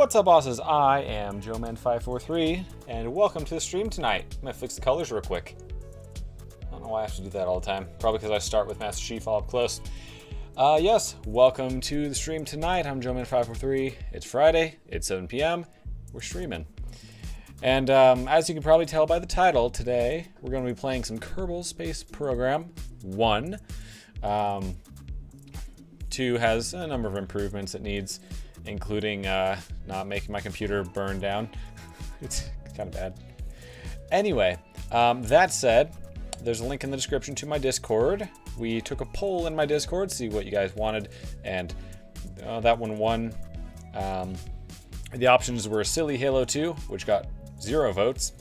What's up, bosses? I am JoeMan543, and welcome to the stream tonight. I'm gonna fix the colors real quick. I don't know why I have to do that all the time. Probably because I start with Master Chief all up close. Yes, welcome to the stream tonight. I'm JoeMan543. It's Friday. It's 7 p.m. We're streaming. And as you can probably tell by the title, today we're going to be playing some Kerbal Space Program 1. 2 has a number of improvements it needs, including not making my computer burn down. It's kind of bad. Anyway, that said, there's a link in the description to my Discord. We took a poll in my Discord to see what you guys wanted, and that one won. The options were Silly Halo 2, which got 0 votes,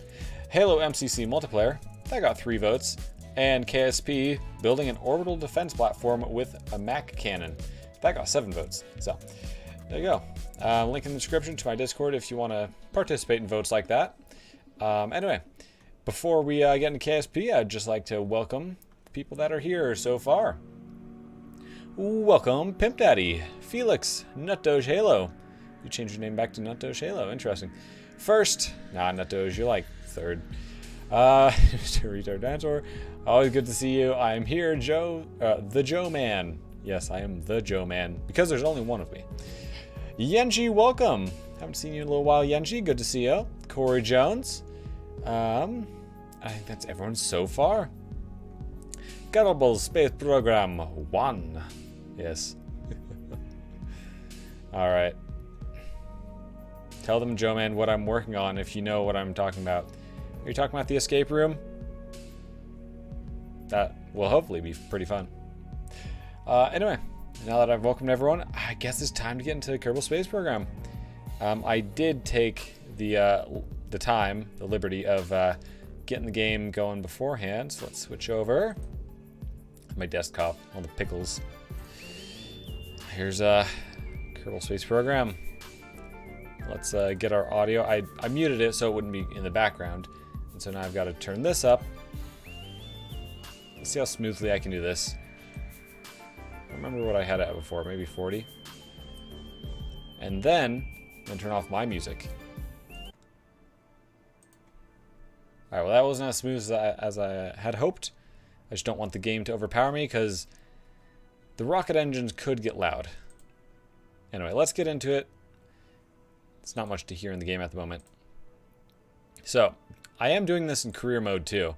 Halo MCC Multiplayer, that got 3 votes, and KSP building an orbital defense platform with a Mac cannon, that got 7 votes. So there you go. Link in the description to my Discord if you want to participate in votes like that. Anyway, before we get into KSP, I'd just like to welcome people that are here so far. Welcome, Pimp Daddy, Felix, Nutdoge Halo. You changed your name back to Nutdoge Halo. Interesting. First, Nutdoge, you're like third. Retard Dinosaur. Always good to see you. I am here, Joe, the Joe Man. Yes, I am the Joe Man because there's only one of me. Yenji, welcome. Haven't seen you in a little while, Yenji. Good to see you. Corey Jones. I think that's everyone so far. Kerbal Space Program 1. Yes. All right. Tell them, Joe Man, what I'm working on if you know what I'm talking about. Are you talking about the escape room? That will hopefully be pretty fun. Anyway, now that I've welcomed everyone, I guess it's time to get into the Kerbal Space Program. I did take the liberty of getting the game going beforehand. So let's switch over. My desktop, all the pickles. Here's Kerbal Space Program. Let's get our audio. I muted it so it wouldn't be in the background. And so now I've got to turn this up. Let's see how smoothly I can do this. I remember what I had it at before, maybe 40. And then turn off my music. Alright, well that wasn't as smooth as I had hoped. I just don't want the game to overpower me because the rocket engines could get loud. Anyway, let's get into it. It's not much to hear in the game at the moment. So, I am doing this in career mode too.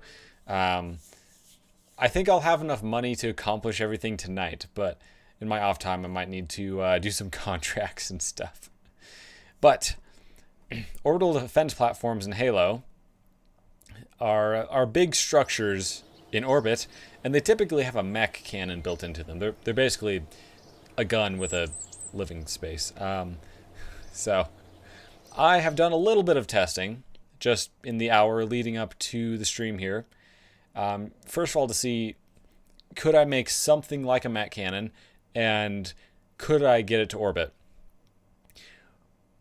I think I'll have enough money to accomplish everything tonight, but in my off time I might need to do some contracts and stuff. But orbital defense platforms in Halo are big structures in orbit, and they typically have a mech cannon built into them. They're basically a gun with a living space. So I have done a little bit of testing just in the hour leading up to the stream here. First of all, to see, could I make something like a Mac cannon, and could I get it to orbit?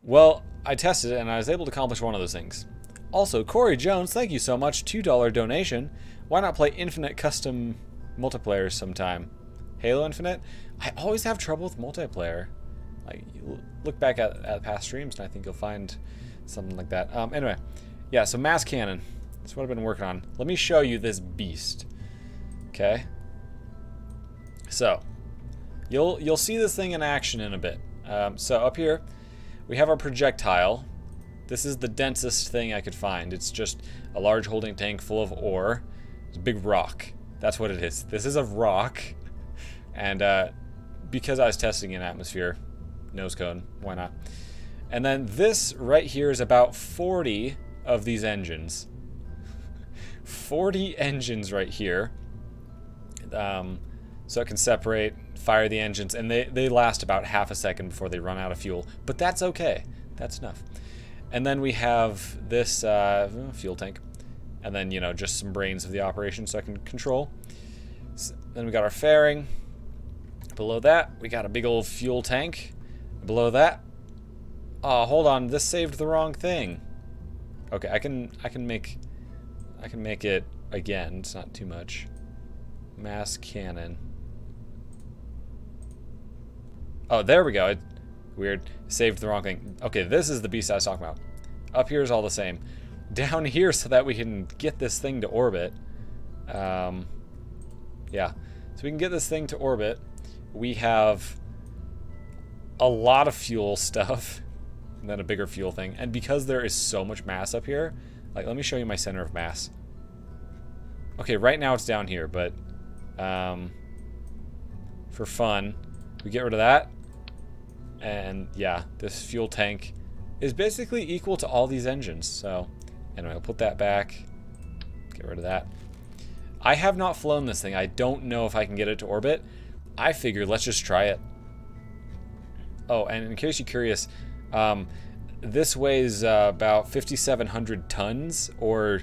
Well, I tested it, and I was able to accomplish one of those things. Also, Corey Jones, thank you so much, $2 donation. Why not play Infinite Custom multiplayer sometime? Halo Infinite? I always have trouble with multiplayer. Like, you look back at past streams, and I think you'll find something like that. Anyway, yeah, so mass cannon. That's what I've been working on. Let me show you this beast. Okay. So, you'll see this thing in action in a bit. So up here, we have our projectile. This is the densest thing I could find. It's just a large holding tank full of ore. It's a big rock. That's what it is. This is a rock. And because I was testing in atmosphere, nose cone, why not? And then this right here is about 40 of these engines. 40 engines right here. So it can separate, fire the engines, and they last about half a second before they run out of fuel. But that's okay. That's enough. And then we have this fuel tank. And then, you know, just some brains of the operation so I can control. So then we got our fairing. Below that, we got a big old fuel tank. Below that, oh, hold on, this saved the wrong thing. Okay, I can make it again. It's not too much. Mass cannon. Oh, there we go. Weird. Saved the wrong thing. Okay, this is the beast I was talking about. Up here is all the same. Down here so that we can get this thing to orbit. Yeah. So we can get this thing to orbit. We have a lot of fuel stuff. And then a bigger fuel thing. And because there is so much mass up here, like, let me show you my center of mass. Okay, right now it's down here, but for fun, we get rid of that. And yeah, this fuel tank is basically equal to all these engines. So anyway, I'll put that back. Get rid of that. I have not flown this thing. I don't know if I can get it to orbit. I figured let's just try it. Oh, and in case you're curious, this weighs about 5,700 tons, or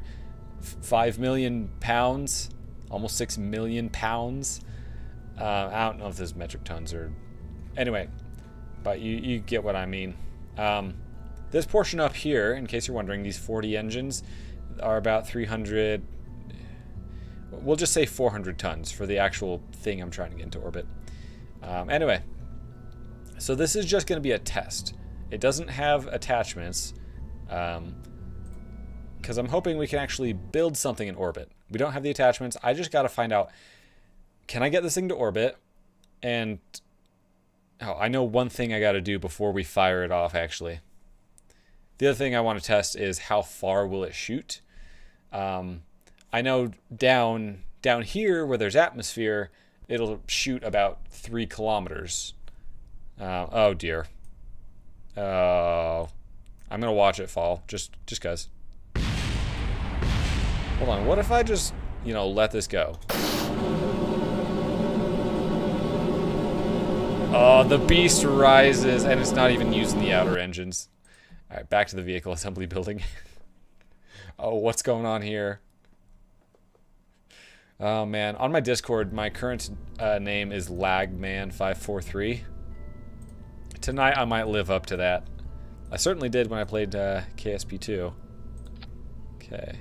5 million pounds, almost 6 million pounds. I don't know if this is metric tons or... Anyway, but you get what I mean. This portion up here, in case you're wondering, these 40 engines are about 300... We'll just say 400 tons for the actual thing I'm trying to get into orbit. Anyway, so this is just going to be a test. It doesn't have attachments, because I'm hoping we can actually build something in orbit. We don't have the attachments. I just got to find out, can I get this thing to orbit? And, oh, I know one thing I got to do before we fire it off, actually. The other thing I want to test is how far will it shoot. I know down here where there's atmosphere, it'll shoot about 3 kilometers. Oh dear. Oh, I'm gonna watch it fall, just cause. Hold on, what if I just, let this go? Oh, the beast rises, and it's not even using the outer engines. All right, back to the vehicle assembly building. Oh, what's going on here? Oh man, on my Discord, my current name is Lagman543. Tonight I might live up to that. I certainly did when I played KSP2. Okay.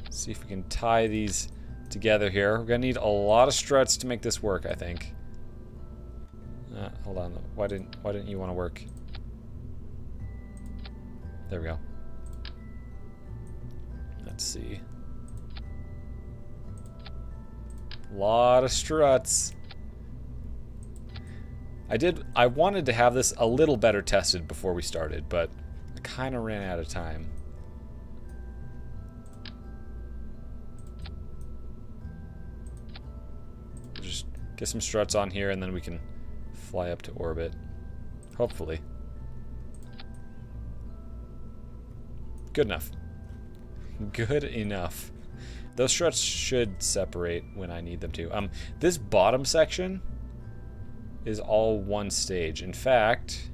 Let's see if we can tie these together here. We're gonna need a lot of struts to make this work, I think. Hold on. Why didn't you want to work? There we go. Let's see. A lot of struts. I wanted to have this a little better tested before we started, but I kind of ran out of time. We'll just get some struts on here and then we can fly up to orbit. Hopefully. Good enough. Good enough. Those struts should separate when I need them to. This bottom section is all one stage. In fact,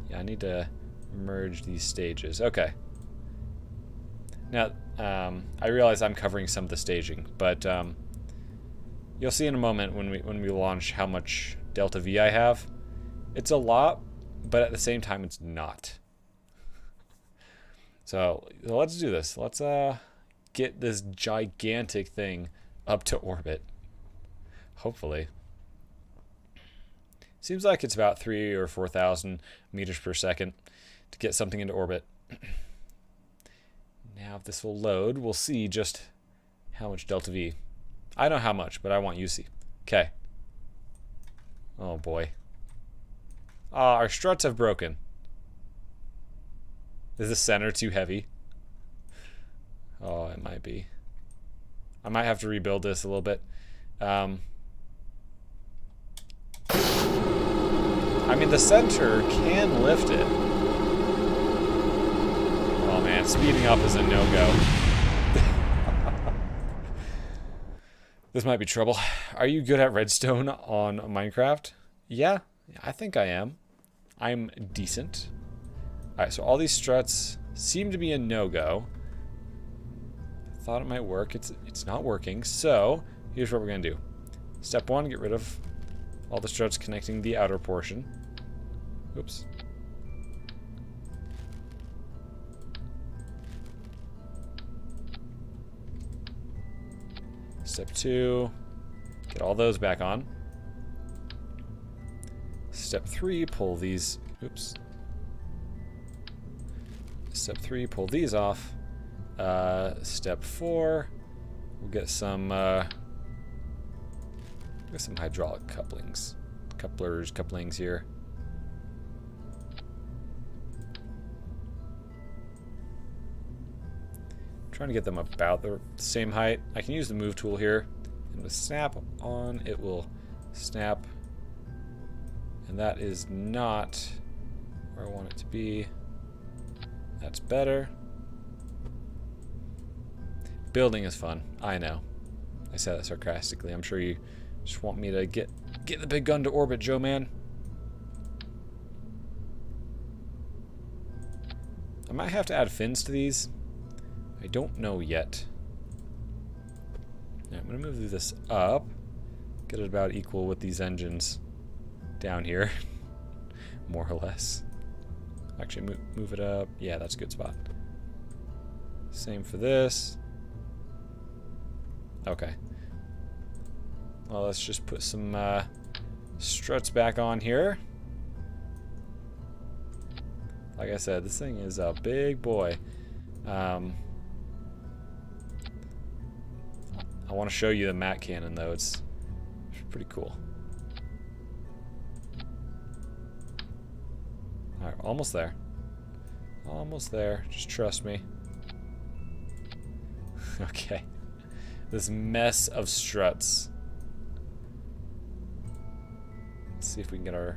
yeah, I need to merge these stages. Okay. Now, I realize I'm covering some of the staging, but you'll see in a moment when we launch how much delta V I have. It's a lot, but at the same time, it's not. So let's do this. Let's get this gigantic thing up to orbit. Hopefully. Seems like it's about 3,000 or 4,000 meters per second to get something into orbit. Now if this will load, we'll see just how much delta V. I know how much, but I want you to see. Okay. Oh boy. Our struts have broken. Is the center too heavy? Oh, it might be. I might have to rebuild this a little bit. I mean, the center can lift it. Oh man, speeding up is a no-go. This might be trouble. Are you good at redstone on Minecraft? Yeah, I think I am. I'm decent. Alright, so all these struts seem to be a no-go. Thought it might work. It's not working. So here's what we're gonna do. Step 1, get rid of all the struts connecting the outer portion. Oops. Step 2, get all those back on. Step 3, pull these. Oops. Step 3, pull these off. Step 4, we'll get some hydraulic couplings here. Trying to get them about the same height. I can use the move tool here, and with snap on, it will snap. And that is not where I want it to be. That's better. Building is fun. I know. I said that sarcastically. I'm sure you just want me to get the big gun to orbit, Joe man. I might have to add fins to these. I don't know yet. Yeah, I'm gonna move this up. Get it about equal with these engines down here. More or less. Actually, move it up. Yeah, that's a good spot. Same for this. Okay. Well, let's just put some struts back on here. Like I said, this thing is a big boy. I want to show you the Mac cannon, though. It's pretty cool. Alright, almost there. Almost there. Just trust me. Okay. This mess of struts. Let's see if we can get our...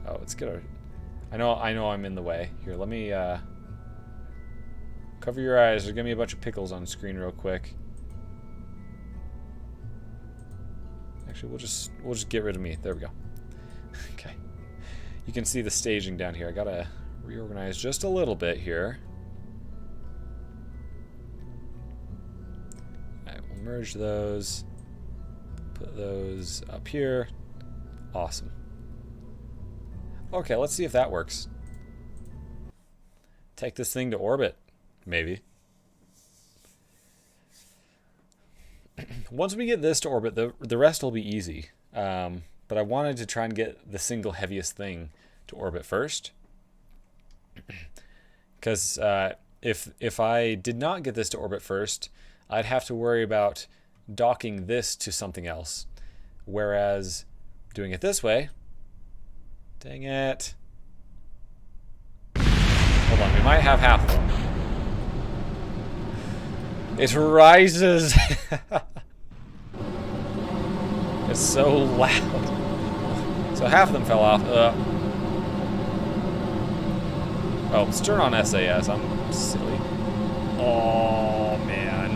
Oh, let's get our... I know I'm in the way. Here, let me cover your eyes. There's gonna be a bunch of pickles on screen real quick. Actually, we'll just get rid of me. There we go. Okay. You can see the staging down here. I gotta reorganize just a little bit here. Alright, we'll merge those. Put those up here. Awesome. Okay, let's see if that works. Take this thing to orbit. Maybe. Once we get this to orbit, the rest will be easy. But I wanted to try and get the single heaviest thing to orbit first. Because if I did not get this to orbit first, I'd have to worry about docking this to something else. Whereas doing it this way... Dang it. Hold on, we might have half of them. It rises. It's so loud. So half of them fell off. Oh, let's turn on SAS. I'm silly. Oh, man.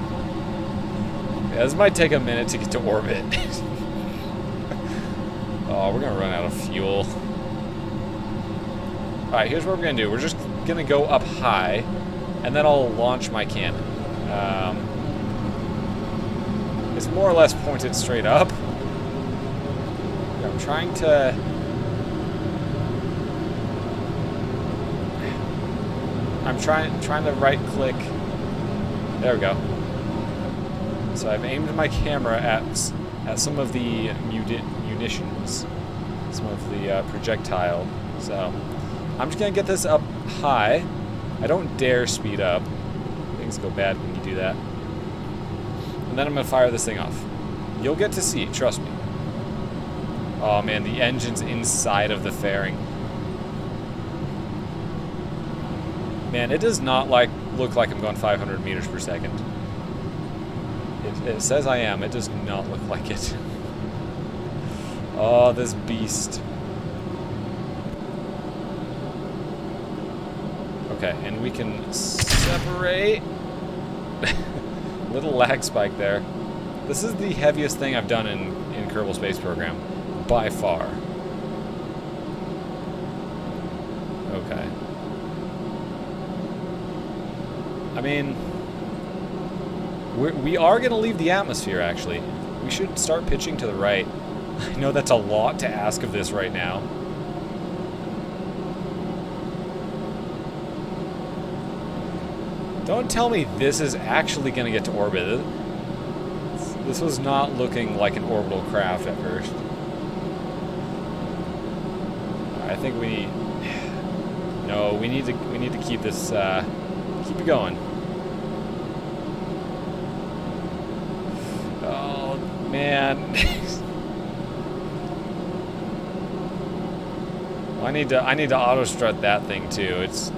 Yeah, this might take a minute to get to orbit. Oh, we're gonna run out of fuel. Alright, here's what we're gonna do. We're just gonna go up high, and then I'll launch my cannon. It's more or less pointed straight up. I'm trying to... I'm trying to right-click. There we go. So I've aimed my camera at some of the munitions, some of the projectile. So I'm just gonna get this up high. I don't dare speed up. Things go bad when you do that. And then I'm gonna fire this thing off. You'll get to see, trust me. Oh man, the engine's inside of the fairing. Man, it does not look like I'm going 500 meters per second. It says I am. It does not look like it. Oh, this beast. Okay, and we can separate. Little lag spike there. This is the heaviest thing I've done in Kerbal Space Program, by far. Okay. I mean, we are going to leave the atmosphere, actually. We should start pitching to the right. I know that's a lot to ask of this right now. Don't tell me this is actually going to get to orbit. This was not looking like an orbital craft at first. I think we need... No, we need to keep this, keep it going. Oh, man. I need to auto strut that thing too. It's...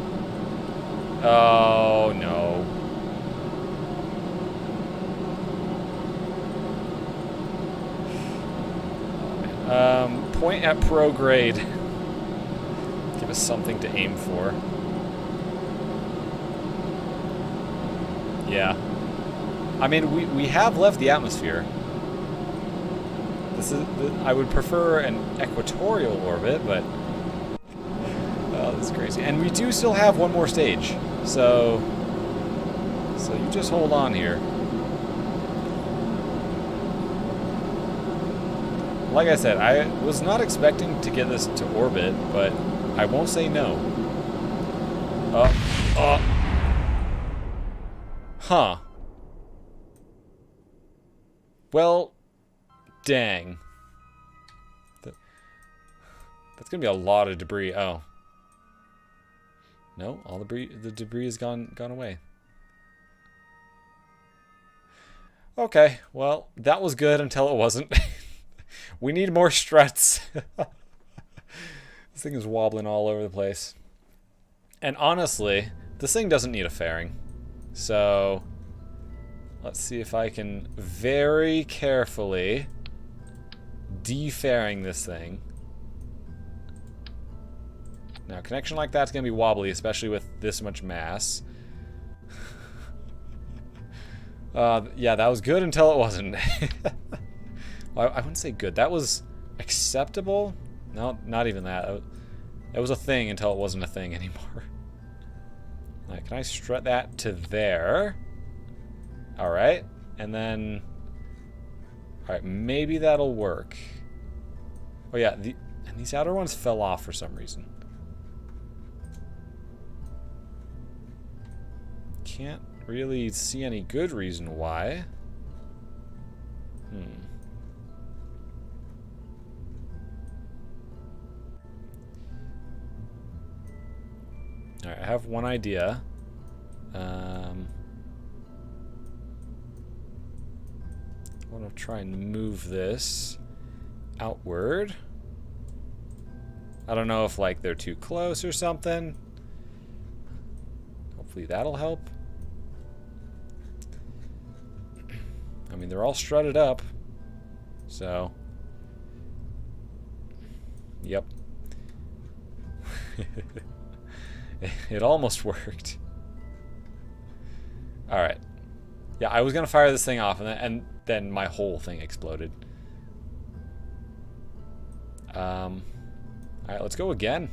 Oh, no. Point at pro grade. Give us something to aim for. Yeah. I mean, we have left the atmosphere. This is... I would prefer an equatorial orbit, but... Oh, this is crazy. And we do still have one more stage. So you just hold on here. Like I said, I was not expecting to get this to orbit, but I won't say no. Huh. Well, dang. That's gonna be a lot of debris. Oh. No, all the debris has gone away. Okay, well, that was good until it wasn't. We need more struts. This thing is wobbling all over the place. And honestly, this thing doesn't need a fairing. So, let's see if I can very carefully de-fairing this thing. Now, a connection like that's going to be wobbly, especially with this much mass. Yeah, that was good until it wasn't. Well, I wouldn't say good. That was acceptable. No, not even that. It was a thing until it wasn't a thing anymore. All right, can I strut that to there? All right, and then... All right, maybe that'll work. Oh yeah, and these outer ones fell off for some reason. Can't really see any good reason why. Alright, I have one idea. I want to try and move this outward. I don't know if like they're too close or something. Hopefully that'll help. I mean, they're all strutted up, so yep. It almost worked. All right. Yeah, I was gonna fire this thing off, and then my whole thing exploded. All right, let's go again.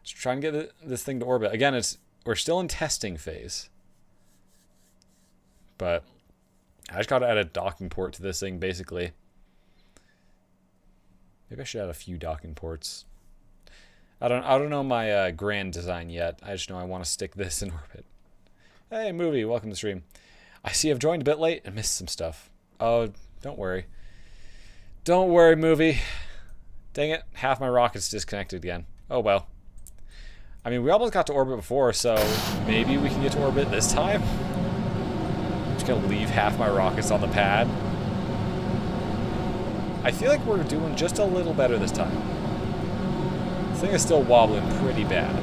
Let's try and get this thing to orbit. Again, we're still in testing phase. But I just got to add a docking port to this thing, basically. Maybe I should add a few docking ports. I don't know my grand design yet. I just know I want to stick this in orbit. Hey, Movie, welcome to the stream. I see I've joined a bit late and missed some stuff. Oh, don't worry. Don't worry, Movie. Dang it, half my rocket's disconnected again. Oh well. I mean, we almost got to orbit before, so maybe we can get to orbit this time. I'm just gonna leave half my rockets on the pad. I feel like we're doing just a little better this time. This thing is still wobbling pretty bad.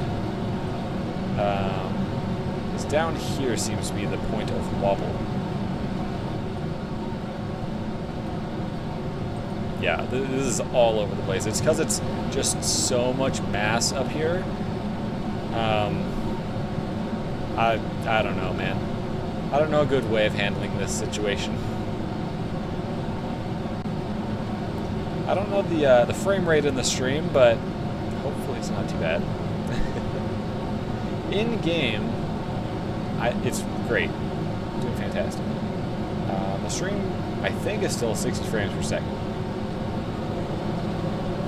This down here seems to be the point of wobble. Yeah, this is all over the place. It's because it's just so much mass up here. I don't know, man. I don't know a good way of handling this situation. I don't know the frame rate in the stream, but hopefully it's not too bad. In game, it's great, doing fantastic. The stream, I think, is still 60 frames per second.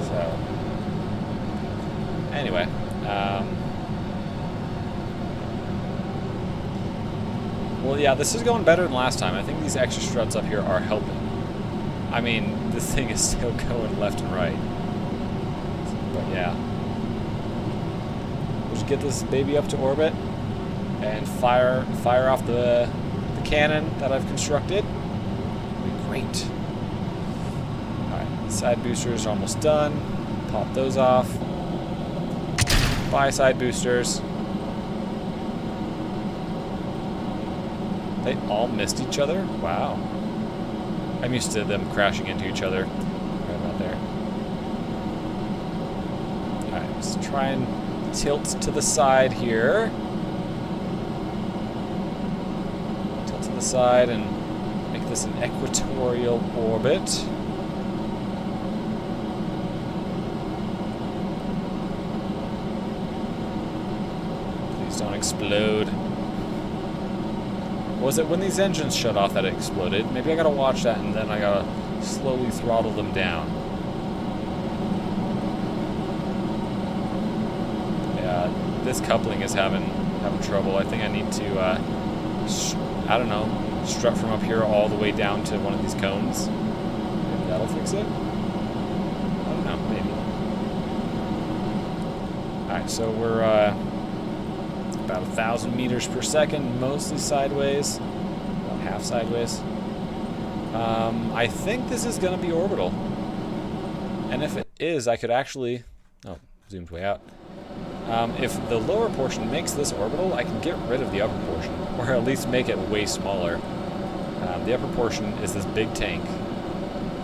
So, anyway, well, yeah, this is going better than last time. I think these extra struts up here are helping. I mean, this thing is still going left and right. Yeah. We'll just get this baby up to orbit and fire off the cannon that I've constructed. It'll be great. Alright, side boosters are almost done. Pop those off. Bye, side boosters. They all missed each other? Wow. I'm used to them crashing into each other. Right about there. Alright, let's try and tilt to the side here. Tilt to the side and make this an equatorial orbit. Please don't explode. Was it when these engines shut off that it exploded? Maybe I gotta watch that and then I gotta slowly throttle them down. Yeah, this coupling is having trouble. I think I need to, I don't know, strut from up here all the way down to one of these cones. Maybe that'll fix it? I don't know, maybe. Alright, so we're, about 1,000 meters per second, mostly sideways, about half sideways. I think this is going to be orbital. And if it is, I could actually... Oh, zoomed way out. If the lower portion makes this orbital, I can get rid of the upper portion, or at least make it way smaller. The upper portion is this big tank.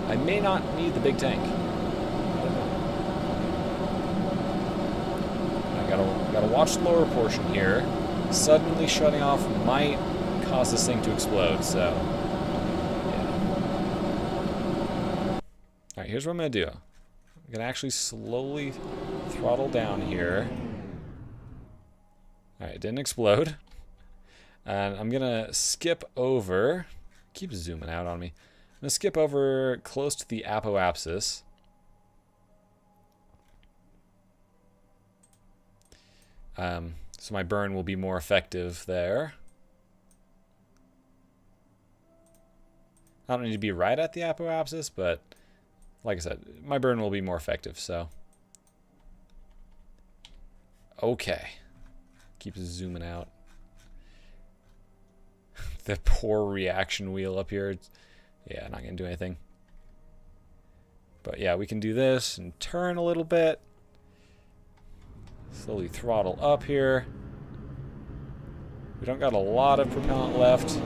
I may not need the big tank. Gotta watch the lower portion here. Suddenly shutting off might cause this thing to explode, so yeah. Alright, here's what I'm gonna do. I'm gonna actually slowly throttle down here. Alright, it didn't explode. And I'm gonna skip over, keep zooming out on me. I'm gonna skip over close to the apoapsis. So my burn will be more effective there. I don't need to be right at the apoapsis, but like I said, my burn will be more effective, so. Okay. Keep zooming out. The poor reaction wheel up here. Yeah, not gonna do anything. But yeah, we can do this and turn a little bit. Slowly throttle up here. We don't got a lot of propellant left.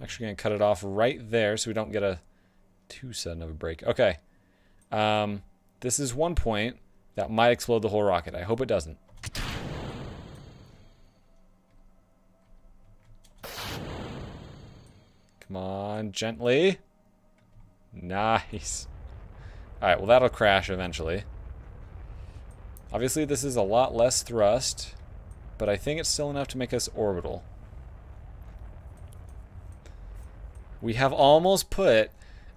Actually gonna cut it off right there so we don't get a too sudden of a break. Okay. This is one point that might explode the whole rocket. I hope it doesn't. Come on, gently. Nice. Alright, well that'll crash eventually. Obviously this is a lot less thrust, but I think it's still enough to make us orbital. We have almost put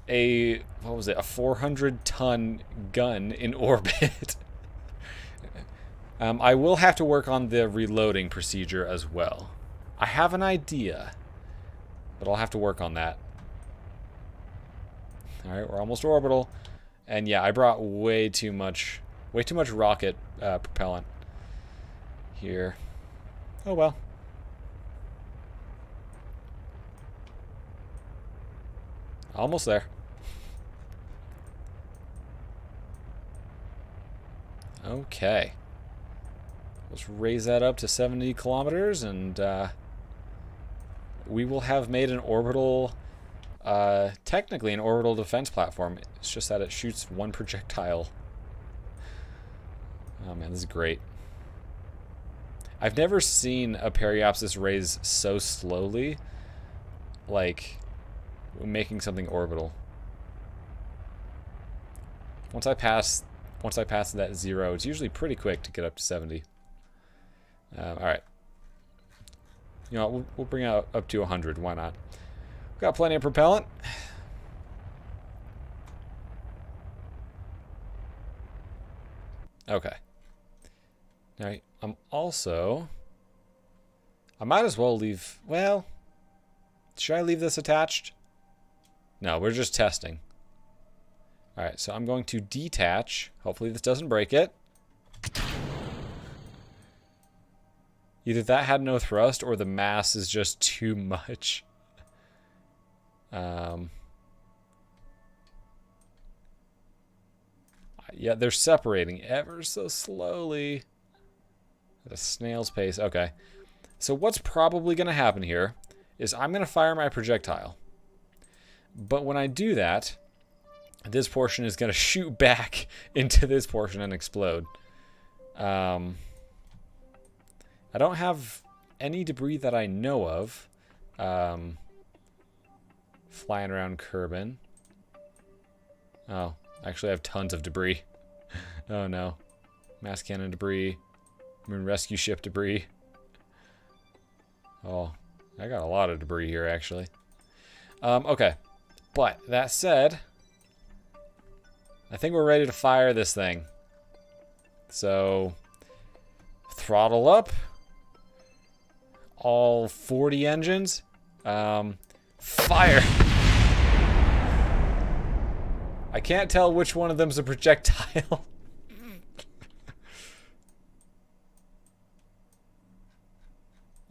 a, what was it, a 400-ton gun in orbit. I will have to work on the reloading procedure as well. I have an idea, but I'll have to work on that. Alright, we're almost orbital. And yeah, I brought way too much rocket propellant here. Oh well. Almost there. Okay. Let's raise that up to 70 kilometers and we will have made an orbital, technically an orbital defense platform. It's just that it shoots one projectile. Oh man, this is great. I've never seen a periapsis raise so slowly, like making something orbital. Once I pass that 0, it's usually pretty quick to get up to 70. All right. You know, we'll bring it up to 100. Why not? We've got plenty of propellant. Okay. Now, I might as well leave, well, should I leave this attached? No, we're just testing. Alright, so I'm going to detach. Hopefully this doesn't break it. Either that had no thrust or the mass is just too much. Yeah, they're separating ever so slowly. At a snail's pace. Okay. So what's probably going to happen here is I'm going to fire my projectile. But when I do that, this portion is going to shoot back into this portion and explode. I don't have any debris that I know of flying around Kerbin. Oh, actually I have tons of debris. Oh no. Mass cannon debris. Moon rescue ship debris. Oh, I got a lot of debris here actually. Okay. But that said, I think we're ready to fire this thing. So, throttle up. All 40 engines. Fire! I can't tell which one of them's a projectile.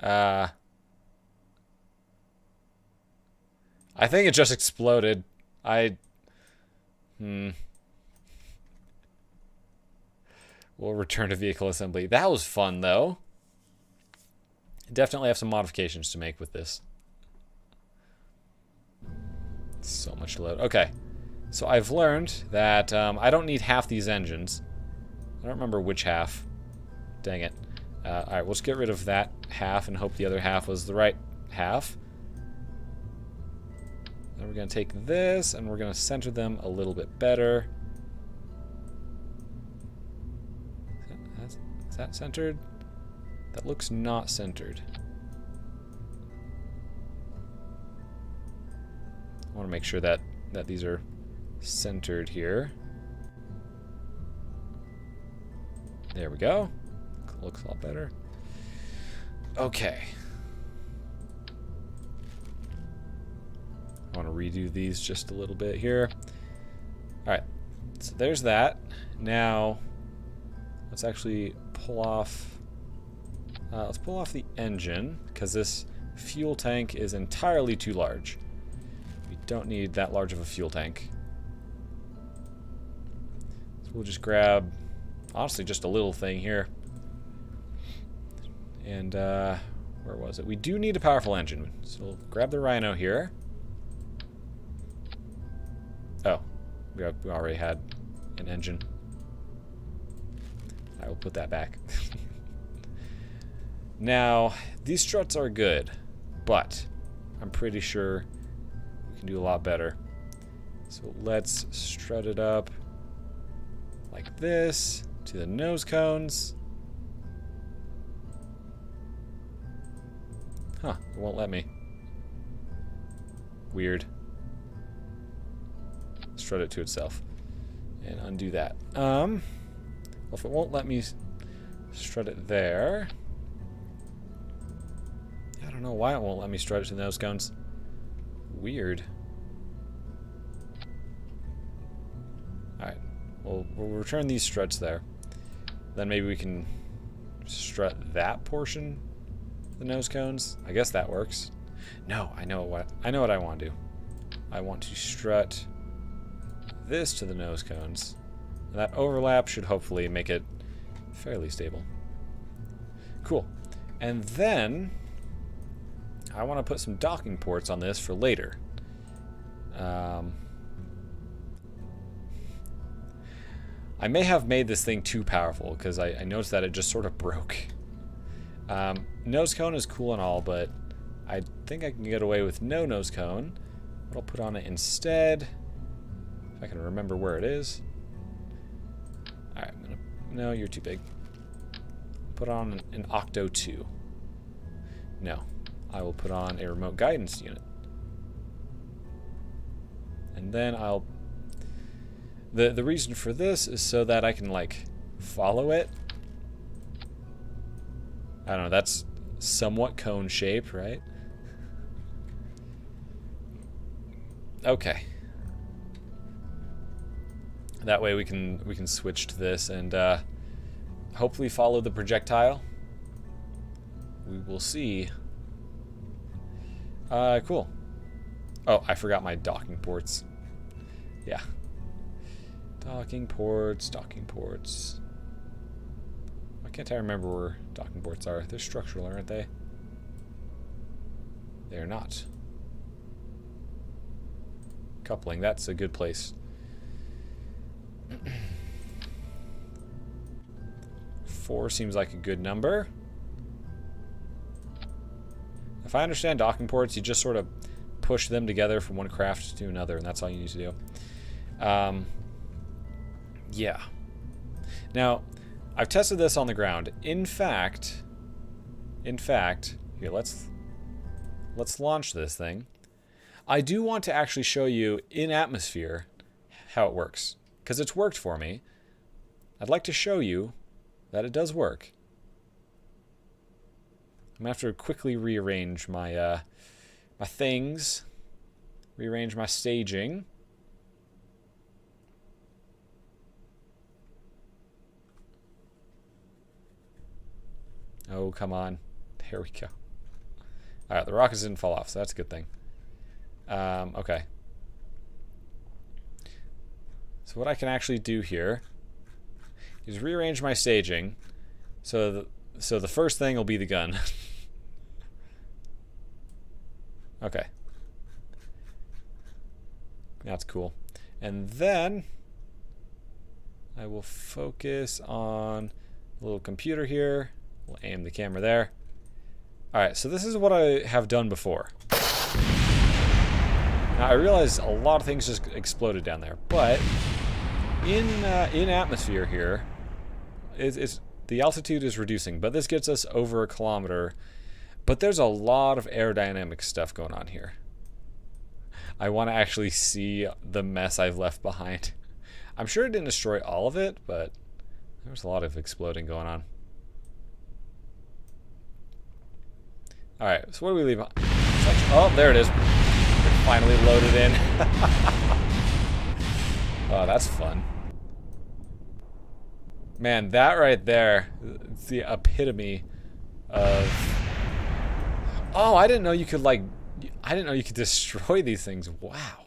I think it just exploded. We'll return to vehicle assembly. That was fun, though. Definitely have some modifications to make with this. So much load. Okay. So I've learned that I don't need half these engines. I don't remember which half. Dang it. Alright, we'll just get rid of that half and hope the other half was the right half. Then we're going to take this and we're going to center them a little bit better. Is that centered? That looks not centered. I want to make sure that these are centered here. There we go. Looks a lot better. Okay. I want to redo these just a little bit here. Alright. So there's that. Now, let's actually pull off... let's pull off the engine, because this fuel tank is entirely too large. We don't need that large of a fuel tank. So we'll just grab, honestly, just a little thing here. And, where was it? We do need a powerful engine. So we'll grab the Rhino here. Oh, we already had an engine. I will put that back. Now, these struts are good, but I'm pretty sure we can do a lot better. So let's strut it up like this to the nose cones. Huh, it won't let me. Weird. Strut it to itself. And undo that. Well, if it won't let me strut it there... I don't know why it won't let me strut it to the nose cones. Weird. Alright. We'll return these struts there. Then maybe we can strut that portion of the nose cones. I guess that works. No, I know what I want to do. I want to strut this to the nose cones. And that overlap should hopefully make it fairly stable. Cool. And then I want to put some docking ports on this for later. I may have made this thing too powerful because I noticed that it just sort of broke. Nose cone is cool and all, but I think I can get away with no nose cone. What I'll put on it instead, if I can remember where it is. Alright, no, you're too big. Put on an Octo 2. No. I will put on a remote guidance unit. And then I'll... The reason for this is so that I can, like, follow it. I don't know, that's somewhat cone shaped, right? Okay. That way we can switch to this and hopefully follow the projectile. We will see. Cool. Oh, I forgot my docking ports. Yeah. Docking ports, docking ports. Why can't I remember where docking ports are? They're structural, aren't they? They're not. Coupling, that's a good place. 4 seems like a good number. If I understand docking ports, you just sort of push them together from one craft to another, and that's all you need to do. Yeah. Now, I've tested this on the ground. In fact, here, let's launch this thing. I do want to actually show you in atmosphere how it works, because it's worked for me. I'd like to show you that it does work. I'm gonna have to quickly rearrange my my things, rearrange my staging. Oh, come on. There we go. Alright, the rockets didn't fall off, so that's a good thing. Okay. So what I can actually do here is rearrange my staging so the first thing will be the gun. Okay. That's cool. And then I will focus on a little computer here. We'll aim the camera there. Alright, so this is what I have done before. Now I realize a lot of things just exploded down there, but in atmosphere here, the altitude is reducing, but this gets us over 1 kilometer. But there's a lot of aerodynamic stuff going on here. I want to actually see the mess I've left behind. I'm sure it didn't destroy all of it, but there's a lot of exploding going on. Alright, so what do we leave on? Oh, there it is. It finally loaded in. Oh, that's fun. Man, that right there, it's the epitome of... Oh, I didn't know you could, like... I didn't know you could destroy these things. Wow.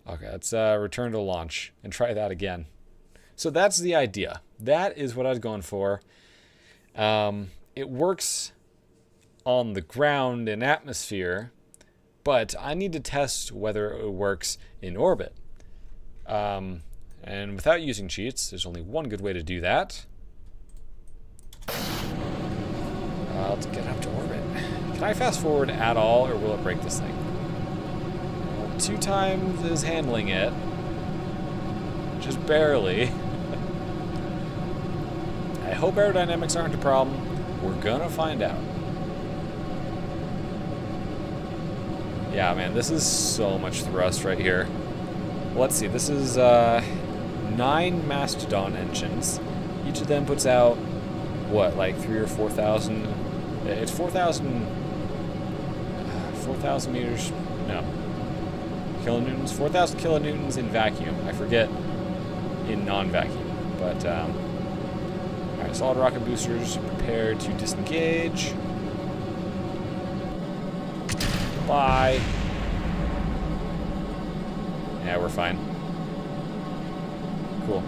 Okay, let's return to launch and try that again. So that's the idea. That is what I was going for. It works on the ground in atmosphere, but I need to test whether it works in orbit. And without using cheats, there's only one good way to do that. Let's get up to orbit. Can I fast forward at all, or will it break this thing? Well, 2 times is handling it. Just barely. I hope aerodynamics aren't a problem. We're gonna find out. Yeah, man, this is so much thrust right here. Let's see, this is 9 Mastodon engines. Each of them puts out, what, like 3,000 or 4,000? It's 4,000 meters, no, kilonewtons, 4,000 kilonewtons in vacuum. I forget in non-vacuum, but alright, solid rocket boosters prepared to disengage. Bye. Yeah, we're fine. Cool.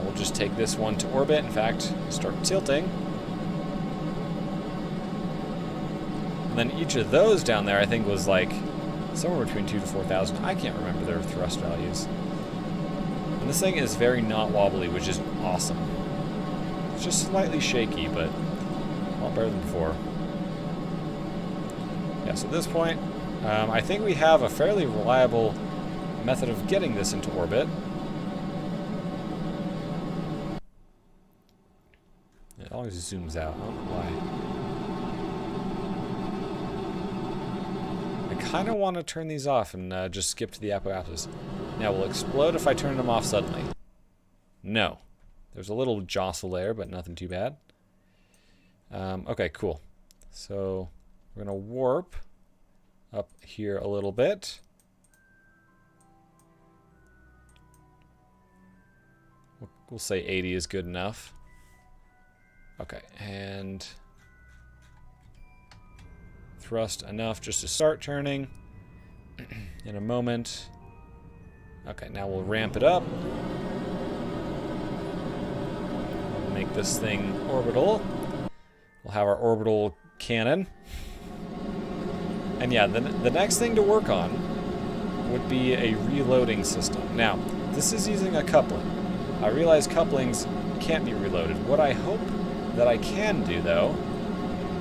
We'll just take this one to orbit. In fact, start tilting. And then each of those down there, I think, was like somewhere between 2,000 to 4,000. I can't remember their thrust values. And this thing is very not wobbly, which is awesome. It's just slightly shaky, but a lot better than before. Yeah, so at this point, I think we have a fairly reliable method of getting this into orbit. It always zooms out. I don't know why. I kind of want to turn these off and just skip to the apoapsis. Now, will it explode if I turn them off suddenly? No. There's a little jostle there, but nothing too bad. Okay, cool. So we're going to warp up here a little bit. We'll say 80 is good enough. Okay, and thrust enough just to start turning in a moment. Okay, now we'll ramp it up. Make this thing orbital. We'll have our orbital cannon. And yeah, the next thing to work on would be a reloading system. Now, this is using a coupling. I realize couplings can't be reloaded. What I hope that I can do, though,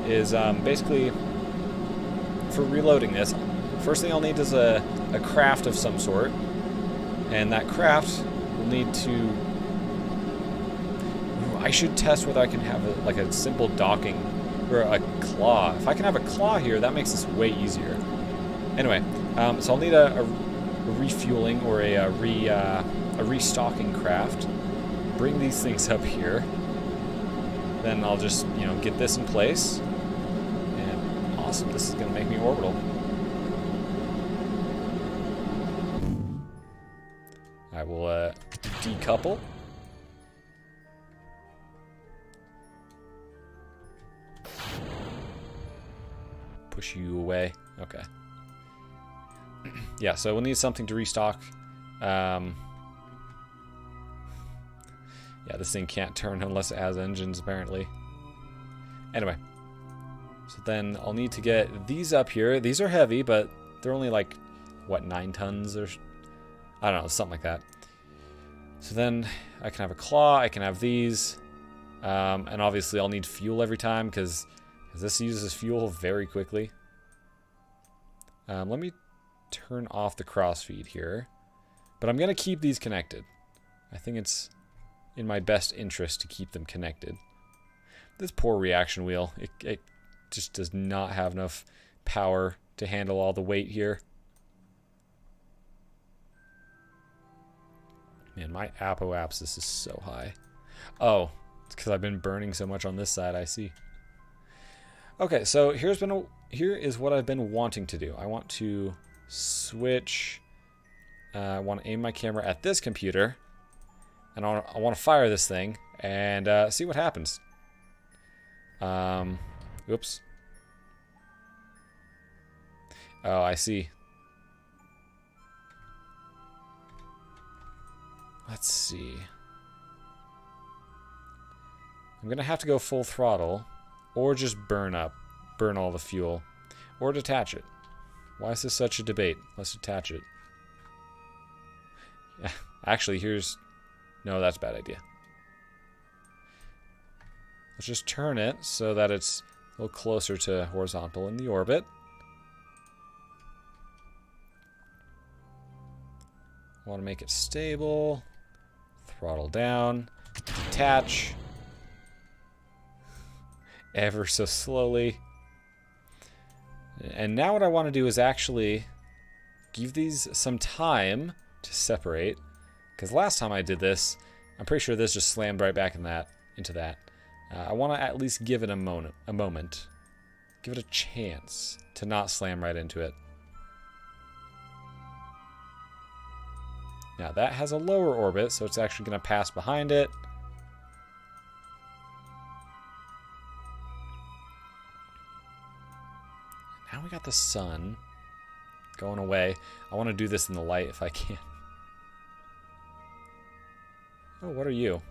is basically, for reloading this, first thing I'll need is a craft of some sort. And that craft will need to... I should test whether I can have a simple docking or a claw. If I can have a claw here, that makes this way easier. Anyway, so I'll need a refueling or a restocking craft. Bring these things up here. Then I'll just, get this in place. And awesome, this is going to make me orbital. I will decouple. Push you away. Okay. Yeah, so we'll need something to restock. Yeah, this thing can't turn unless it has engines, apparently. Anyway. So then I'll need to get these up here. These are heavy, but they're only like, what, 9 tons or... I don't know, something like that. So then I can have a claw, I can have these. And obviously I'll need fuel every time because this uses fuel very quickly. Let me turn off the crossfeed here. But I'm going to keep these connected. I think it's in my best interest to keep them connected. This poor reaction wheel, it just does not have enough power to handle all the weight here. Man, my apoapsis is so high. Oh, it's because I've been burning so much on this side, I see. Okay, so here is what I've been wanting to do. I want to switch. I want to aim my camera at this computer, and I want to fire this thing and see what happens. Oops. Oh, I see. Let's see. I'm going to have to go full throttle, or just burn all the fuel, or detach it. Why is this such a debate? Let's detach it. Yeah, actually, no, that's a bad idea. Let's just turn it so that it's a little closer to horizontal in the orbit. I want to make it stable. Throttle down. Detach. Ever so slowly. And now what I want to do is actually give these some time to separate. Because last time I did this, I'm pretty sure this just slammed right back into that. I want to at least give it a moment. Give it a chance to not slam right into it. Now that has a lower orbit, so it's actually going to pass behind it. Now we got the sun going away. I want to do this in the light if I can. Oh, what are you?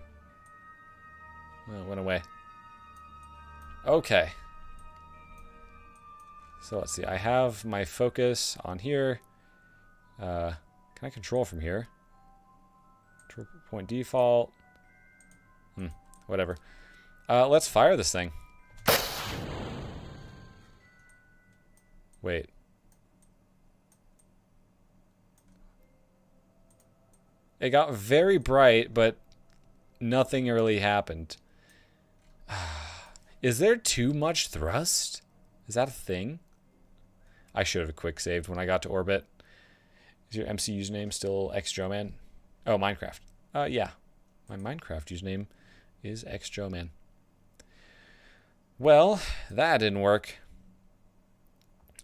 Well, it went away. Okay. So let's see. I have my focus on here. Can I control from here? Control point default. Whatever. Let's fire this thing. Wait. It got very bright, but nothing really happened. Is there too much thrust? Is that a thing? I should have quick saved when I got to orbit. Is your MC username still xjoeman? Oh, Minecraft. Yeah. My Minecraft username is xjoeman. Well, that didn't work.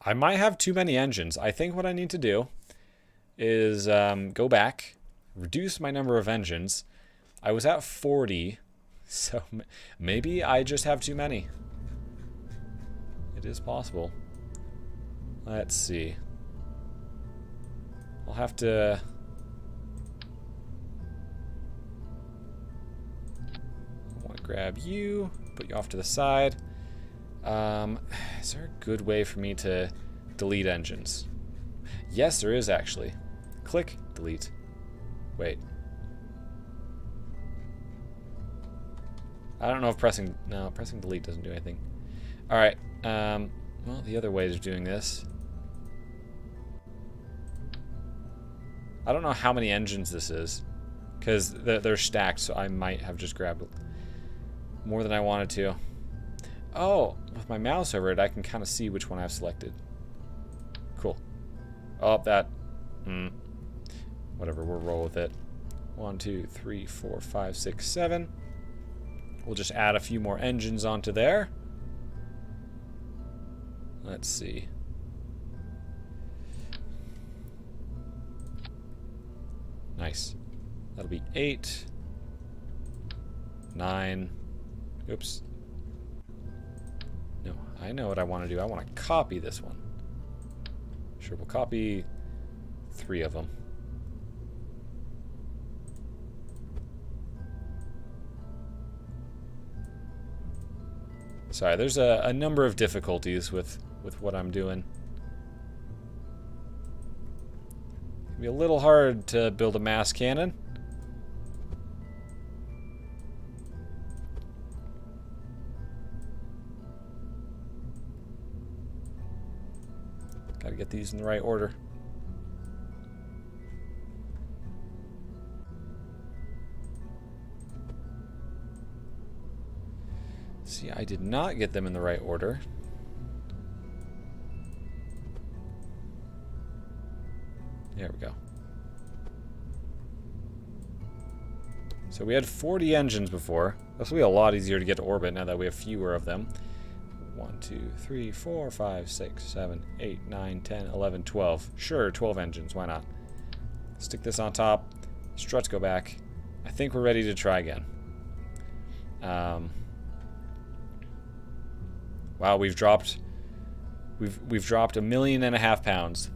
I might have too many engines. I think what I need to do is go back, reduce my number of engines. I was at 40, so maybe I just have too many. It is possible. Let's see. I'll have to... I want to grab you, put you off to the side. Is there a good way for me to delete engines? Yes, there is actually. Click, delete. Wait. I don't know if pressing... No, pressing delete doesn't do anything. Alright, well, the other way of doing this... I don't know how many engines this is, because they're stacked, so I might have just grabbed more than I wanted to. Oh, with my mouse over it, I can kind of see which one I've selected. Cool. Oh, that... Whatever, we'll roll with it. 1, 2, 3, 4, 5, 6, 7. We'll just add a few more engines onto there. Let's see. Nice. That'll be 8, 9. Oops. No, I know what I want to do. I want to copy this one. Sure, we'll copy 3 of them. Sorry, there's a number of difficulties with what I'm doing. It'll be a little hard to build a mass cannon. Gotta get these in the right order. See, I did not get them in the right order. There we go. So we had 40 engines before. This will be a lot easier to get to orbit now that we have fewer of them. 1, 2, 3, 4, 5, 6, 7, 8, 9, 10, 11, 12. Sure, 12 engines, why not? Stick this on top. Struts go back. I think we're ready to try again. Wow, we've dropped 1.5 million pounds.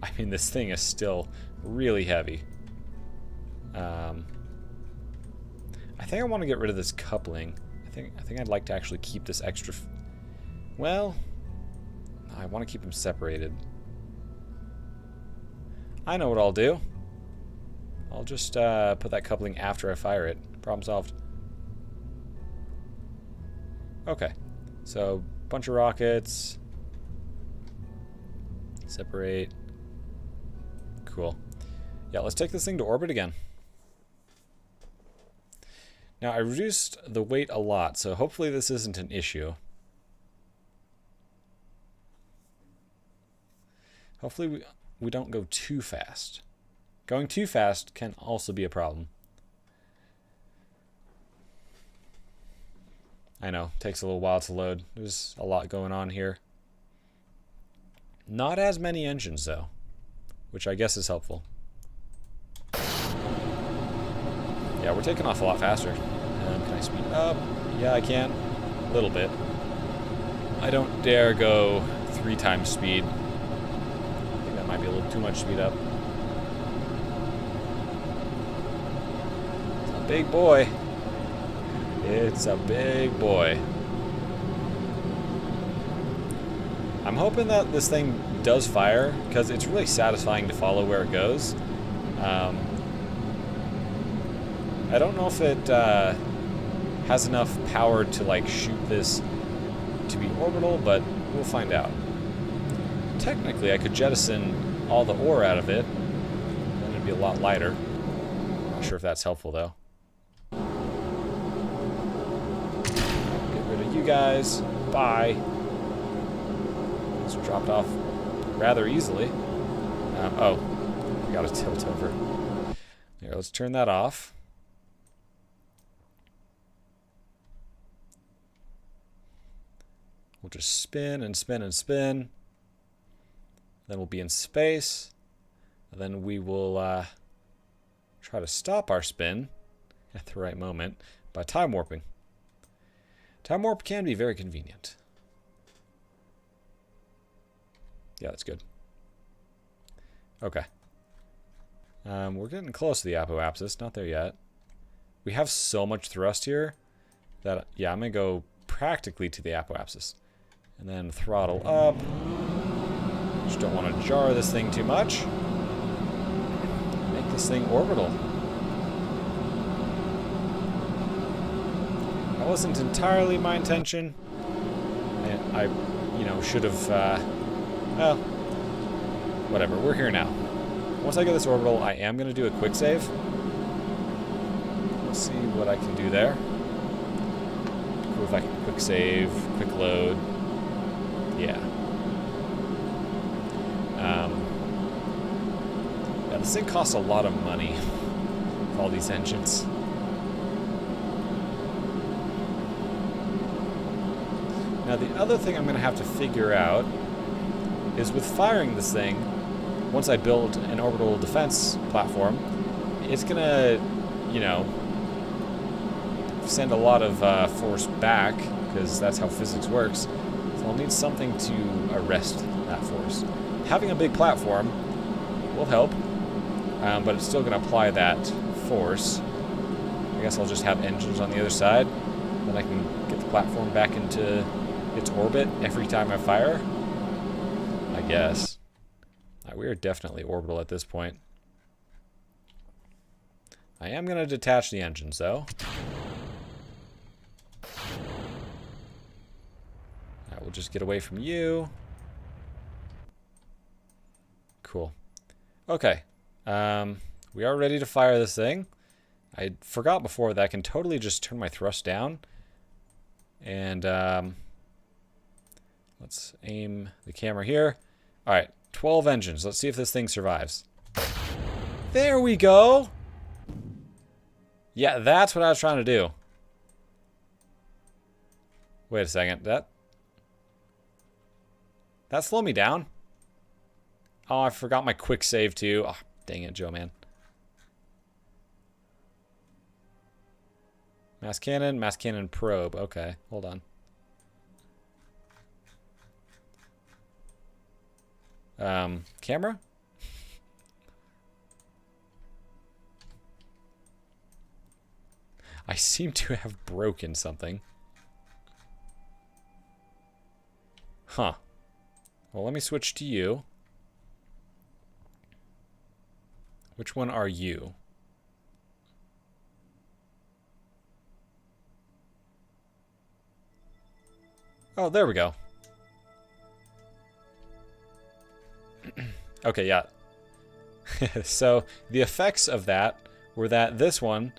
I mean, this thing is still really heavy. I think I want to get rid of this coupling. I think I'd like to actually keep this extra. Well, I want to keep them separated. I know what I'll do. I'll just put that coupling after I fire it. Problem solved. Okay. So, bunch of rockets. Separate. Cool. Yeah, let's take this thing to orbit again. Now, I reduced the weight a lot, so hopefully this isn't an issue. Hopefully we don't go too fast. Going too fast can also be a problem. I know, takes a little while to load. There's a lot going on here. Not as many engines, though, which I guess is helpful. Yeah, we're taking off a lot faster. Can I speed up? Yeah, I can. A little bit. I don't dare go 3 times speed. I think that might be a little too much speed up. It's a big boy. It's a big boy. I'm hoping that this thing does fire, because it's really satisfying to follow where it goes. I don't know if it has enough power to like shoot this to be orbital, but we'll find out. Technically, I could jettison all the ore out of it, then it'd be a lot lighter. Not sure if that's helpful though. Get rid of you guys. Bye. It's dropped off rather easily. Oh, we got to tilt over. Here, let's turn that off. We'll just spin and spin and spin. Then we'll be in space. And then we will try to stop our spin at the right moment by time warping. Time warp can be very convenient. Yeah, that's good. Okay. We're getting close to the apoapsis. Not there yet. We have so much thrust here that, yeah, I'm going to go practically to the apoapsis. And then throttle up. Just don't want to jar this thing too much. Make this thing orbital. That wasn't entirely my intention. I you know, should have, well, whatever. We're here now. Once I get this orbital, I am going to do a quick save. Let's see what I can do there. Cool if I can quick save, quick load. Yeah. Yeah, this thing costs a lot of money with all these engines. Now the other thing I'm going to have to figure out is with firing this thing, once I build an orbital defense platform, it's going to, you know, send a lot of force back, because that's how physics works. So I'll need something to arrest that force. Having a big platform will help, but it's still going to apply that force. I guess I'll just have engines on the other side, then I can get the platform back into its orbit every time I fire. I guess. We are definitely orbital at this point. I am going to detach the engines, though. I will just get away from you. Cool. Okay. We are ready to fire this thing. I forgot before that I can totally just turn my thrust down. And let's aim the camera here. All right. 12 engines. Let's see if this thing survives. There we go. Yeah, that's what I was trying to do. Wait a second. That slowed me down. Oh, I forgot my quick save too. Oh, dang it, Joe, man. Mass cannon probe. Okay, hold on. Camera? I seem to have broken something. Huh. Well, let me switch to you. Which one are you? Oh, there we go. Okay, yeah. So the effects of that were that this one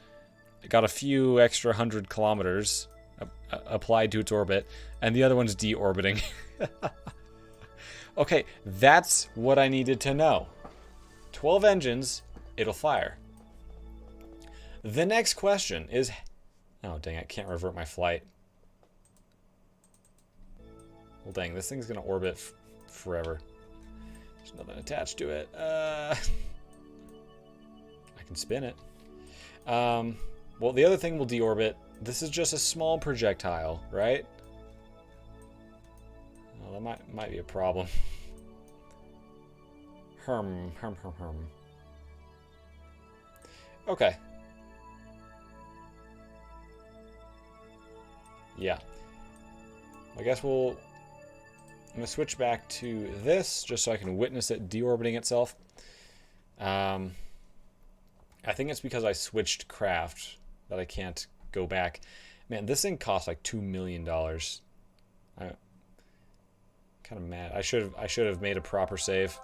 got a few extra 100 kilometers applied to its orbit, and the other one's deorbiting. Okay, that's what I needed to know. 12 engines, it'll fire. The next question is... Oh, dang, I can't revert my flight. Well, dang, this thing's going to orbit forever. There's nothing attached to it. I can spin it. Well, the other thing will deorbit. This is just a small projectile, right? Well, that might be a problem. Herm. Okay. Yeah. I guess I'm going to switch back to this just so I can witness it deorbiting itself. I think it's because I switched craft that I can't go back. Man, this thing costs like $2 million. I'm kind of mad. I should have made a proper save.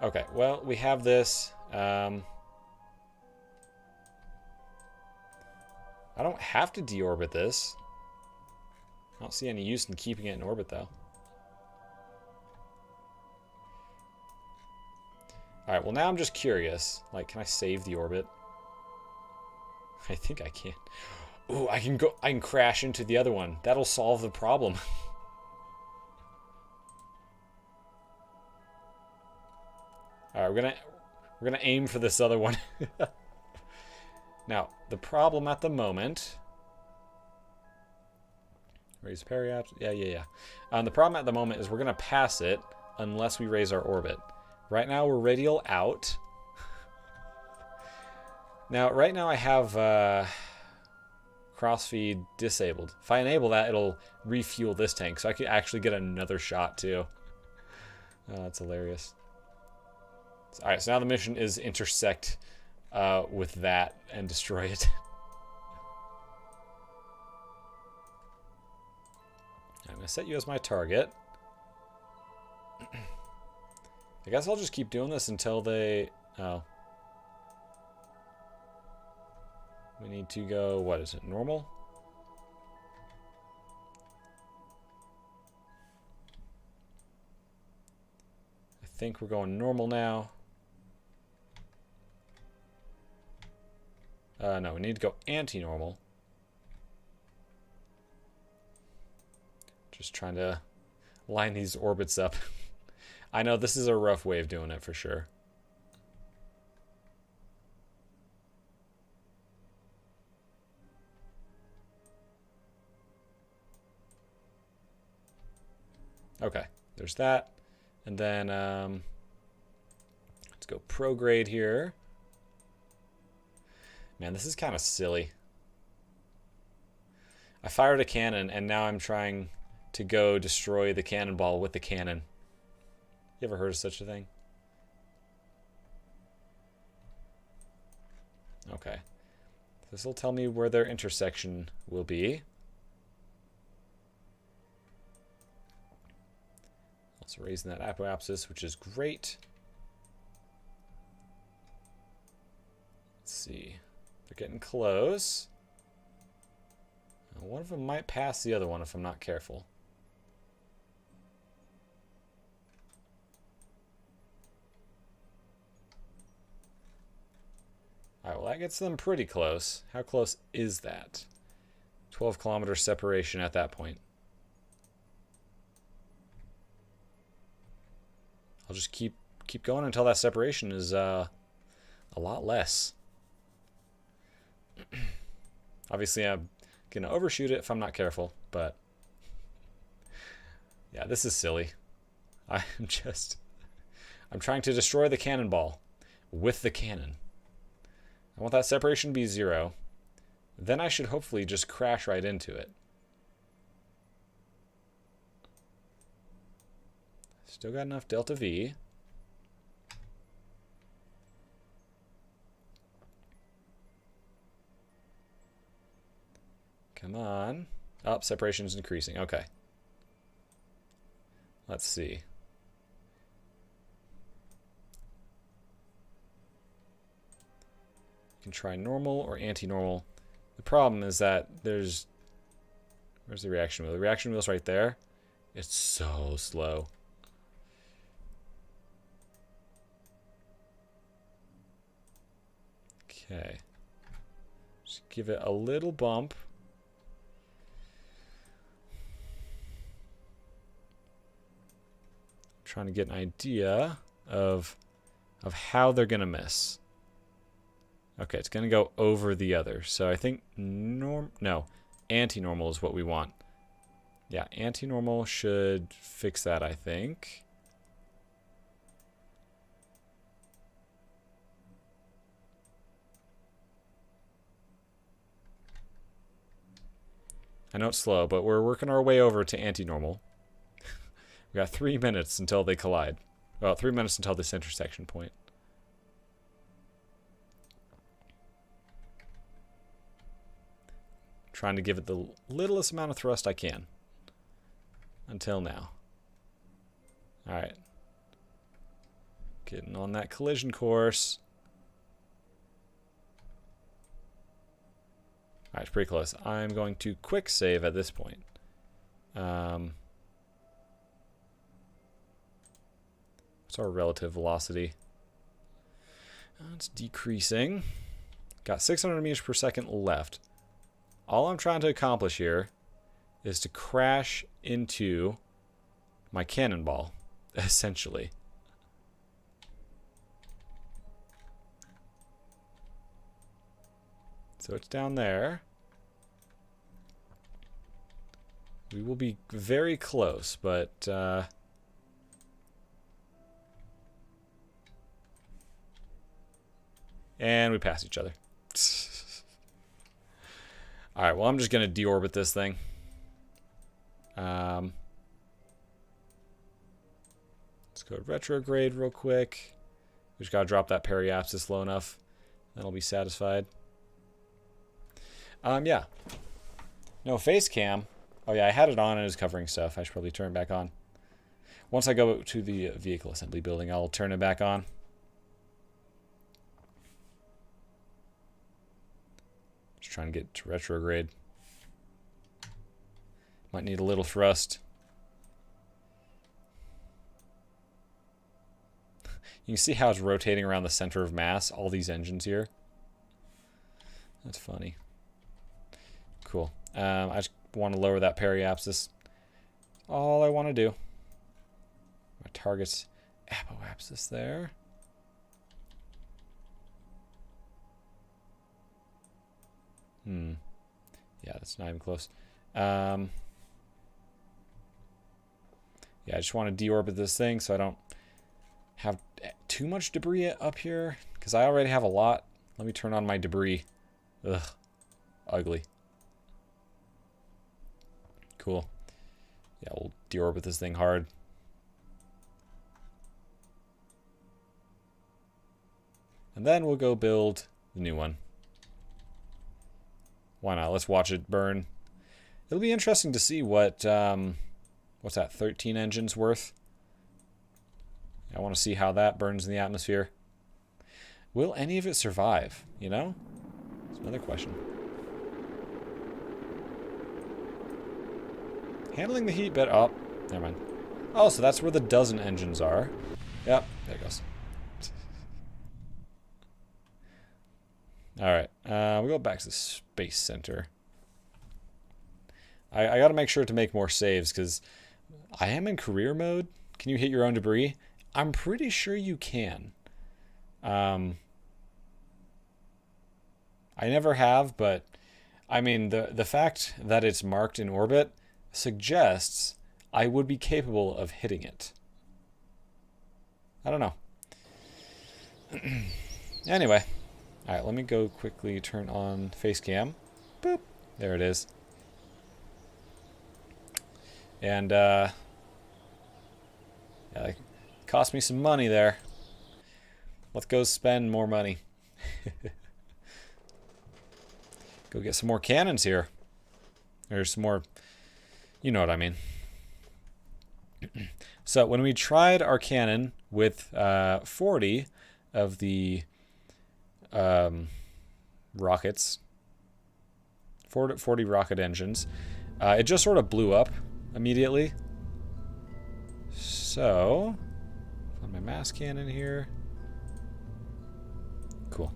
Okay, well, we have this. I don't have to deorbit this. I don't see any use in keeping it in orbit, though. Alright, well, now I'm just curious. Like, can I save the orbit? I think I can. Ooh, I can crash into the other one. That'll solve the problem. All right, we're gonna aim for this other one. Now, the problem at the moment. Raise periapse. Yeah. The problem at the moment is we're gonna pass it unless we raise our orbit. Right now we're radial out. Now, right now I have crossfeed disabled. If I enable that, it'll refuel this tank, so I could actually get another shot too. Oh, that's hilarious. All right, so now the mission is intersect with that and destroy it. I'm gonna set you as my target. I guess I'll just keep doing this until they... Oh. We need to go, what is it, normal? I think we're going normal now. No, we need to go anti-normal. Just trying to line these orbits up. I know this is a rough way of doing it for sure. Okay, there's that. And then let's go prograde here. Man, this is kind of silly. I fired a cannon and now I'm trying to go destroy the cannonball with the cannon. You ever heard of such a thing? Okay. This will tell me where their intersection will be. Also raising that apoapsis, which is great. Let's see. They're getting close. One of them might pass the other one if I'm not careful. Alright, well that gets them pretty close. How close is that? 12-kilometer separation at that point. I'll just keep going until that separation is a lot less. Obviously, I'm gonna overshoot it if I'm not careful, but yeah, this is silly. I'm trying to destroy the cannonball with the cannon. I want that separation to be 0. Then I should hopefully just crash right into it. Still got enough delta V. Come on. Oh, separation is increasing. Okay. Let's see. You can try normal or anti-normal. The problem is that where's the reaction wheel? The reaction wheel's right there. It's so slow. Okay. Just give it a little bump. Trying to get an idea of how they're gonna miss. Okay, it's gonna go over the other. So I think anti-normal is what we want. Yeah, anti-normal should fix that, I think. I know it's slow, but we're working our way over to anti-normal. We got 3 minutes until they collide. Well, 3 minutes until this intersection point. Trying to give it the littlest amount of thrust I can. Until now. Alright. Getting on that collision course. Alright, it's pretty close. I'm going to quick save at this point. What's our relative velocity? It's decreasing. Got 600 meters per second left. All I'm trying to accomplish here is to crash into my cannonball, essentially. So it's down there. We will be very close, but and we pass each other. Alright, well, I'm just going to deorbit this thing. Let's go retrograde real quick. We just got to drop that periapsis low enough. Then I'll be satisfied. Yeah. No, face cam. Oh, yeah, I had it on and it was covering stuff. I should probably turn it back on. Once I go to the vehicle assembly building, I'll turn it back on. Just trying to get to retrograde. Might need a little thrust. You can see how it's rotating around the center of mass, all these engines here. That's funny. Cool. I just want to lower that periapsis. All I want to do. My target's apoapsis there. Yeah, that's not even close. Yeah, I just want to deorbit this thing so I don't have too much debris up here, because I already have a lot. Let me turn on my debris. Ugh. Ugly. Cool. Yeah, we'll deorbit this thing hard. And then we'll go build the new one. Why not? Let's watch it burn. It'll be interesting to see what, what's that, 13 engines worth? I want to see how that burns in the atmosphere. Will any of it survive, you know? That's another question. Handling the heat better. Oh, never mind. Oh, so that's where the dozen engines are. Yep, there it goes. Alright, we'll go back to the Space Center. I gotta make sure to make more saves, because I am in career mode. Can you hit your own debris? I'm pretty sure you can. I never have, but I mean, the fact that it's marked in orbit suggests I would be capable of hitting it. I don't know. Anyway. Alright, let me go quickly turn on face cam. Boop. There it is. And, yeah, it cost me some money there. Let's go spend more money. Go get some more cannons here. There's some more... You know what I mean. So, when we tried our cannon with 40 of the... rockets, 40 rocket engines, it just sort of blew up immediately. So, on my mass cannon here. Cool.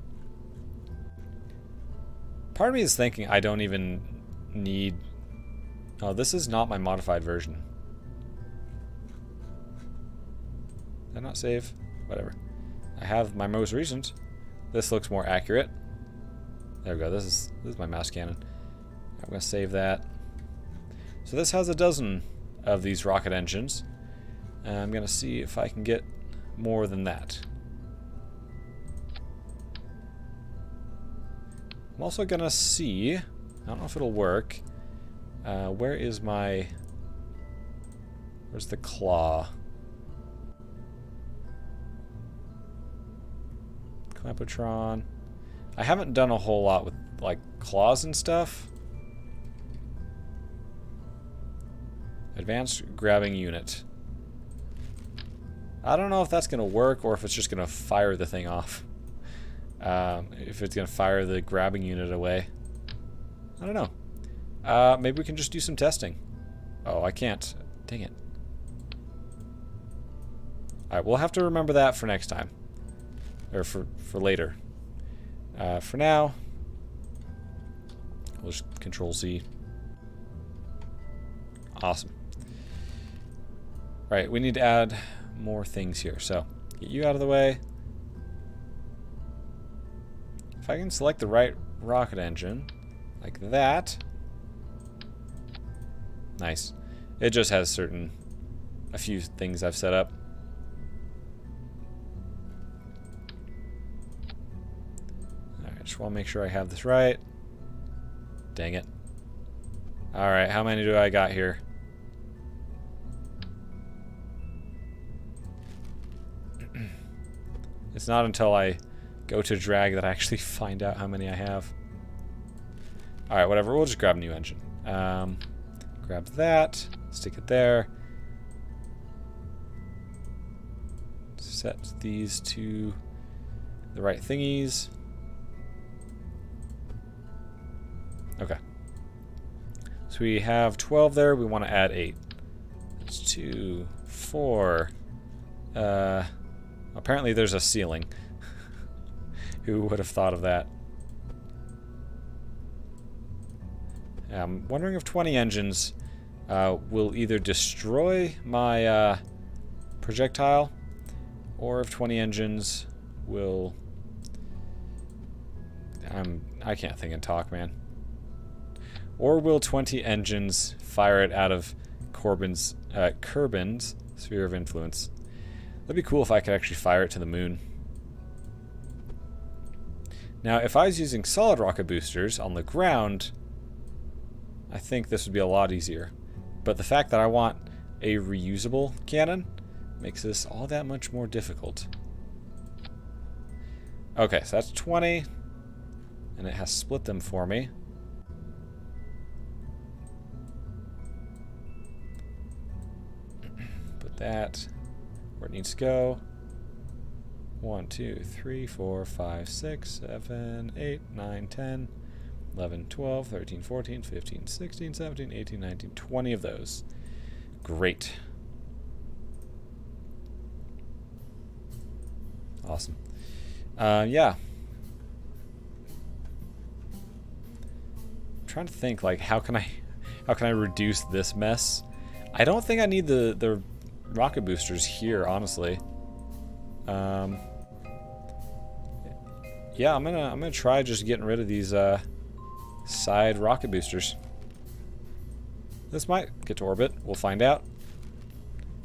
Part of me is thinking I don't even need... Oh, this is not my modified version. Did I not save? Whatever. I have my most recent. This looks more accurate. There we go. This is my mouse cannon. I'm gonna save that. So this has a dozen of these rocket engines. And I'm gonna see if I can get more than that. I'm also gonna see. I don't know if it'll work. Where is my? Where's the claw? Clampotron. I haven't done a whole lot with like claws and stuff. Advanced grabbing unit. I don't know if that's gonna work or if it's just gonna fire the thing off. If it's gonna fire the grabbing unit away. I don't know. Maybe we can just do some testing. Oh, I can't. Dang it. Alright, we'll have to remember that for next time. Or for later. For now, we'll just Control Z. Awesome. Right, we need to add more things here. So, get you out of the way. If I can select the right rocket engine, like that. Nice. It just has a few things I've set up. Alright, just want to make sure I have this right. Dang it. Alright, how many do I got here? It's not until I go to drag that I actually find out how many I have. Alright, whatever. We'll just grab a new engine. Grab that. Stick it there. Set these to the right thingies. Okay. So we have 12 there. We want to add 8. That's 2, 4. Apparently there's a ceiling. Who would have thought of that? I'm wondering if 20 engines will either destroy my projectile, or if 20 engines will... I can't think and talk, man. Or will 20 engines fire it out of Kerbin's sphere of influence? That'd be cool if I could actually fire it to the moon. Now, if I was using solid rocket boosters on the ground, I think this would be a lot easier. But the fact that I want a reusable cannon makes this all that much more difficult. Okay, so that's 20. And it has split them for me. Put that where it needs to go. 1, 2, 3, 4, 5, 6, 7, 8, 9, 10, 11, 12, 13, 14, 15, 16, 17, 18, 19, 20 of those. Great. Awesome. Yeah. I'm trying to think, like, how can I reduce this mess? I don't think I need the rocket boosters here, honestly. Yeah, I'm gonna try just getting rid of these side rocket boosters. This might get to orbit. We'll find out.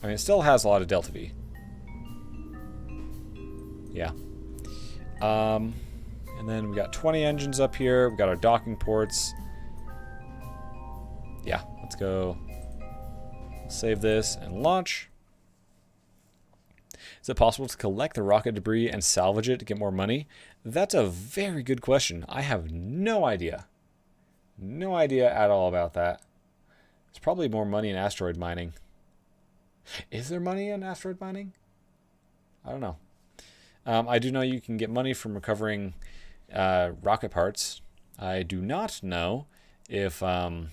I mean, it still has a lot of delta V. Yeah. And then we got 20 engines up here. We got our docking ports. Yeah, let's go. Save this and launch. Is it possible to collect the rocket debris and salvage it to get more money? That's a very good question. I have no idea. No idea at all about that. There's probably more money in asteroid mining. Is there money in asteroid mining? I don't know. I do know you can get money from recovering rocket parts. I do not know if you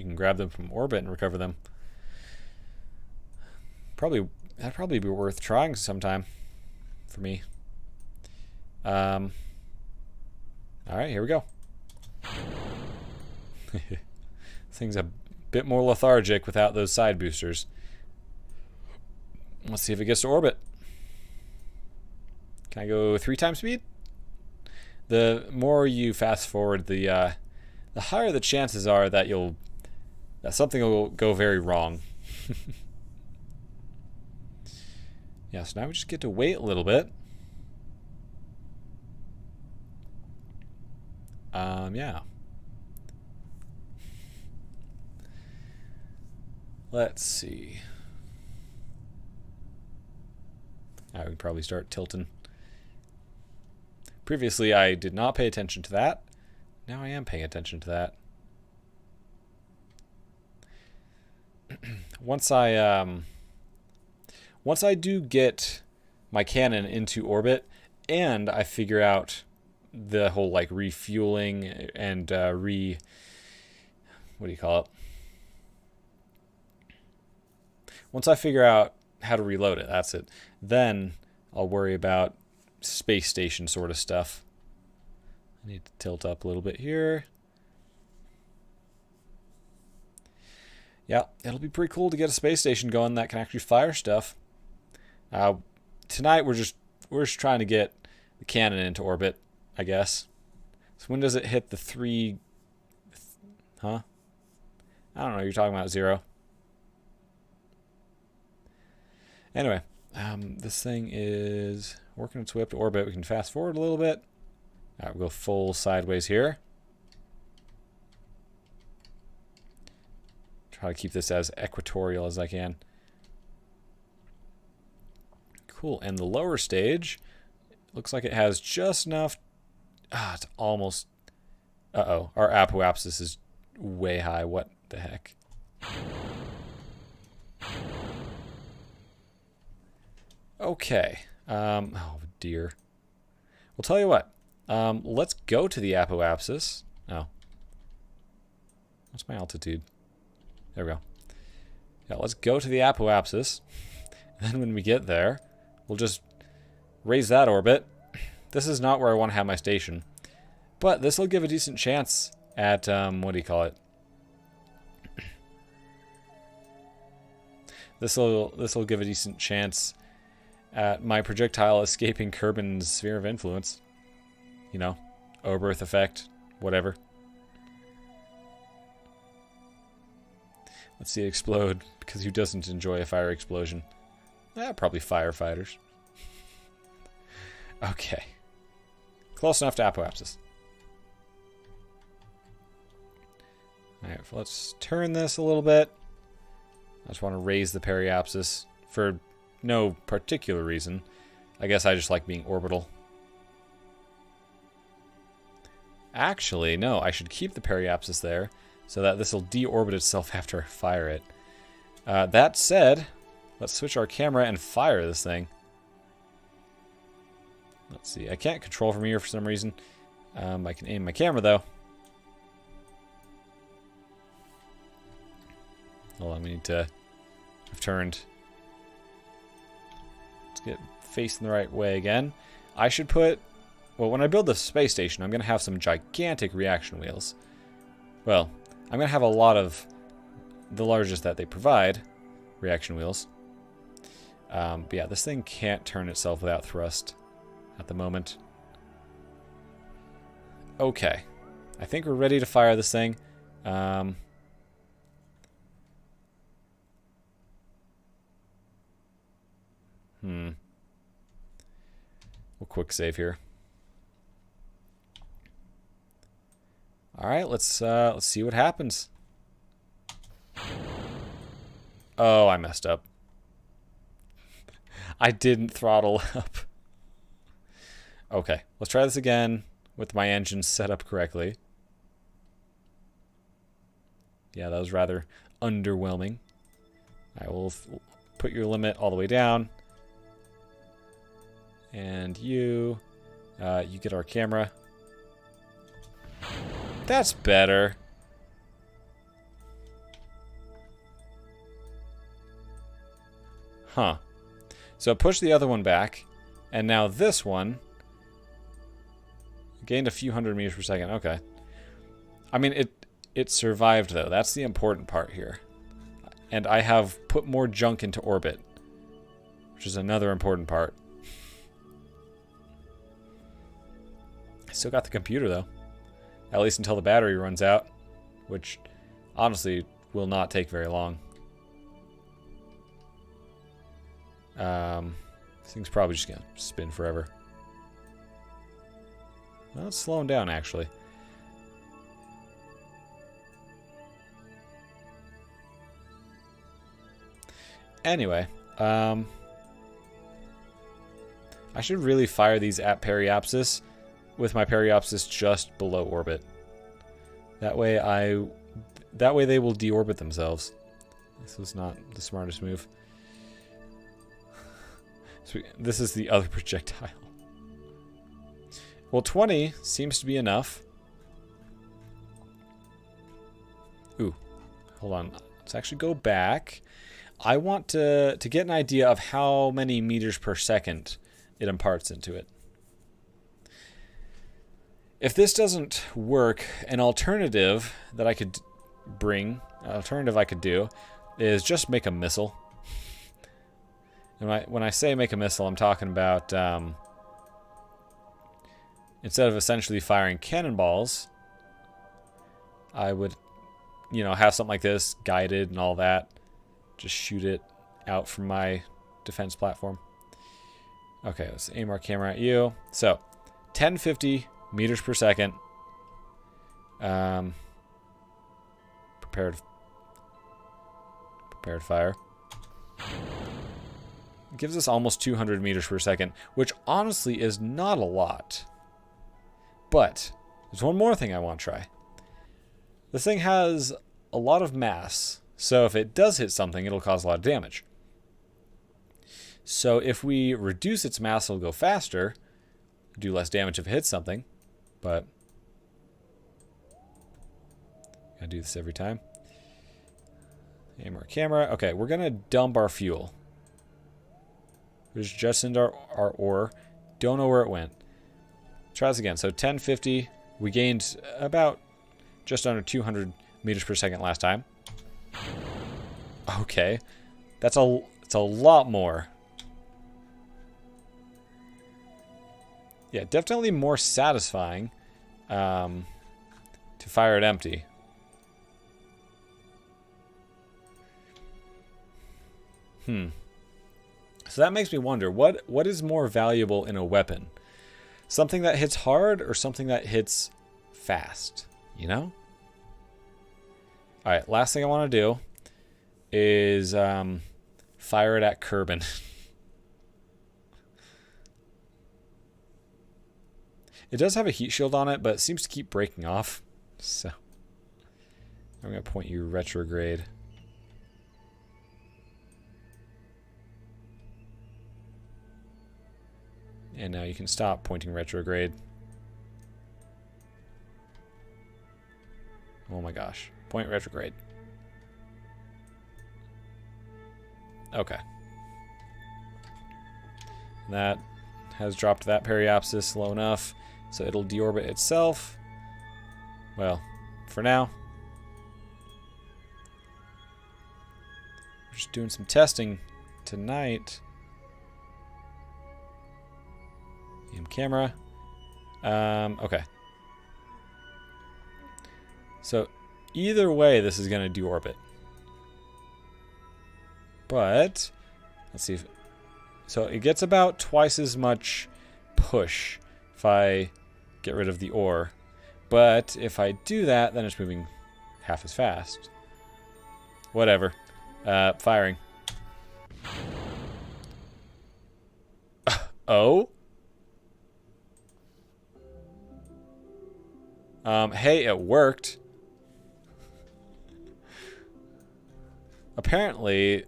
can grab them from orbit and recover them. That'd probably be worth trying sometime for me. All right, here we go. Thing's a bit more lethargic without those side boosters. Let's see if it gets to orbit. Can I go 3 times speed? The more you fast forward, the higher the chances are that something will go very wrong. Yeah, so now we just get to wait a little bit. Yeah. Let's see. I would probably start tilting. Previously, I did not pay attention to that. Now I am paying attention to that. Once I do get my cannon into orbit, and I figure out the whole like refueling and what do you call it? Once I figure out how to reload it, that's it. Then I'll worry about space station sort of stuff. I need to tilt up a little bit here. Yeah, it'll be pretty cool to get a space station going that can actually fire stuff. Tonight we're just trying to get cannon into orbit, I guess. So when does it hit the 3... Huh? I don't know. You're talking about 0. Anyway, this thing is working its way up to orbit. We can fast forward a little bit. All right, we'll go full sideways here. Try to keep this as equatorial as I can. Cool. And the lower stage looks like it has just enough. It's almost. Uh-oh. Our apoapsis is way high. What the heck? Okay. Oh, dear. We'll tell you what. Let's go to the apoapsis. Oh. What's my altitude? There we go. Yeah, let's go to the apoapsis. And then when we get there, we'll just raise that orbit. This is not where I want to have my station. But this will give a decent chance at, what do you call it? This will give a decent chance at my projectile escaping Kerbin's sphere of influence. You know, Oberth effect, whatever. Let's see it explode, because who doesn't enjoy a fire explosion? Probably firefighters. Okay. Close enough to apoapsis. Alright, let's turn this a little bit. I just want to raise the periapsis for no particular reason. I guess I just like being orbital. Actually, no, I should keep the periapsis there so that this will deorbit itself after I fire it. That said, let's switch our camera and fire this thing. Let's see, I can't control from here for some reason. I can aim my camera though. Hold on, we need to have turned. Let's get facing the right way again. I should put, well, when I build the space station, I'm going to have some gigantic reaction wheels. Well, I'm going to have a lot of the largest that they provide, reaction wheels. But yeah, this thing can't turn itself without thrust at the moment. Okay. I think we're ready to fire this thing. We'll quick save here. All right, let's see what happens. Oh, I messed up. I didn't throttle up. Okay, let's try this again with my engine set up correctly. Yeah, that was rather underwhelming. I will put your limit all the way down. And you get our camera. That's better. Huh. So push the other one back, and now this one gained a few hundred meters per second. Okay. I mean, it survived, though. That's the important part here. And I have put more junk into orbit, which is another important part. I still got the computer, though. At least until the battery runs out, which honestly will not take very long. This thing's probably just gonna spin forever. Well, it's slowing down, actually. Anyway, I should really fire these at periapsis with my periapsis just below orbit. That way they will deorbit themselves. This was not the smartest move. So this is the other projectile. Well, 20 seems to be enough. Ooh, hold on. Let's actually go back. I want to get an idea of how many meters per second it imparts into it. If this doesn't work, an alternative that I could do is just make a missile. And when I say make a missile, I'm talking about instead of essentially firing cannonballs, I would, you know, have something like this, guided and all that. Just shoot it out from my defense platform. Okay, let's aim our camera at you. So, 1050 meters per second. Prepared fire. It gives us almost 200 meters per second, which honestly is not a lot. But there's one more thing I want to try. This thing has a lot of mass, so if it does hit something, it'll cause a lot of damage. So if we reduce its mass, it'll go faster, do less damage if it hits something, but gotta do this every time. Aim our camera. Okay, we're gonna dump our fuel. There's just into our ore. Don't know where it went. Try this again. So 1050. We gained about just under 200 meters per second last time. Okay, it's a lot more. Yeah, definitely more satisfying to fire it empty. So that makes me wonder, what is more valuable in a weapon? Something that hits hard or something that hits fast, you know? Alright, last thing I want to do is fire it at Kerbin. It does have a heat shield on it, but it seems to keep breaking off. So I'm going to point you retrograde. And now you can stop pointing retrograde. Oh my gosh. Point retrograde. Okay. That has dropped that periapsis low enough, so it'll deorbit itself. Well, for now. We're just doing some testing tonight. Aim camera. Okay. So either way, this is going to deorbit. But let's see if, so it gets about twice as much push if I get rid of the ore. But if I do that, then it's moving half as fast. Whatever. Firing. Oh? Hey, it worked. Apparently,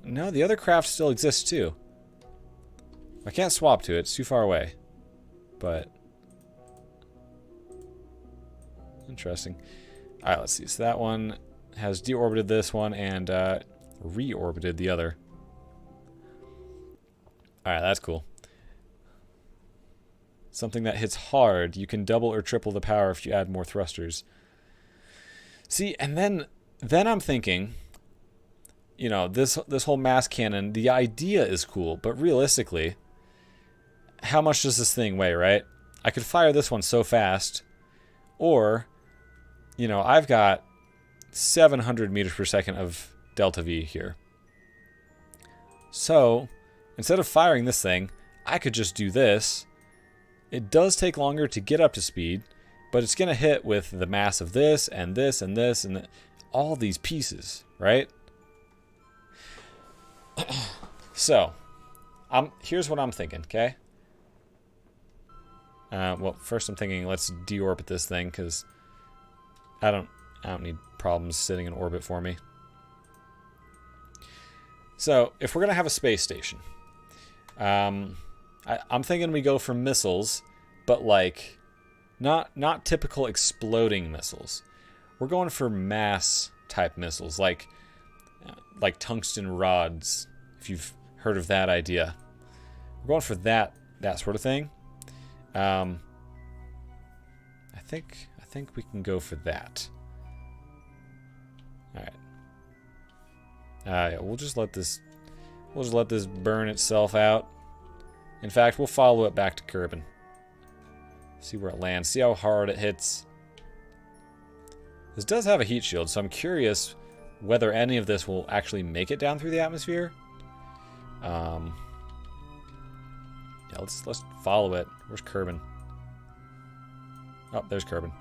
no, the other craft still exists too. I can't swap to it, it's too far away. But interesting. Alright, let's see. So that one has deorbited this one and reorbited the other. Alright, that's cool. Something that hits hard, you can double or triple the power if you add more thrusters. See, and then I'm thinking, you know, this whole mass cannon, the idea is cool, but realistically, how much does this thing weigh, right? I could fire this one so fast, or, you know, I've got 700 meters per second of delta V here. So, instead of firing this thing, I could just do this. It does take longer to get up to speed, but it's going to hit with the mass of this and this and this and all these pieces, right? So, here's what I'm thinking, okay? Well, first I'm thinking let's deorbit this thing because I don't need problems sitting in orbit for me. So, if we're gonna have a space station, I'm thinking we go for missiles, but like not typical exploding missiles. We're going for mass type missiles, like tungsten rods, if you've heard of that idea. We're going for that sort of thing. I think we can go for that. All right. Yeah, we'll just let this burn itself out. In fact, we'll follow it back to Kerbin. See where it lands. See how hard it hits. This does have a heat shield, so I'm curious whether any of this will actually make it down through the atmosphere. Yeah, let's follow it. Where's Kerbin? Oh, there's Kerbin.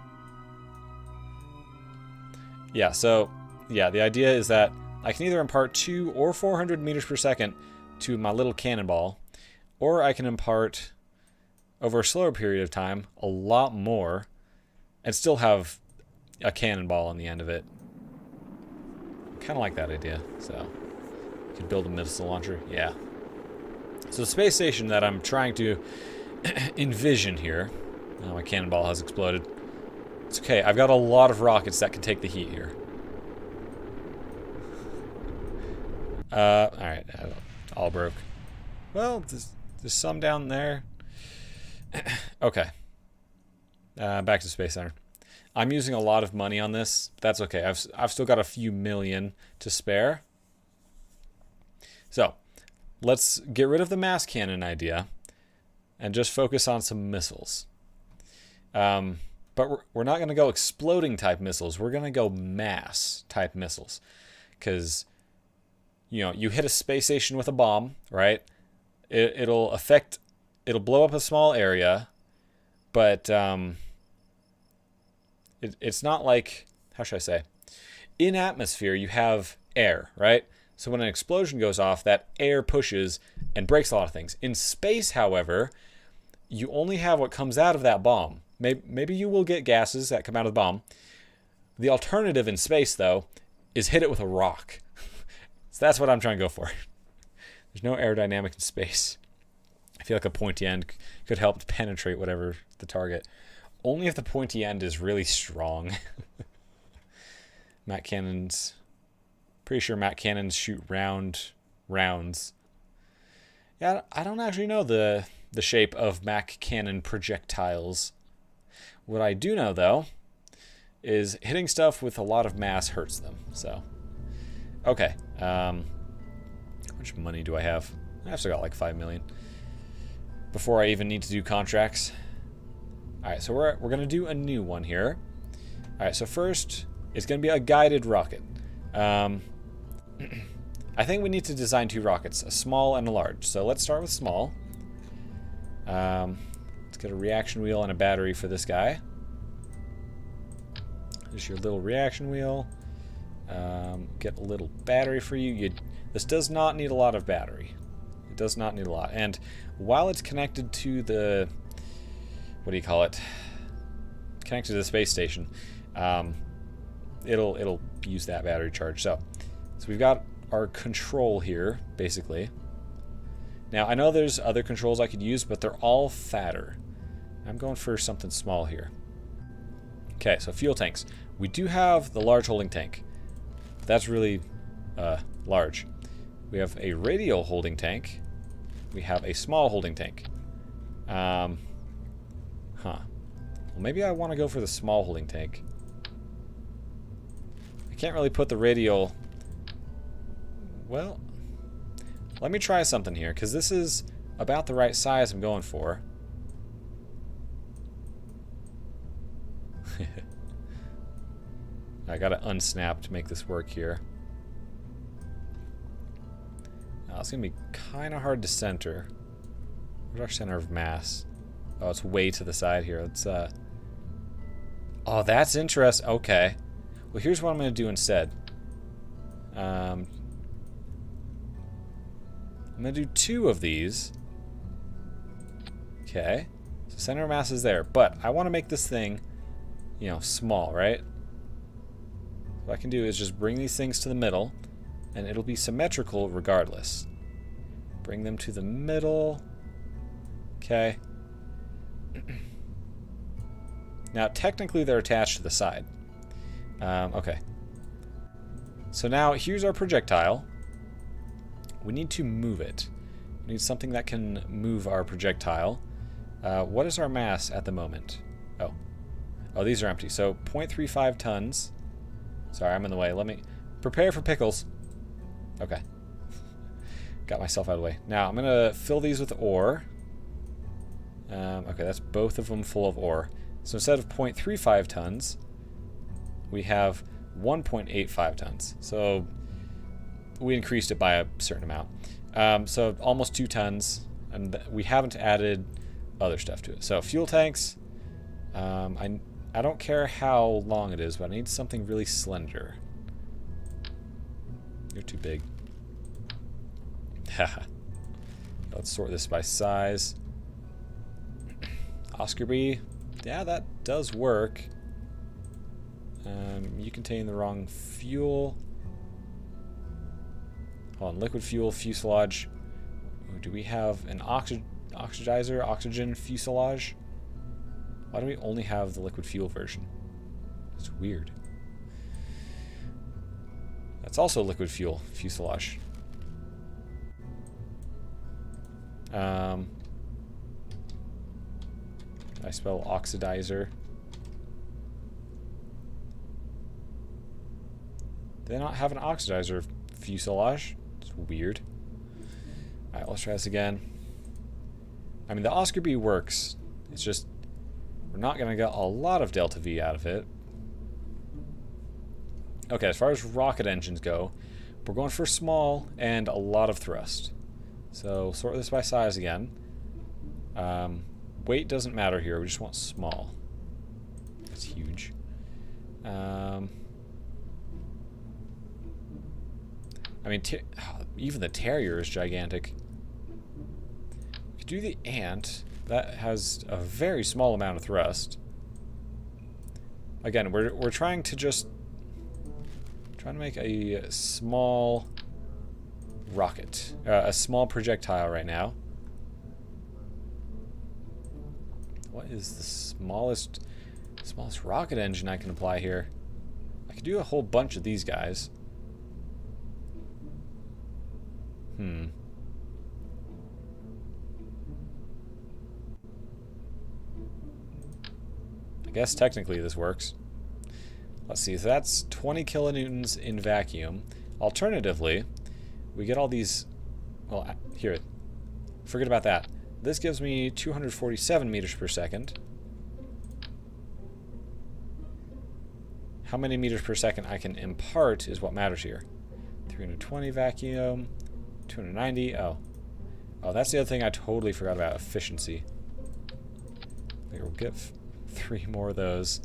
Yeah, so yeah, the idea is that I can either impart 2 or 400 meters per second to my little cannonball, or I can impart over a slower period of time a lot more and still have a cannonball on the end of it. Kind of like that idea. So you could build a missile launcher. Yeah. So the space station that I'm trying to envision here. Oh, my cannonball has exploded. It's okay. I've got a lot of rockets that can take the heat here. Alright. All broke. Well, there's some down there. Okay. Back to Space Center. I'm using a lot of money on this. That's okay. I've still got a few million to spare. So, let's get rid of the mass cannon idea and just focus on some missiles. But we're not going to go exploding type missiles. We're going to go mass type missiles. Because, you know, you hit a space station with a bomb, right? It'll blow up a small area, but it's not like, how should I say? In atmosphere, you have air, right? So when an explosion goes off, that air pushes and breaks a lot of things. In space, however, you only have what comes out of that bomb. Maybe you will get gases that come out of the bomb. The alternative in space, though, is hit it with a rock. So that's what I'm trying to go for. There's no aerodynamic in space. I feel like a pointy end could help penetrate whatever the target. Only if the pointy end is really strong. Matt cannons. Pretty sure Matt cannons shoot rounds. Yeah, I don't actually know the shape of Mac cannon projectiles. What I do know, though, is hitting stuff with a lot of mass hurts them. So, okay. How much money do I have? I've still got like 5 million. Before I even need to do contracts. Alright, so we're going to do a new one here. Alright, so first, it's going to be a guided rocket. I think we need to design 2 rockets, a small and a large. So let's start with small. Let's get a reaction wheel and a battery for this guy. There's your little reaction wheel. Get a little battery for you. This does not need a lot of battery. It does not need a lot. And while it's connected to the... what do you call it? Connected to the space station. It'll use that battery charge. So we've got our control here, basically. Now, I know there's other controls I could use, but they're all fatter. I'm going for something small here. Okay, so fuel tanks. We do have the large holding tank. That's really large. We have a radial holding tank. We have a small holding tank. Well, maybe I want to go for the small holding tank. I can't really put the radial... Well, let me try something here, because this is about the right size I'm going for. I gotta unsnap to make this work here. Now, it's gonna be kind of hard to center. Where's our center of mass? Oh, it's way to the side here. Let's, oh, that's interesting. Okay. Well, here's what I'm gonna do instead. I'm gonna do 2 of these. Okay. So center of mass is there, but I want to make this thing, you know, small, right? What I can do is just bring these things to the middle, and it'll be symmetrical regardless. Bring them to the middle. Okay. Now, technically, they're attached to the side. Okay. So now, here's our projectile. We need to move it. We need something that can move our projectile. What is our mass at the moment? Oh, these are empty. So 0.35 tons. Sorry, I'm in the way. Let me prepare for pickles. Okay. Got myself out of the way. Now I'm gonna fill these with ore. Okay, that's both of them full of ore. So instead of 0.35 tons, we have 1.85 tons. So we increased it by a certain amount. So almost 2 tons, and we haven't added other stuff to it. So fuel tanks, I don't care how long it is, but I need something really slender. You're too big. Haha. Let's sort this by size. Oscar B, yeah, that does work. You contain the wrong fuel. Hold on, liquid fuel, fuselage. Ooh, do we have an oxidizer, oxygen fuselage? Why do we only have the liquid fuel version? It's weird. That's also liquid fuel, fuselage. I spell oxidizer. Do they not have an oxidizer fuselage? It's weird. Alright, let's try this again. I mean, the Oscar B works. It's just, we're not going to get a lot of delta V out of it. Okay, as far as rocket engines go, we're going for small and a lot of thrust. So sort this by size again. Weight doesn't matter here, we just want small. That's huge. I mean, even the Terrier is gigantic. We could do the Ant. That has a very small amount of thrust. Again, we're trying to make a small rocket, a small projectile right now. What is the smallest rocket engine I can apply here? I could do a whole bunch of these guys. I guess technically this works. Let's see, so that's 20 kilonewtons in vacuum. Alternatively, we get all these, well, here, forget about that. This gives me 247 meters per second. How many meters per second I can impart is what matters here. 320 vacuum, 290, oh, that's the other thing I totally forgot about, efficiency. Here, we'll get 3 more of those.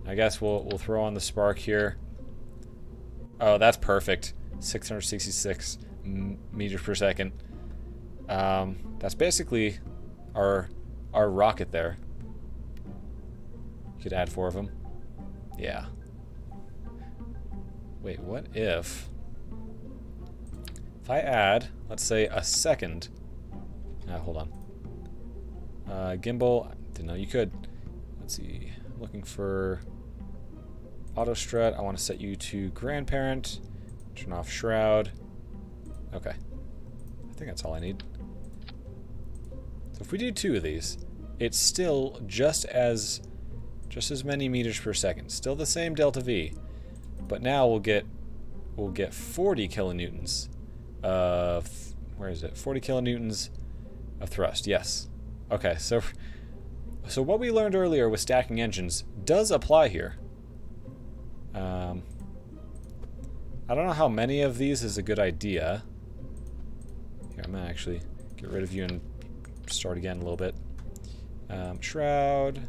I guess we'll throw on the spark here. Oh, that's perfect. 666 meters per second. That's basically our rocket there. You could add 4 of them. Yeah. Wait, what if I add, let's say, a second. Hold on. Gimbal. Didn't know you could. Let's see. I'm looking for auto strut. I want to set you to grandparent. Turn off shroud. Okay. I think that's all I need. So if we do 2 of these, it's still just as many meters per second. Still the same delta V. But now we'll get 40 kilonewtons of, where is it? 40 kilonewtons of thrust. Yes. Okay, so what we learned earlier with stacking engines does apply here. I don't know how many of these is a good idea. Here, I'm gonna actually get rid of you and start again a little bit. Shroud,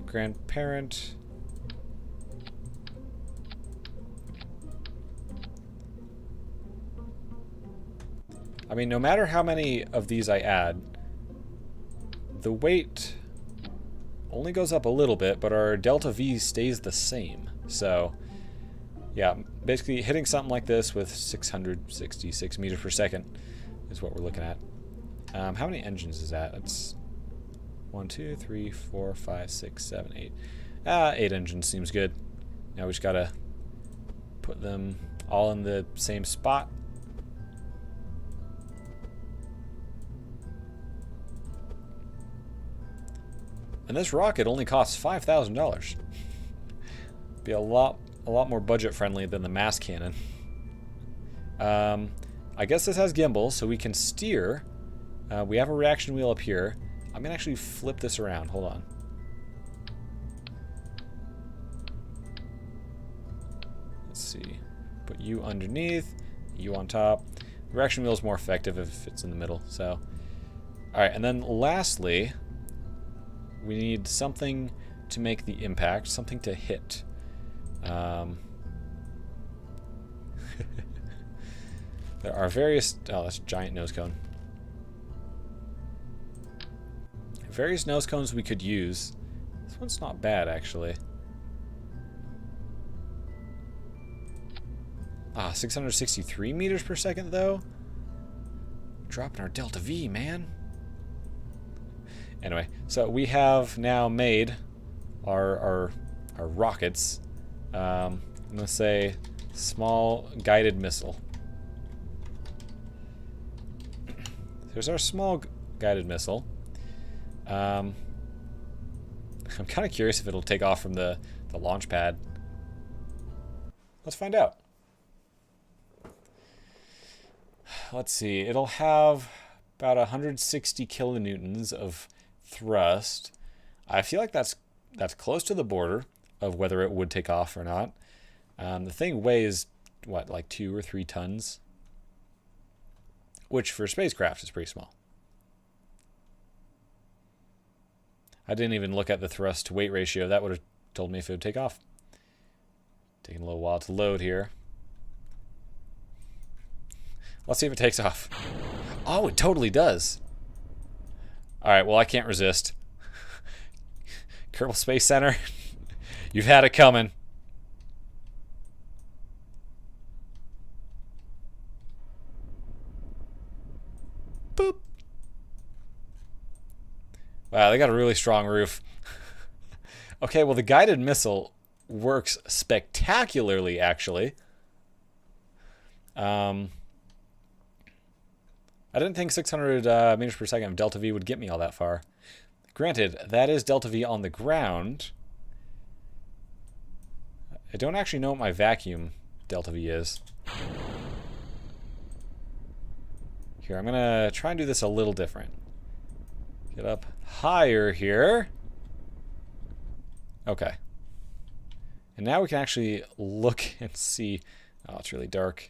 grandparent. I mean, no matter how many of these I add, the weight only goes up a little bit, but our delta V stays the same. So, yeah, basically hitting something like this with 666 meters per second is what we're looking at. How many engines is that? It's 1, 2, 3, 4, 5, 6, 7, 8. 8 engines seems good. Now we just gotta put them all in the same spot. And this rocket only costs $5,000. Be a lot more budget friendly than the mass cannon. I guess this has gimbals, so we can steer We have a reaction wheel up here. I'm going to actually flip this around. Hold on. Let's see. Put you underneath, you on top. The reaction wheel is more effective if it's in the middle. So, all right. And then lastly, we need something to make the impact, something to hit. There are various... Oh, that's a giant nose cone. Various nose cones we could use. This one's not bad, actually. 663 meters per second, though? Dropping our delta V, man. Anyway, so we have now made our rockets. I'm going to say small guided missile. There's our small guided missile. I'm kind of curious if it'll take off from the launch pad. Let's find out. Let's see. It'll have about 160 kilonewtons of thrust. I feel like that's close to the border of whether it would take off or not. The thing weighs, what, like 2 or 3 tons? Which for spacecraft is pretty small. I didn't even look at the thrust to weight ratio. That would have told me if it would take off. Taking a little while to load here. Let's see if it takes off. Oh, it totally does. Alright, well, I can't resist. Kerbal Space Center, you've had it coming. Boop. Wow, they got a really strong roof. Okay, well, the guided missile works spectacularly, actually. I didn't think 600 meters per second of delta V would get me all that far. Granted, that is delta V on the ground. I don't actually know what my vacuum delta V is. Here, I'm going to try and do this a little different. Get up higher here. Okay. And now we can actually look and see. Oh, it's really dark.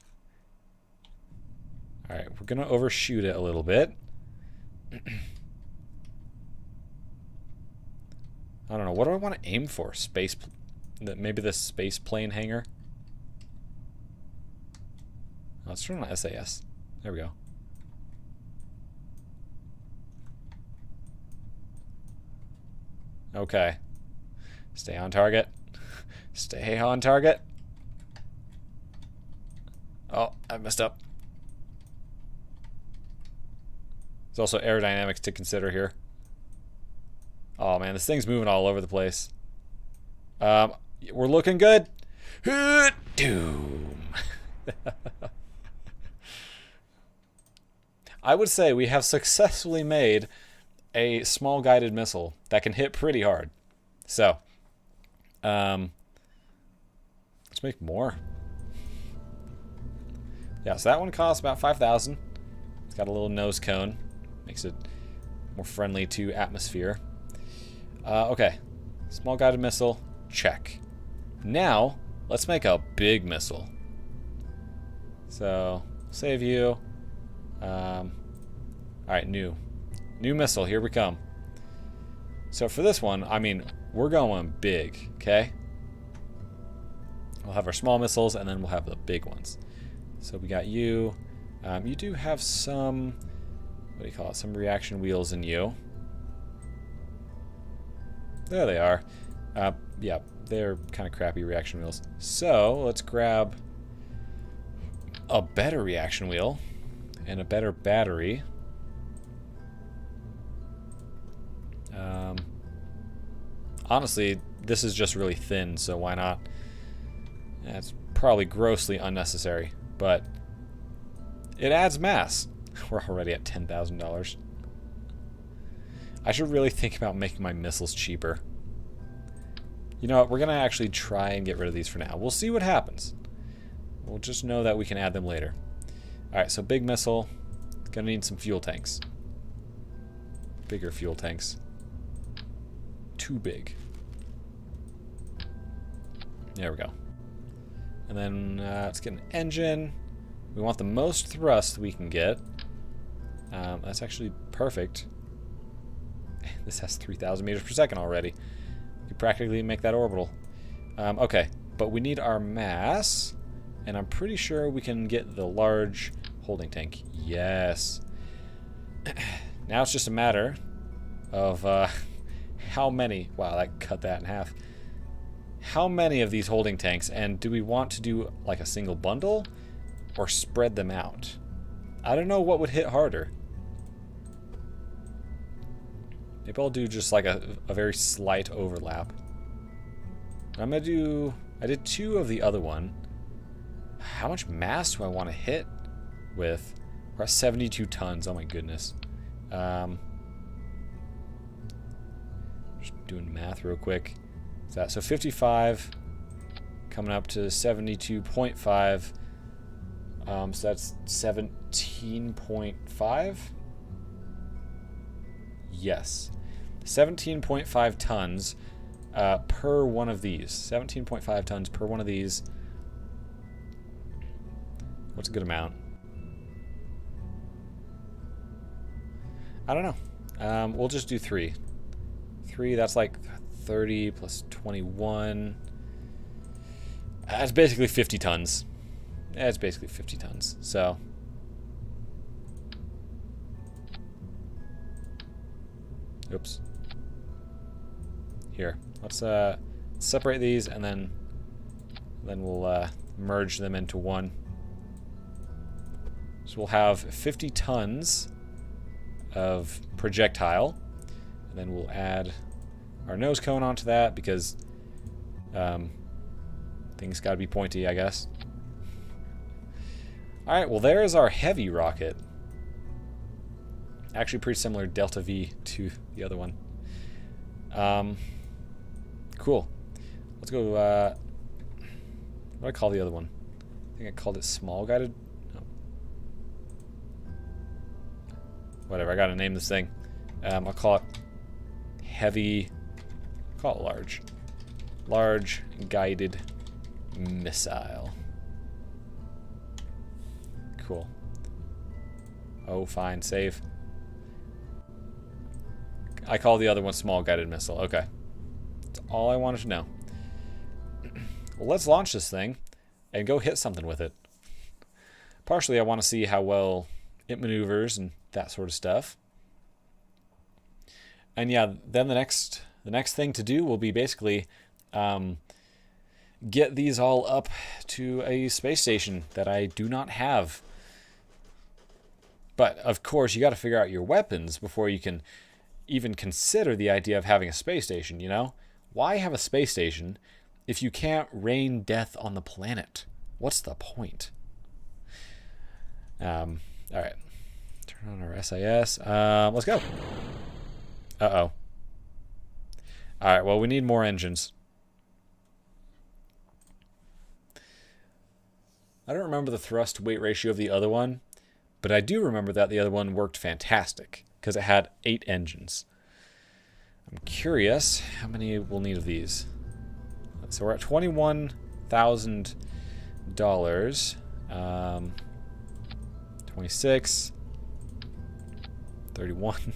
All right, we're going to overshoot it a little bit. I don't know. What do I want to aim for? Maybe the space plane hangar? Oh, let's turn on SAS. There we go. Okay. Stay on target. Stay on target. Oh, I messed up. There's also aerodynamics to consider here. Oh man, this thing's moving all over the place. We're looking good. Doom. I would say we have successfully made a small guided missile that can hit pretty hard. So, let's make more. Yeah, so that one costs about 5,000. It's got a little nose cone. Makes it more friendly to atmosphere. Okay. Small guided missile. Check. Now, let's make a big missile. So, save you. Alright, new missile. Here we come. So for this one, I mean, we're going big, okay? We'll have our small missiles, and then we'll have the big ones. So we got you. You do have some... What do you call it? Some reaction wheels in you. There they are. Yeah, they're kind of crappy reaction wheels. So let's grab a better reaction wheel and a better battery. Honestly, this is just really thin, so why not? Yeah, it's probably grossly unnecessary, but it adds mass. We're already at $10,000. I should really think about making my missiles cheaper. You know what? We're going to actually try and get rid of these for now. We'll see what happens. We'll just know that we can add them later. Alright, so big missile. Gonna need some fuel tanks. bigger fuel tanks. Too big. There we go. And then let's get an engine. We want the most thrust we can get. That's actually perfect. This has 3,000 meters per second already. You practically make that orbital. Okay, but we need our mass, and I'm pretty sure we can get the large holding tank. Yes. Now it's just a matter of how many. Wow, that cut that in half. How many of these holding tanks, and do we want to do like a single bundle or spread them out? I don't know what would hit harder. Maybe I'll do just like a very slight overlap. I'm gonna do, I did 2 of the other one. How much mass do I want to hit with? We're at 72 tons, oh my goodness. Just doing math real quick. So 55 coming up to 72.5. So that's 17.5. Yes, 17.5 tons per one of these. 17.5 tons per one of these. What's a good amount? I don't know. We'll just do 3. 3, that's like 30 plus 21. That's basically 50 tons. It's basically 50 tons. So oops. Here, let's separate these, and then we'll merge them into one. So we'll have 50 tons of projectile, and then we'll add our nose cone onto that because things got to be pointy, I guess. All right, well, there is our heavy rocket. Actually, pretty similar Delta V to the other one. Cool. Let's go. What do I call the other one? I think I called it small guided. No. Whatever. I gotta name this thing. I'll call it heavy. Call it large. Large guided missile. Cool. Oh, fine. Save. I call the other one small guided missile. Okay. That's all I wanted to know. Well, let's launch this thing and go hit something with it. Partially, I want to see how well it maneuvers and that sort of stuff. And yeah, then the next thing to do will be basically get these all up to a space station that I do not have. But of course, you got to figure out your weapons before you can even consider the idea of having a space station, you know? Why have a space station if you can't rain death on the planet? What's the point? All right. Turn on our SIS. Let's go. Uh-oh. All right, well, we need more engines. I don't remember the thrust-weight ratio of the other one, but I do remember that the other one worked fantastic because it had 8 engines. I'm curious how many we'll need of these. So we're at $21,000. 26. 31.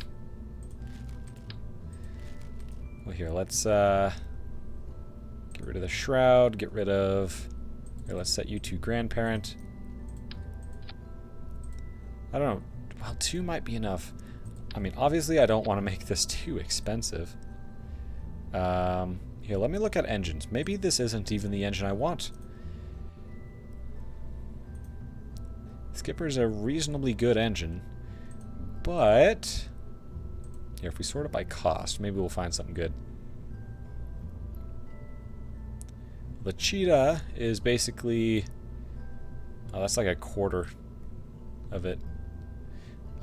Well, here, let's get rid of the shroud. Get rid of... Here, let's set you to grandparent. I don't know. Well, 2 might be enough. I mean, obviously, I don't want to make this too expensive. Here, let me look at engines. Maybe this isn't even the engine I want. Skipper's a reasonably good engine, but here, if we sort it by cost, maybe we'll find something good. The Cheetah is basically... Oh, that's like a quarter of it.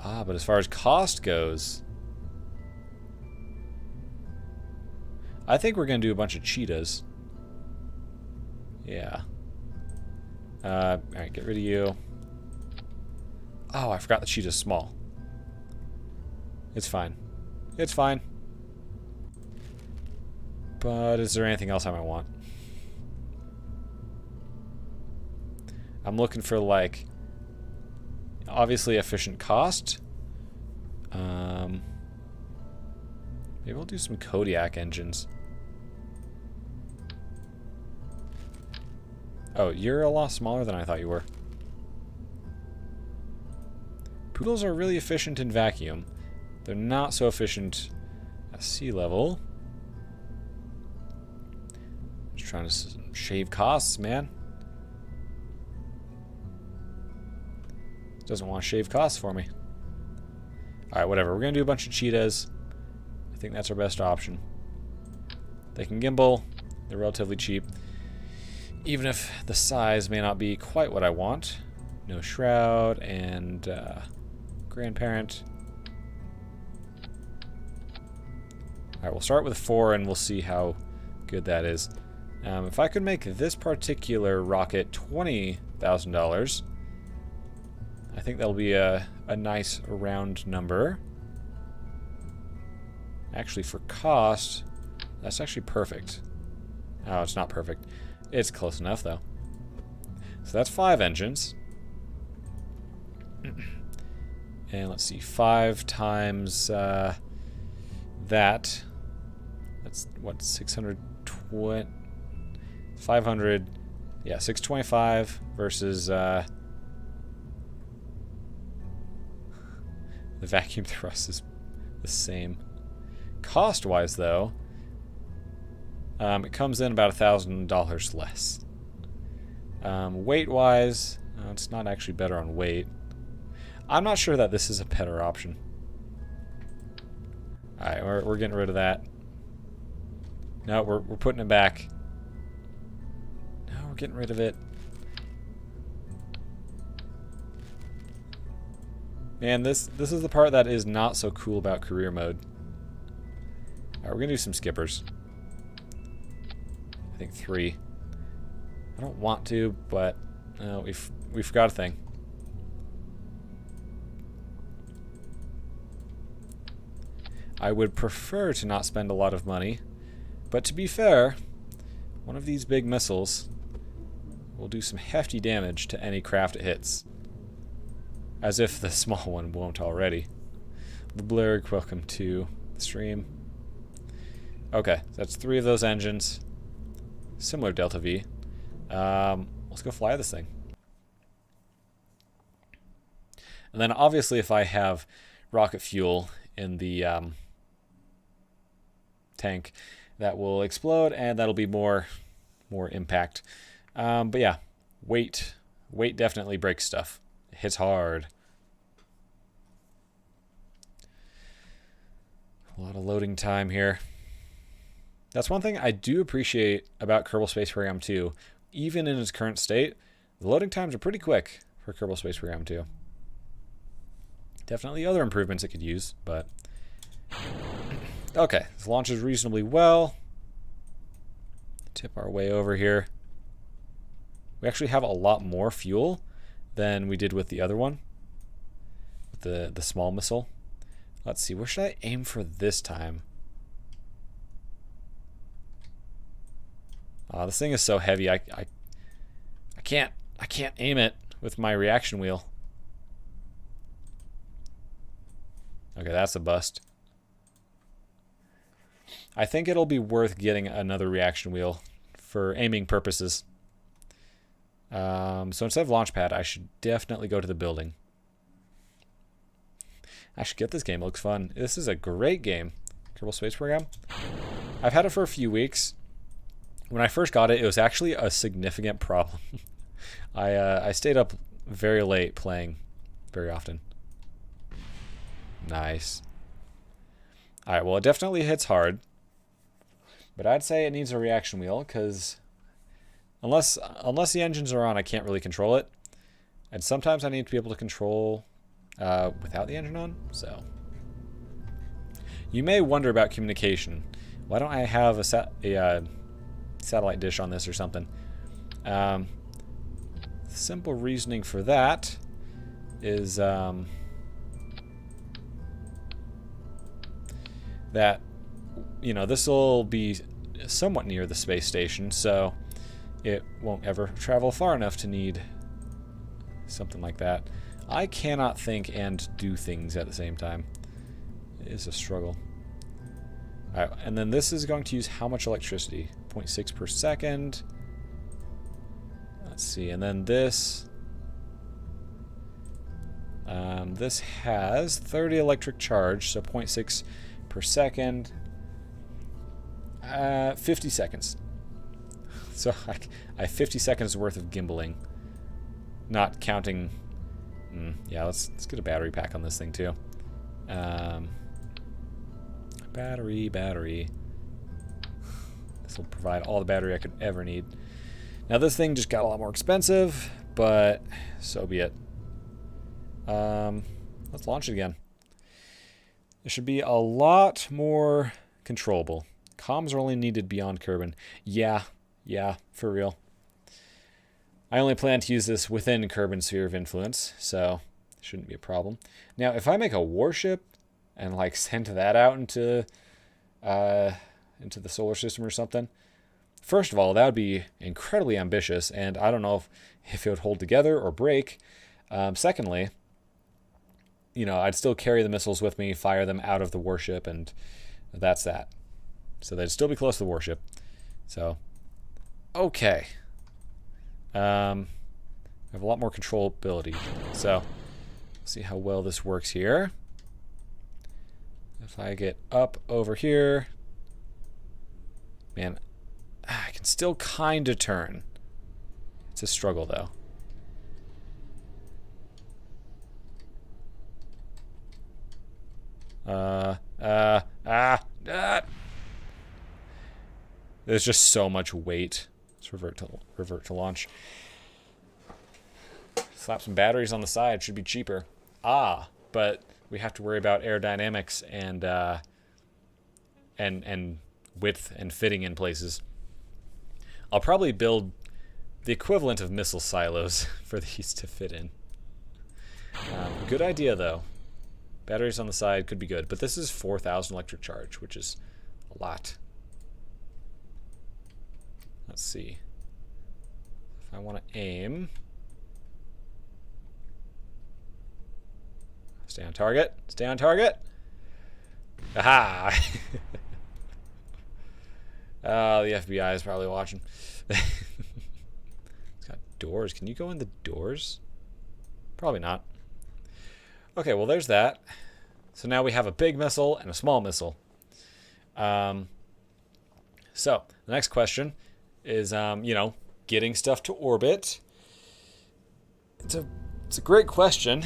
Ah, but as far as cost goes, I think we're going to do a bunch of Cheetahs. Yeah. Alright, get rid of you. Oh, I forgot the Cheetah's small. It's fine. It's fine. But is there anything else I might want? I'm looking for, like, obviously efficient cost. Maybe we'll do some Kodiak engines. Oh, you're a lot smaller than I thought you were. Poodles are really efficient in vacuum. They're not so efficient at sea level. Just trying to shave costs, man. Doesn't want to shave costs for me. Alright, whatever. We're going to do a bunch of cheetahs. I think that's our best option. They can gimbal. They're relatively cheap. Even if the size may not be quite what I want. No shroud and grandparent. Alright, we'll start with 4 and we'll see how good that is. If I could make this particular rocket $20,000, I think that'll be a nice round number. Actually, for cost, that's actually perfect. Oh, it's not perfect. It's close enough, though. So that's 5 engines. And let's see, 5 times that. That's, what, 620? 500. Yeah, 625 versus the vacuum thrust is the same. Cost-wise, though, it comes in about $1,000 less. Weight-wise, it's not actually better on weight. I'm not sure that this is a better option. Alright, we're getting rid of that. No, we're putting it back. No, we're getting rid of it. Man, this is the part that is not so cool about career mode. Alright, we're gonna do some skippers. I think 3. I don't want to, but we forgot a thing. I would prefer to not spend a lot of money, but to be fair, one of these big missiles will do some hefty damage to any craft it hits. As if the small one won't already. The Blurg, welcome to the stream. Okay, that's 3 of those engines. Similar Delta V. Let's go fly this thing. And then obviously if I have rocket fuel in the tank, that will explode and that'll be more impact. But yeah, weight definitely breaks stuff. It hits hard. A lot of loading time here. That's one thing I do appreciate about Kerbal Space Program 2. Even in its current state, the loading times are pretty quick for Kerbal Space Program 2. Definitely other improvements it could use, but... Okay, this launches reasonably well. Tip our way over here. We actually have a lot more fuel than we did with the other one. With the small missile. Let's see, where should I aim for this time? This thing is so heavy, I can't aim it with my reaction wheel. Okay, that's a bust. I think it'll be worth getting another reaction wheel for aiming purposes. So instead of launch pad, I should definitely go to the building. I should get this game. It looks fun. This is a great game. Kerbal Space Program. I've had it for a few weeks. When I first got it, it was actually a significant problem. I stayed up very late playing very often. Nice. Alright, well, it definitely hits hard. But I'd say it needs a reaction wheel, because unless the engines are on, I can't really control it. And sometimes I need to be able to control without the engine on, so. You may wonder about communication. Why don't I have a satellite dish on this or something? Simple reasoning for that is that, you know, this will be somewhat near the space station, so it won't ever travel far enough to need something like that. I cannot think and do things at the same time. It is a struggle. Alright, and then this is going to use how much electricity? 0.6 per second. Let's see, and then this... this has 30 electric charge, so 0.6 per second. 50 seconds. So I have 50 seconds worth of gimbaling. Not counting... yeah, let's get a battery pack on this thing too. Battery. This will provide all the battery I could ever need. Now this thing just got a lot more expensive, but so be it. Let's launch it again. It should be a lot more controllable. Comms are only needed beyond Kerbin. Yeah, for real. I only plan to use this within Kerbin's sphere of influence, so shouldn't be a problem. Now, if I make a warship and like send that out into the solar system or something, first of all, that would be incredibly ambitious, and I don't know if it would hold together or break. Secondly, you know, I'd still carry the missiles with me, fire them out of the warship, and that's that. So they'd still be close to the warship. So, okay. I have a lot more controllability. So, let's see how well this works here. If I get up over here, man, I can still kind of turn. It's a struggle, though. There's just so much weight. Let's revert to launch. Slap some batteries on the side. Should be cheaper. But we have to worry about aerodynamics and width and fitting in places. I'll probably build the equivalent of missile silos for these to fit in. Good idea, though. Batteries on the side could be good, but this is 4,000 electric charge, which is a lot. Let's see. If I want to aim... Stay on target. Stay on target. Aha! Oh, the FBI is probably watching. It's got doors. Can you go in the doors? Probably not. Okay, well, there's that. So now we have a big missile and a small missile. So the next question is, you know, getting stuff to orbit. It's a great question.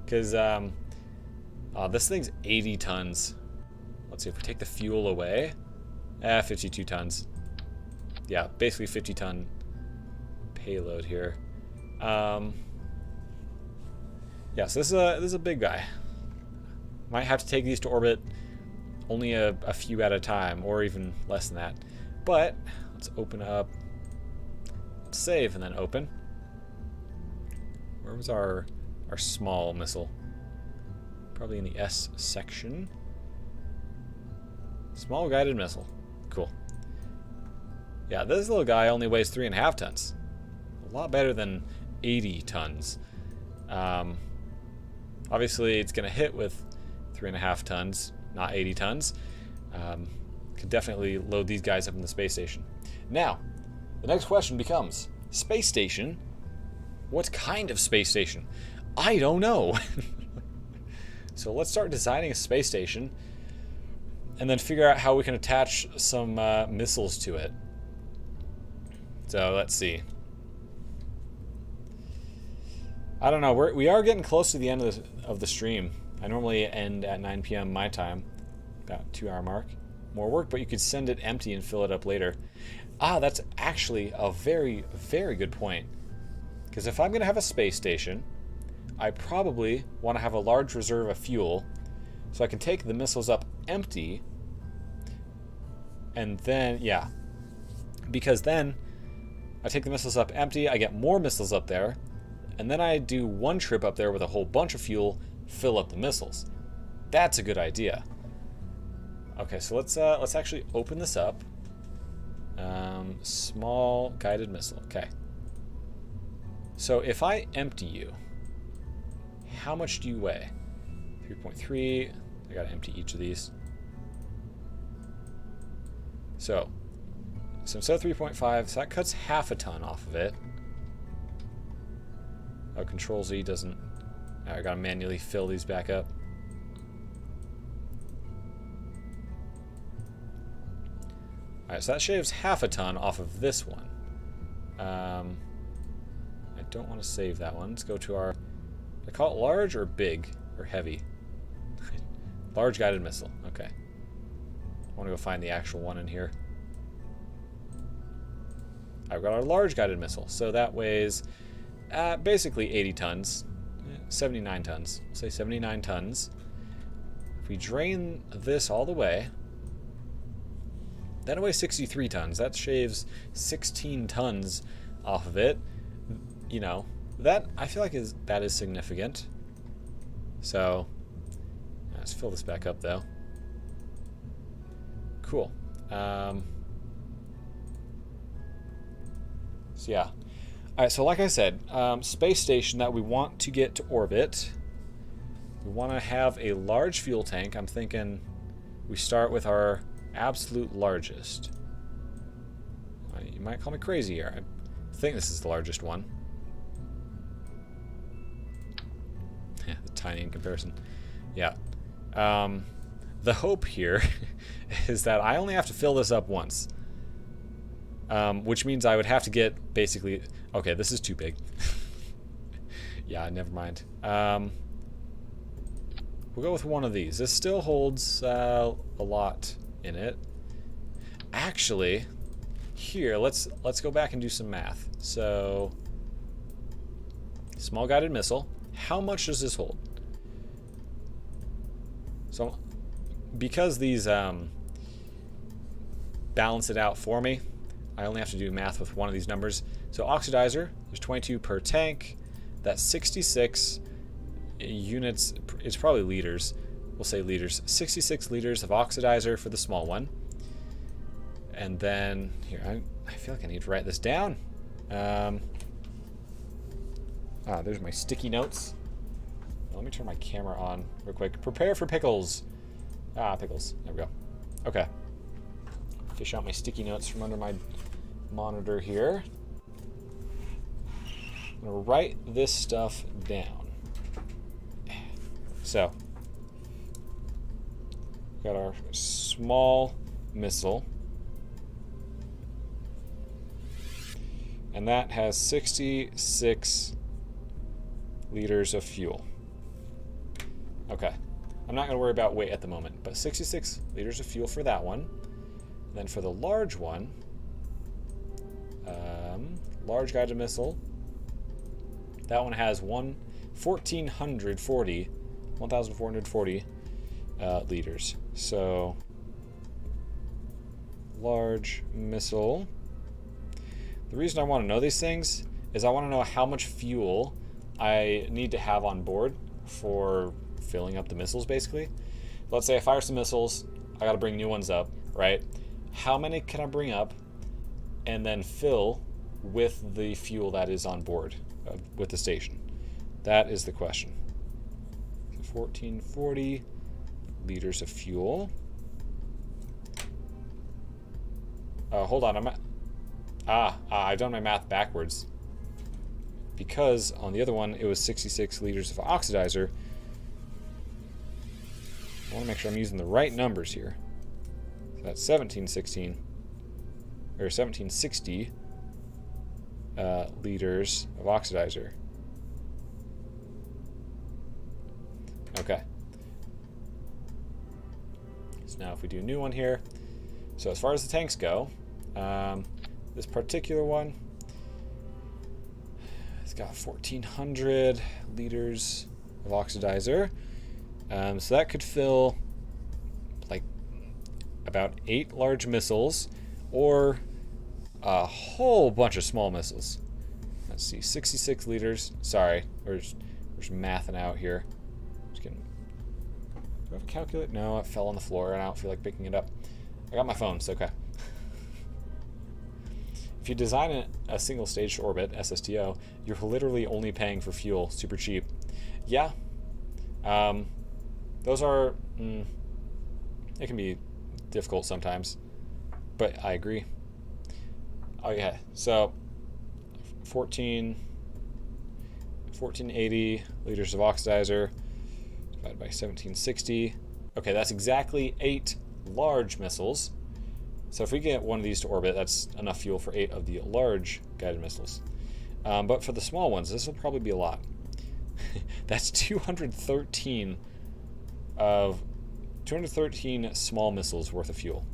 Because this thing's 80 tons. Let's see, if we take the fuel away. 52 tons. Yeah, basically 50-ton payload here. Yeah, so this is a big guy. Might have to take these to orbit only a few at a time, or even less than that. But let's open up, let's save, and then open. Where was our small missile? Probably in the S section. Small guided missile. Cool. Yeah, this little guy only weighs 3.5 tons. A lot better than 80 tons. Obviously, it's going to hit with 3.5 tons, not 80 tons. Could definitely load these guys up in the space station. Now, the next question becomes, space station? What kind of space station? I don't know. So let's start designing a space station and then figure out how we can attach some missiles to it. So let's see. I don't know. We are getting close to the end of the stream. I normally end at 9 p.m. my time, about 2-hour mark. More work, but you could send it empty and fill it up later. That's actually a very, very good point. Because if I'm going to have a space station, I probably want to have a large reserve of fuel so I can take the missiles up empty. And then, yeah. Because then I take the missiles up empty, I get more missiles up there, and then I do one trip up there with a whole bunch of fuel, fill up the missiles. That's a good idea. Okay, so let's actually open this up. Small guided missile. Okay. So if I empty you, how much do you weigh? 3.3. I gotta empty each of these. So instead of 3.5, so that cuts half a ton off of it. Oh, Control Z doesn't. I gotta manually fill these back up. Alright, so that shaves half a ton off of this one. I don't want to save that one. Let's go to our... Do I call it large or big or heavy? Large guided missile. Okay. I want to go find the actual one in here. I've got our large guided missile. So that weighs basically 80 tons. 79 tons. We'll say 79 tons. If we drain this all the way... That weighs 63 tons. That shaves 16 tons off of it. You know, that I feel like that is significant. So let's fill this back up though. Cool. So yeah. All right. So like I said, space station that we want to get to orbit. We want to have a large fuel tank. I'm thinking we start with our absolute largest. You might call me crazy here. I think this is the largest one. Yeah, the tiny in comparison. Yeah. The hope here is that I only have to fill this up once. Which means I would have to get basically... Okay, this is too big. Yeah, never mind. We'll go with one of these. This still holds a lot in it. Actually, here, let's go back and do some math. So, small guided missile. How much does this hold? So, because these balance it out for me, I only have to do math with one of these numbers. So oxidizer, there's 22 per tank. That's 66 units. It's probably liters. We'll say liters. 66 liters of oxidizer for the small one. And then, here, I feel like I need to write this down. There's my sticky notes. Let me turn my camera on real quick. Prepare for pickles. Pickles. There we go. Okay. Fish out my sticky notes from under my monitor here. I'm going to write this stuff down. So, got our small missile. And that has 66 liters of fuel. Okay. I'm not going to worry about weight at the moment, but 66 liters of fuel for that one. And then for the large one, large guided missile, that one has 1,440 liters. So, large missile. The reason I want to know these things is I want to know how much fuel I need to have on board for filling up the missiles, basically. Let's say I fire some missiles, I got to bring new ones up, right? How many can I bring up and then fill with the fuel that is on board with the station? That is the question. 1,440 liters of fuel. Hold on, I've done my math backwards. Because on the other one, it was 66 liters of oxidizer. I want to make sure I'm using the right numbers here. So that's 1760 liters of oxidizer. Okay. So now if we do a new one here. So as far as the tanks go, this particular one, it's got 1,400 liters of oxidizer. So that could fill like about 8 large missiles or a whole bunch of small missiles. Let's see, 66 liters. Sorry, we're just mathing out here. Just kidding. Do have a calculator? No, it fell on the floor and I don't feel like picking it up. I got my phone, so okay. If you design a single stage orbit, SSTO, you're literally only paying for fuel, super cheap. Yeah. Those are, it can be difficult sometimes, but I agree. Oh yeah, so 1480 liters of oxidizer divided by 1760. Okay, that's exactly 8 large missiles. So if we get one of these to orbit, that's enough fuel for 8 of the large guided missiles. But for the small ones, this will probably be a lot. That's 213 small missiles worth of fuel.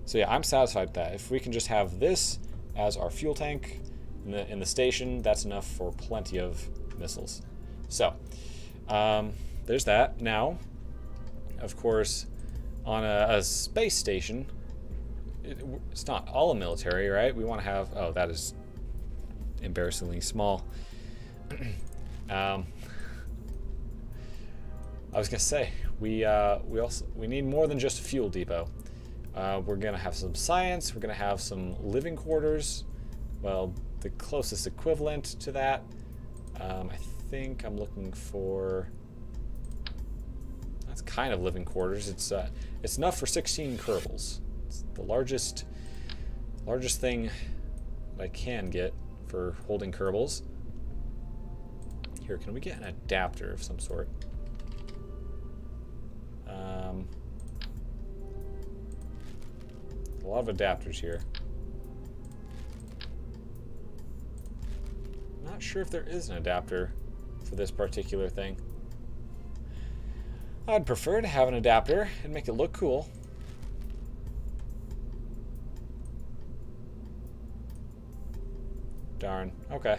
So yeah, I'm satisfied with that. If we can just have this as our fuel tank in the station, that's enough for plenty of missiles. So there's that. Now, of course, on a space station, it's not all a military, right? We want to have, oh, that is embarrassingly small. I was gonna say we need more than just a fuel depot. We're gonna have some science. We're gonna have some living quarters. Well, the closest equivalent to that. I think I'm looking for. That's kind of living quarters. It's enough for 16 Kerbals. It's the largest thing that I can get for holding Kerbals. Here, can we get an adapter of some sort? A lot of adapters here. Not sure if there is an adapter for this particular thing. I'd prefer to have an adapter and make it look cool. Darn. Okay.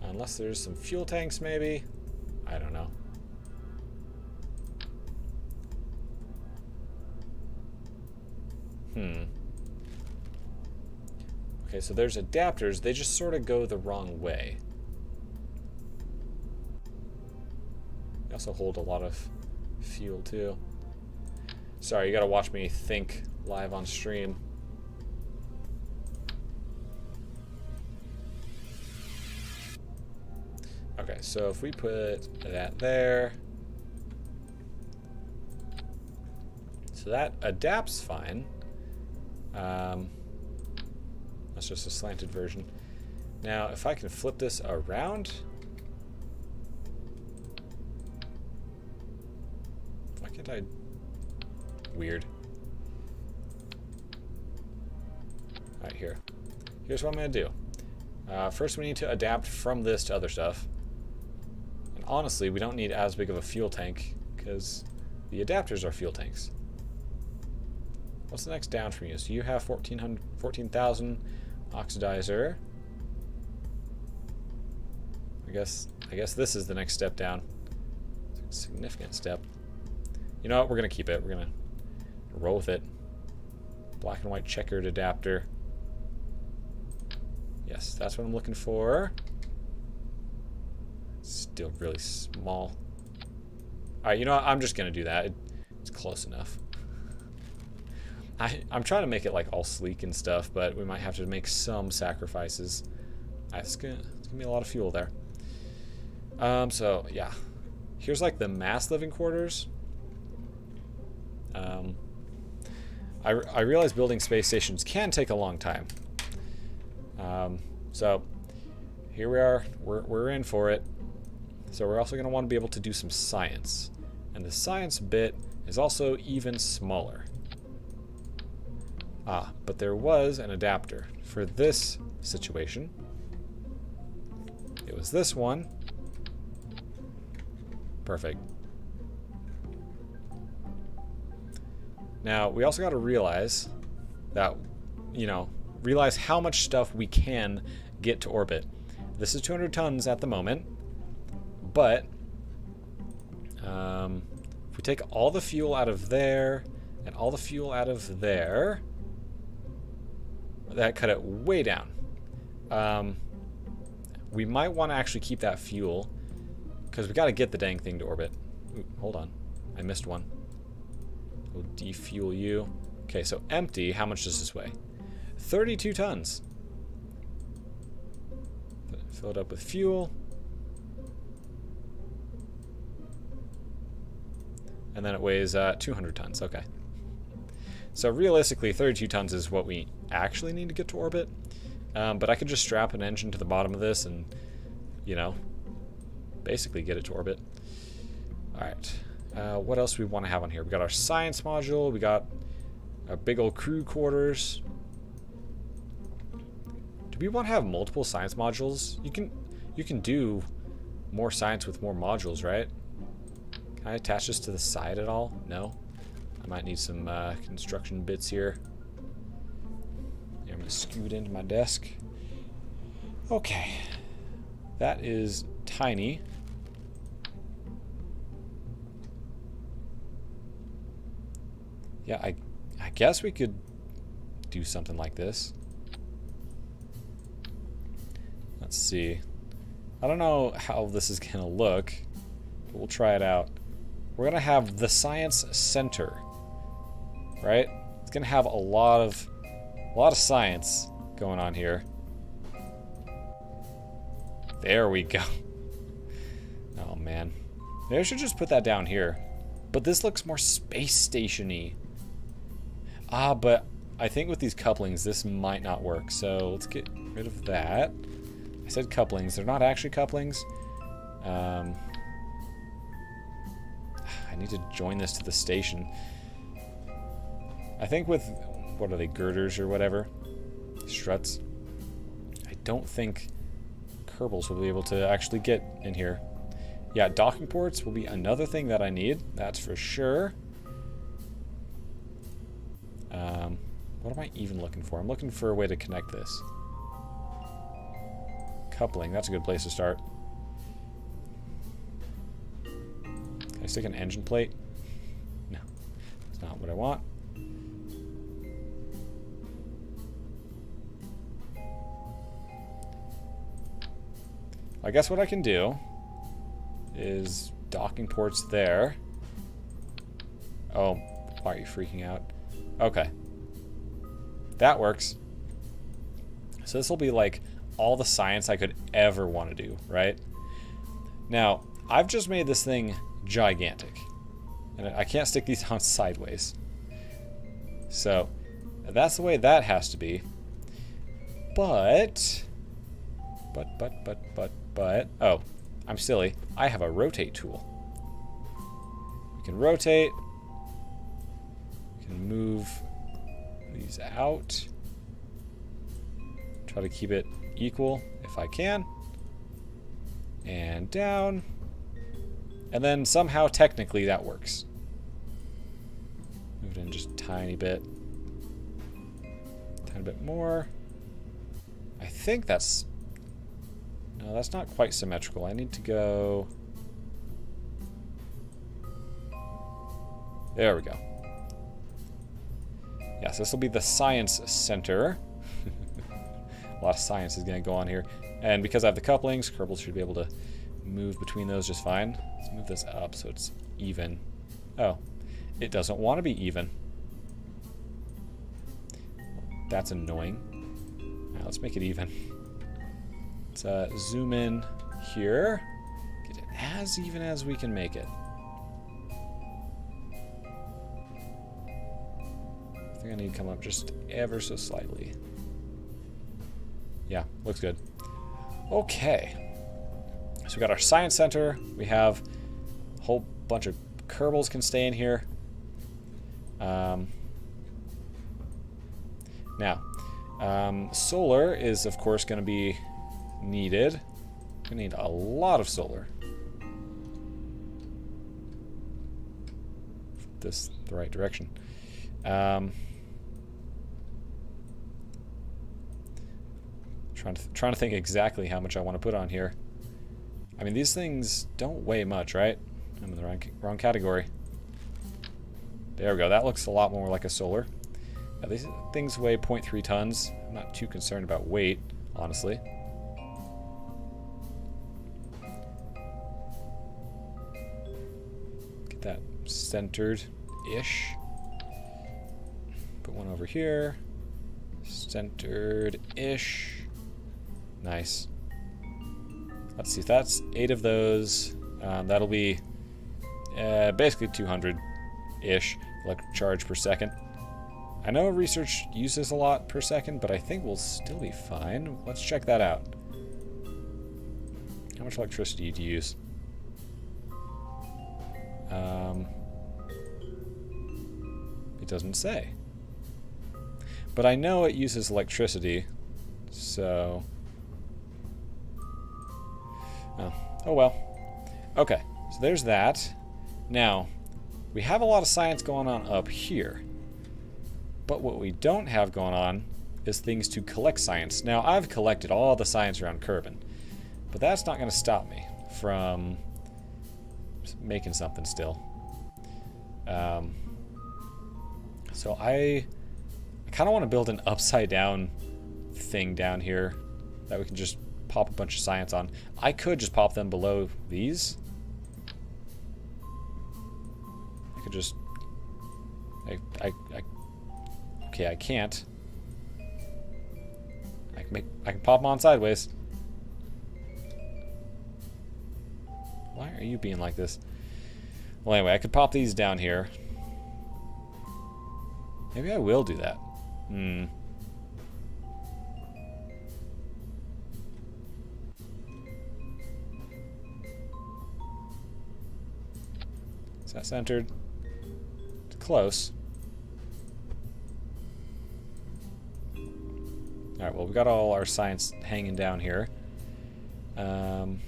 Unless there's some fuel tanks, maybe. I don't know. Okay, so there's adapters. They just sort of go the wrong way. They also hold a lot of fuel, too. Sorry, you gotta watch me think live on stream. Okay, so if we put that there, so that adapts fine. That's just a slanted version. Now, if I can flip this around, why can't I? Weird. All right, here. Here's what I'm gonna do. First, we need to adapt from this to other stuff. And honestly, we don't need as big of a fuel tank because the adapters are fuel tanks. What's the next down from you? So you have 14,000 oxidizer. I guess this is the next step down. It's a significant step. You know what? We're gonna keep it. We're gonna roll with it. Black and white checkered adapter. Yes, that's what I'm looking for. Still really small. All right, you know what? I'm just gonna do that. It's close enough. I'm trying to make it like all sleek and stuff, but we might have to make some sacrifices. It's gonna be a lot of fuel there. So yeah, here's like the mass living quarters. I realize building space stations can take a long time. So here we are. We're in for it. So we're also going to want to be able to do some science, and the science bit is also even smaller. But there was an adapter for this situation. It was this one. Perfect. Now, we also got to realize that, realize how much stuff we can get to orbit. This is 200 tons at the moment, but if we take all the fuel out of there and all the fuel out of there, that cut it way down. We might want to actually keep that fuel Because we got to get the dang thing to orbit. Ooh, hold on. I missed one. We'll defuel you. Okay, so empty. How much does this weigh? 32 tons. Fill it up with fuel. And then it weighs 200 tons. Okay. So realistically, 32 tons is what we actually need to get to orbit. But I could just strap an engine to the bottom of this and, you know, basically get it to orbit. Alright. What else do we want to have on here? We got our science module. We got our big old crew quarters. Do we want to have multiple science modules? You can do more science with more modules, right? Can I attach this to the side at all? No. I might need some construction bits here. Yeah, I'm going to scoot into my desk. Okay. That is tiny. Yeah, I guess we could do something like this. Let's see. I don't know how this is going to look, but we'll try it out. We're going to have the Science Center, right? It's going to have a lot of science going on here. There we go. Oh, man. Maybe I should just put that down here. But this looks more space station-y. Ah, but I think with these couplings, this might not work. So let's get rid of that. I said couplings. They're not actually couplings. I need to join this to the station. I think with, what are they, girders or whatever? Struts. I don't think Kerbals will be able to actually get in here. Yeah, docking ports will be another thing that I need. That's for sure. What am I even looking for? I'm looking for a way to connect this. Coupling, that's a good place to start. Can I stick an engine plate? No, that's not what I want. I guess what I can do is docking ports there. Oh, why are you freaking out? Okay. That works. So this will be like all the science I could ever want to do, right? Now, I've just made this thing gigantic. And I can't stick these on sideways. So, that's the way that has to be. But, oh, I'm silly. I have a rotate tool. We can rotate. We can move these out. Try to keep it equal if I can. And down. And then somehow technically that works. Move it in just a tiny bit. Tiny bit more. I think that's... No, that's not quite symmetrical. I need to go... There we go. Yes, this will be the Science Center. A lot of science is going to go on here. And because I have the couplings, Kerbal should be able to move between those just fine. Let's move this up so it's even. Oh, it doesn't want to be even. That's annoying. Now let's make it even. Let's zoom in here. Get it as even as we can make it. I think I need to come up just ever so slightly. Yeah, looks good. Okay. So we got our Science Center. We have a whole bunch of Kerbals can stay in here. Now, solar is, of course, going to be needed. We need a lot of solar. This the right direction. Trying to think exactly how much I want to put on here. I mean, these things don't weigh much, right? I'm in the wrong category. There we go. That looks a lot more like a solar. Now, these things weigh 0.3 tons. I'm not too concerned about weight, honestly. Get that centered-ish. Put one over here. Centered-ish. Nice. Let's see if that's 8 of those. That'll be basically 200-ish electric charge per second. I know research uses a lot per second, but I think we'll still be fine. Let's check that out. How much electricity do you use? It doesn't say. But I know it uses electricity, so... Oh well. Okay, so there's that. Now, we have a lot of science going on up here. But what we don't have going on is things to collect science. Now, I've collected all the science around Kerbin, but that's not going to stop me from making something still. So I kind of want to build an upside down thing down here that we can just pop a bunch of science on. I could just pop them below these. I could just... Okay, I can't. I can pop them on sideways. Why are you being like this? Well, anyway, I could pop these down here. Maybe I will do that. Is that centered? It's close. Alright, well, we got all our science hanging down here. It's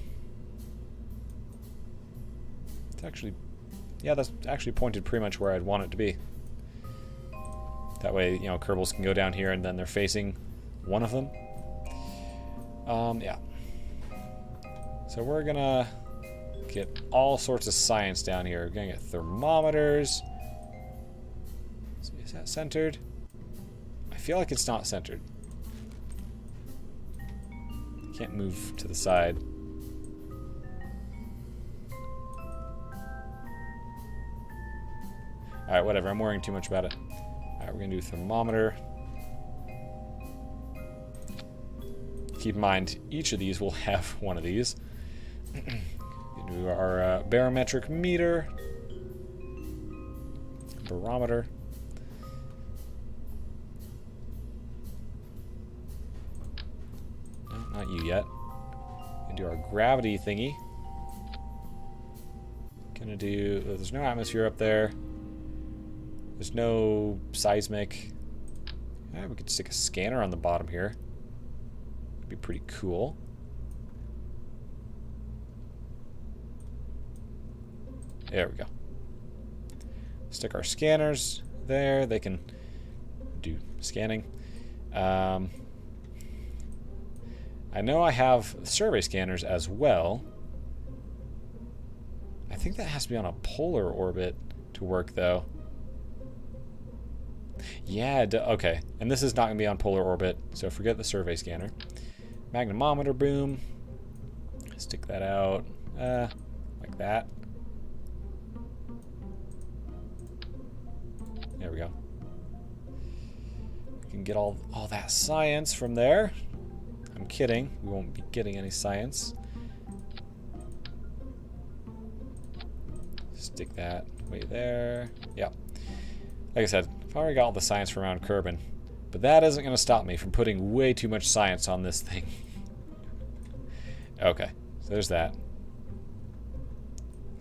actually... Yeah, that's actually pointed pretty much where I'd want it to be. That way, you know, Kerbals can go down here and then they're facing one of them. Yeah. So we're gonna get all sorts of science down here. We're gonna get thermometers. Is that centered? I feel like it's not centered. Can't move to the side. Alright, whatever. I'm worrying too much about it. Alright, we're going to do thermometer. Keep in mind, each of these will have one of these. Do our barometric meter. Barometer. No, not you yet. Gonna do our gravity thingy. Gonna do... There's no atmosphere up there. There's no seismic. Yeah, we could stick a scanner on the bottom here. It'd be pretty cool. There we go. Stick our scanners there. They can do scanning. I know I have survey scanners as well. I think that has to be on a polar orbit to work, though. Yeah, okay. And this is not going to be on polar orbit, so forget the survey scanner. Magnetometer boom. Stick that out like that. There we go. We can get all that science from there. I'm kidding. We won't be getting any science. Stick that way there. Yep. Like I said, I've already got all the science from around Kerbin, but that isn't going to stop me from putting way too much science on this thing. Okay, so there's that.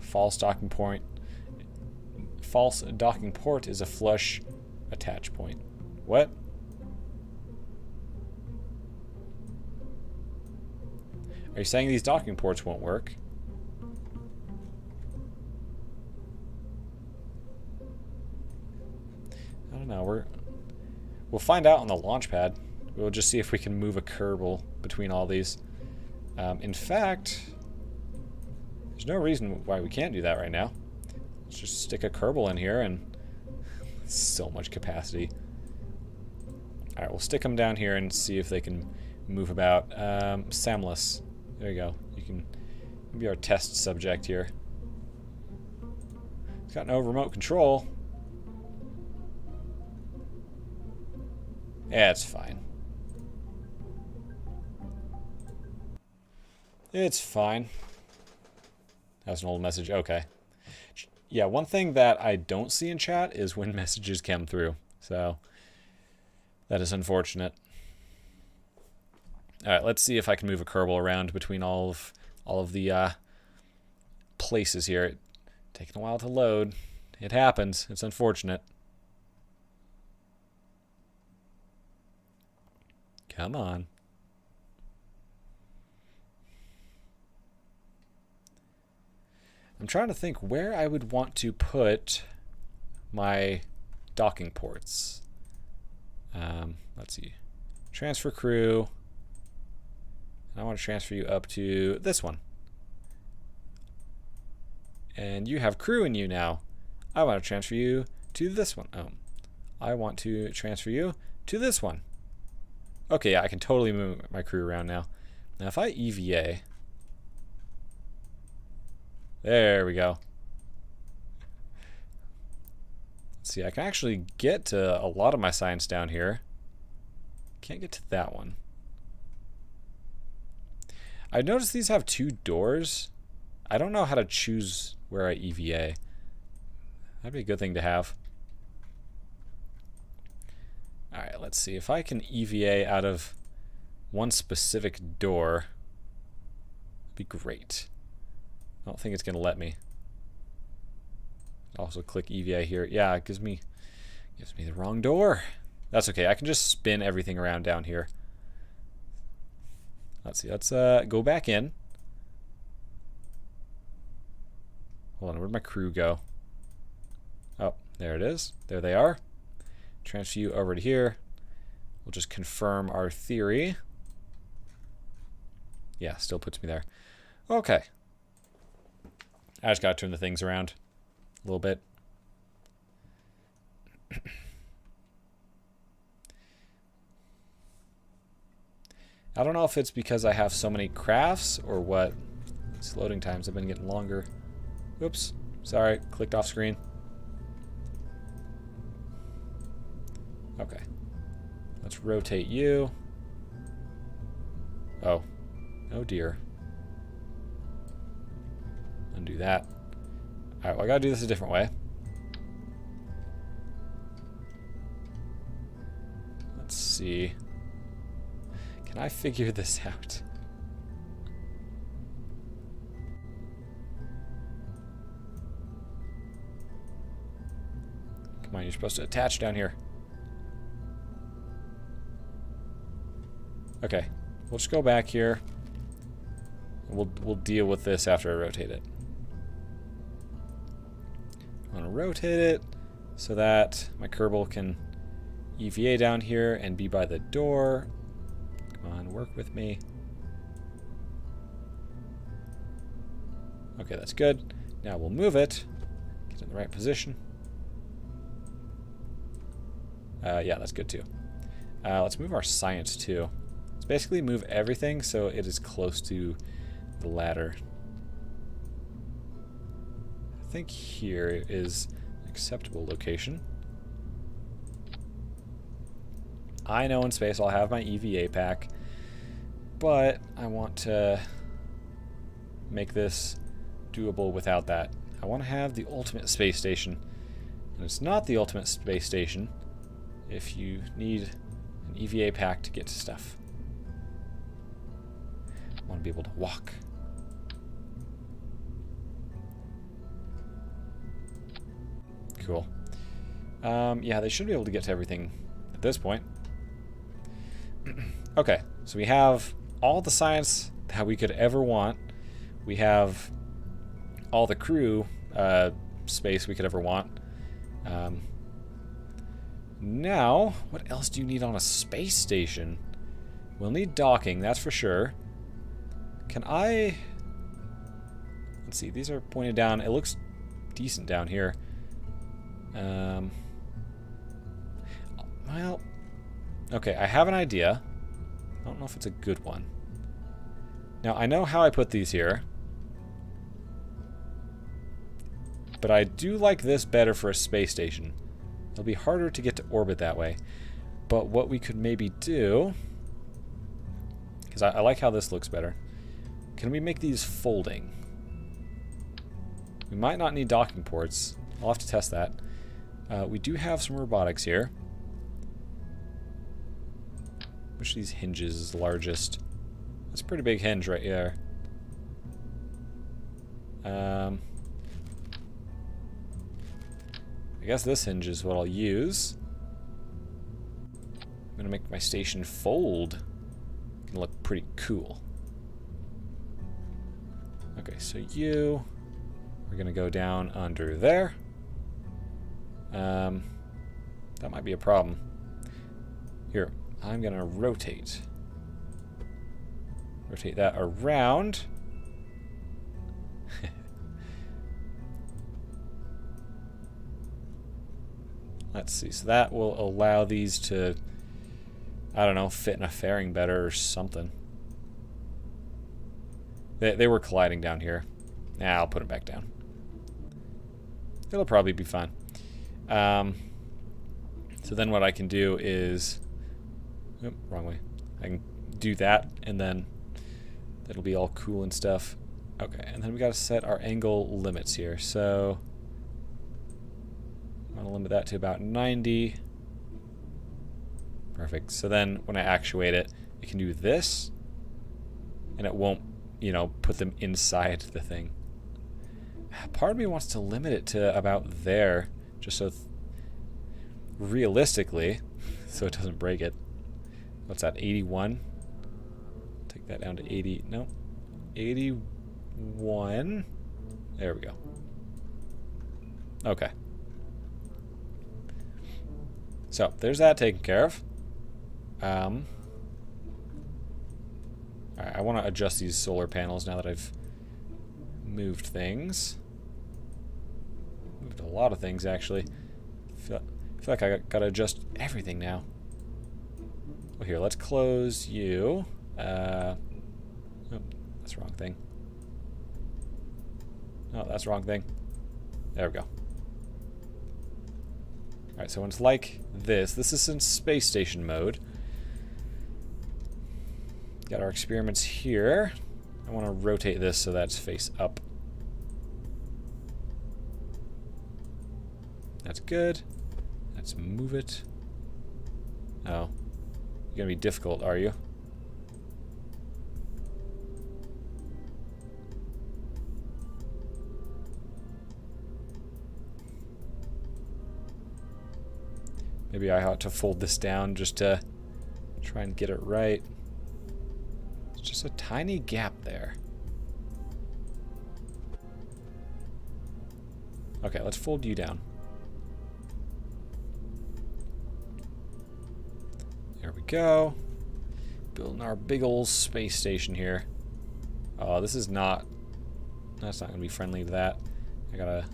False docking point. False docking port is a flush attach point. What? Are you saying these docking ports won't work? I don't know. We'll find out on the launch pad. We'll just see if we can move a Kerbal between all these. In fact, there's no reason why we can't do that right now. Let's just stick a Kerbal in here and so much capacity. Alright, we'll stick them down here and see if they can move about. Samless. There you go. You can be our test subject here. It's got no remote control. Yeah, it's fine. It's fine. That's an old message. Okay. Yeah, one thing that I don't see in chat is when messages come through. So, that is unfortunate. Alright, let's see if I can move a Kerbal around between all of the places here. It's taking a while to load. It happens. It's unfortunate. Come on. I'm trying to think where I would want to put my docking ports. Let's see. Transfer crew. I want to transfer you up to this one. And you have crew in you now. I want to transfer you to this one. Oh, I want to transfer you to this one. Okay, yeah, I can totally move my crew around now. Now if I EVA... There we go. Let's see, I can actually get to a lot of my science down here. Can't get to that one. I noticed these have 2 doors. I don't know how to choose where I EVA. That'd be a good thing to have. Alright, let's see. If I can EVA out of one specific door, that'd be great. I don't think it's going to let me. Also click EVA here. Yeah, it gives me the wrong door. That's okay. I can just spin everything around down here. Let's see. Let's go back in. Hold on. Where'd my crew go? Oh, there it is. There they are. Transfer you over to here. We'll just confirm our theory. Yeah, still puts me there. Okay. I just gotta turn the things around a little bit. I don't know if it's because I have so many crafts or what. These loading times have been getting longer. Oops. Sorry. Clicked off screen. Okay. Let's rotate you. Oh. Oh dear. Undo that. Alright, well I gotta do this a different way. Let's see. Can I figure this out? Come on, you're supposed to attach down here. Okay, we'll just go back here. And we'll deal with this after I rotate it. I want to rotate it so that my Kerbal can EVA down here and be by the door. Come on, work with me. Okay, that's good. Now we'll move it. Get in the right position. Yeah, that's good too. Let's move our science too. Let's basically move everything so it is close to the ladder. I think here is an acceptable location. I know in space I'll have my EVA pack, but I want to make this doable without that. I want to have the ultimate space station, and it's not the ultimate space station if you need an EVA pack to get to stuff. I want to be able to walk. Cool. Yeah, they should be able to get to everything at this point. Okay, so we have all the science that we could ever want. We have all the crew space we could ever want. Now, what else do you need on a space station? We'll need docking, that's for sure. Can I... Let's see, these are pointed down. It looks decent down here. Well, okay, I have an idea. I don't know if it's a good one. Now, I know how I put these here. But I do like this better for a space station. It'll be harder to get to orbit that way. But what we could maybe do, because I like how this looks better, can we make these folding? We might not need docking ports. I'll have to test that. We do have some robotics here. Which of these hinges is the largest? That's a pretty big hinge right there. I guess this hinge is what I'll use. I'm gonna make my station fold. Gonna look pretty cool. Okay, so you are gonna go down under there. That might be a problem. Here, I'm gonna rotate. Rotate that around. Let's see, so that will allow these to, I don't know, fit in a fairing better or something. They were colliding down here. Nah, I'll put them back down. It'll probably be fine. So then what I can do is, oh, wrong way. I can do that, and then that'll be all cool and stuff. Okay, and then we got to set our angle limits here. So I'm going to limit that to about 90. Perfect. So then when I actuate it, it can do this, and it won't, you know, put them inside the thing. Part of me wants to limit it to about there, just so realistically, so it doesn't break it. What's that, 81? Take that down to 80. No, 81. There we go. Okay. So there's that taken care of. Alright, I want to adjust these solar panels now that I've moved things. Moved a lot of things, actually. I feel like I gotta adjust everything now. Well, here, let's close you. Oh, that's the wrong thing. Oh, that's the wrong thing. There we go. Alright, so when it's like this is in space station mode. Got our experiments here. I want to rotate this so that's face up. That's good. Let's move it. Oh. You're gonna be difficult, are you? Maybe I ought to fold this down just to try and get it right. It's just a tiny gap there. Okay, let's fold you down. There we go. Building our big old space station here. Oh, this is not... That's not going to be friendly to that. I gotta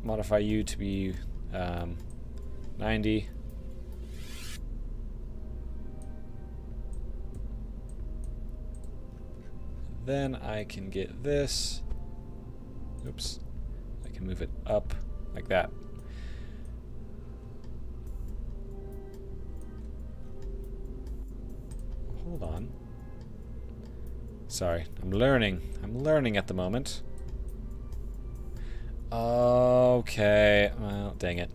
modify you to be 90. Then I can get this. Oops. I can move it up like that. Hold on. Sorry, I'm learning. I'm learning at the moment. Okay. Well, dang it.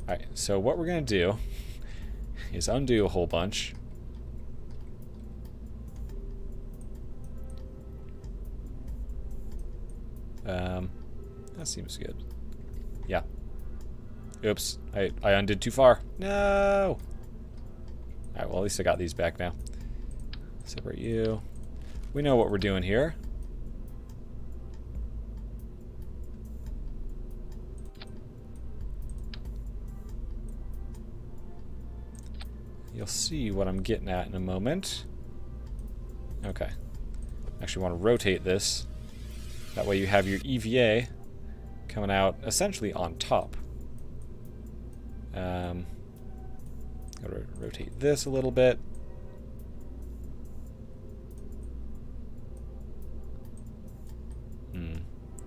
Alright, so what we're going to do is undo a whole bunch. That seems good. Yeah. Oops, I undid too far. No! Alright, well at least I got these back now. Separate you. We know what we're doing here. You'll see what I'm getting at in a moment. Okay. Actually want to rotate this. That way you have your EVA coming out essentially on top. Gotta rotate this a little bit.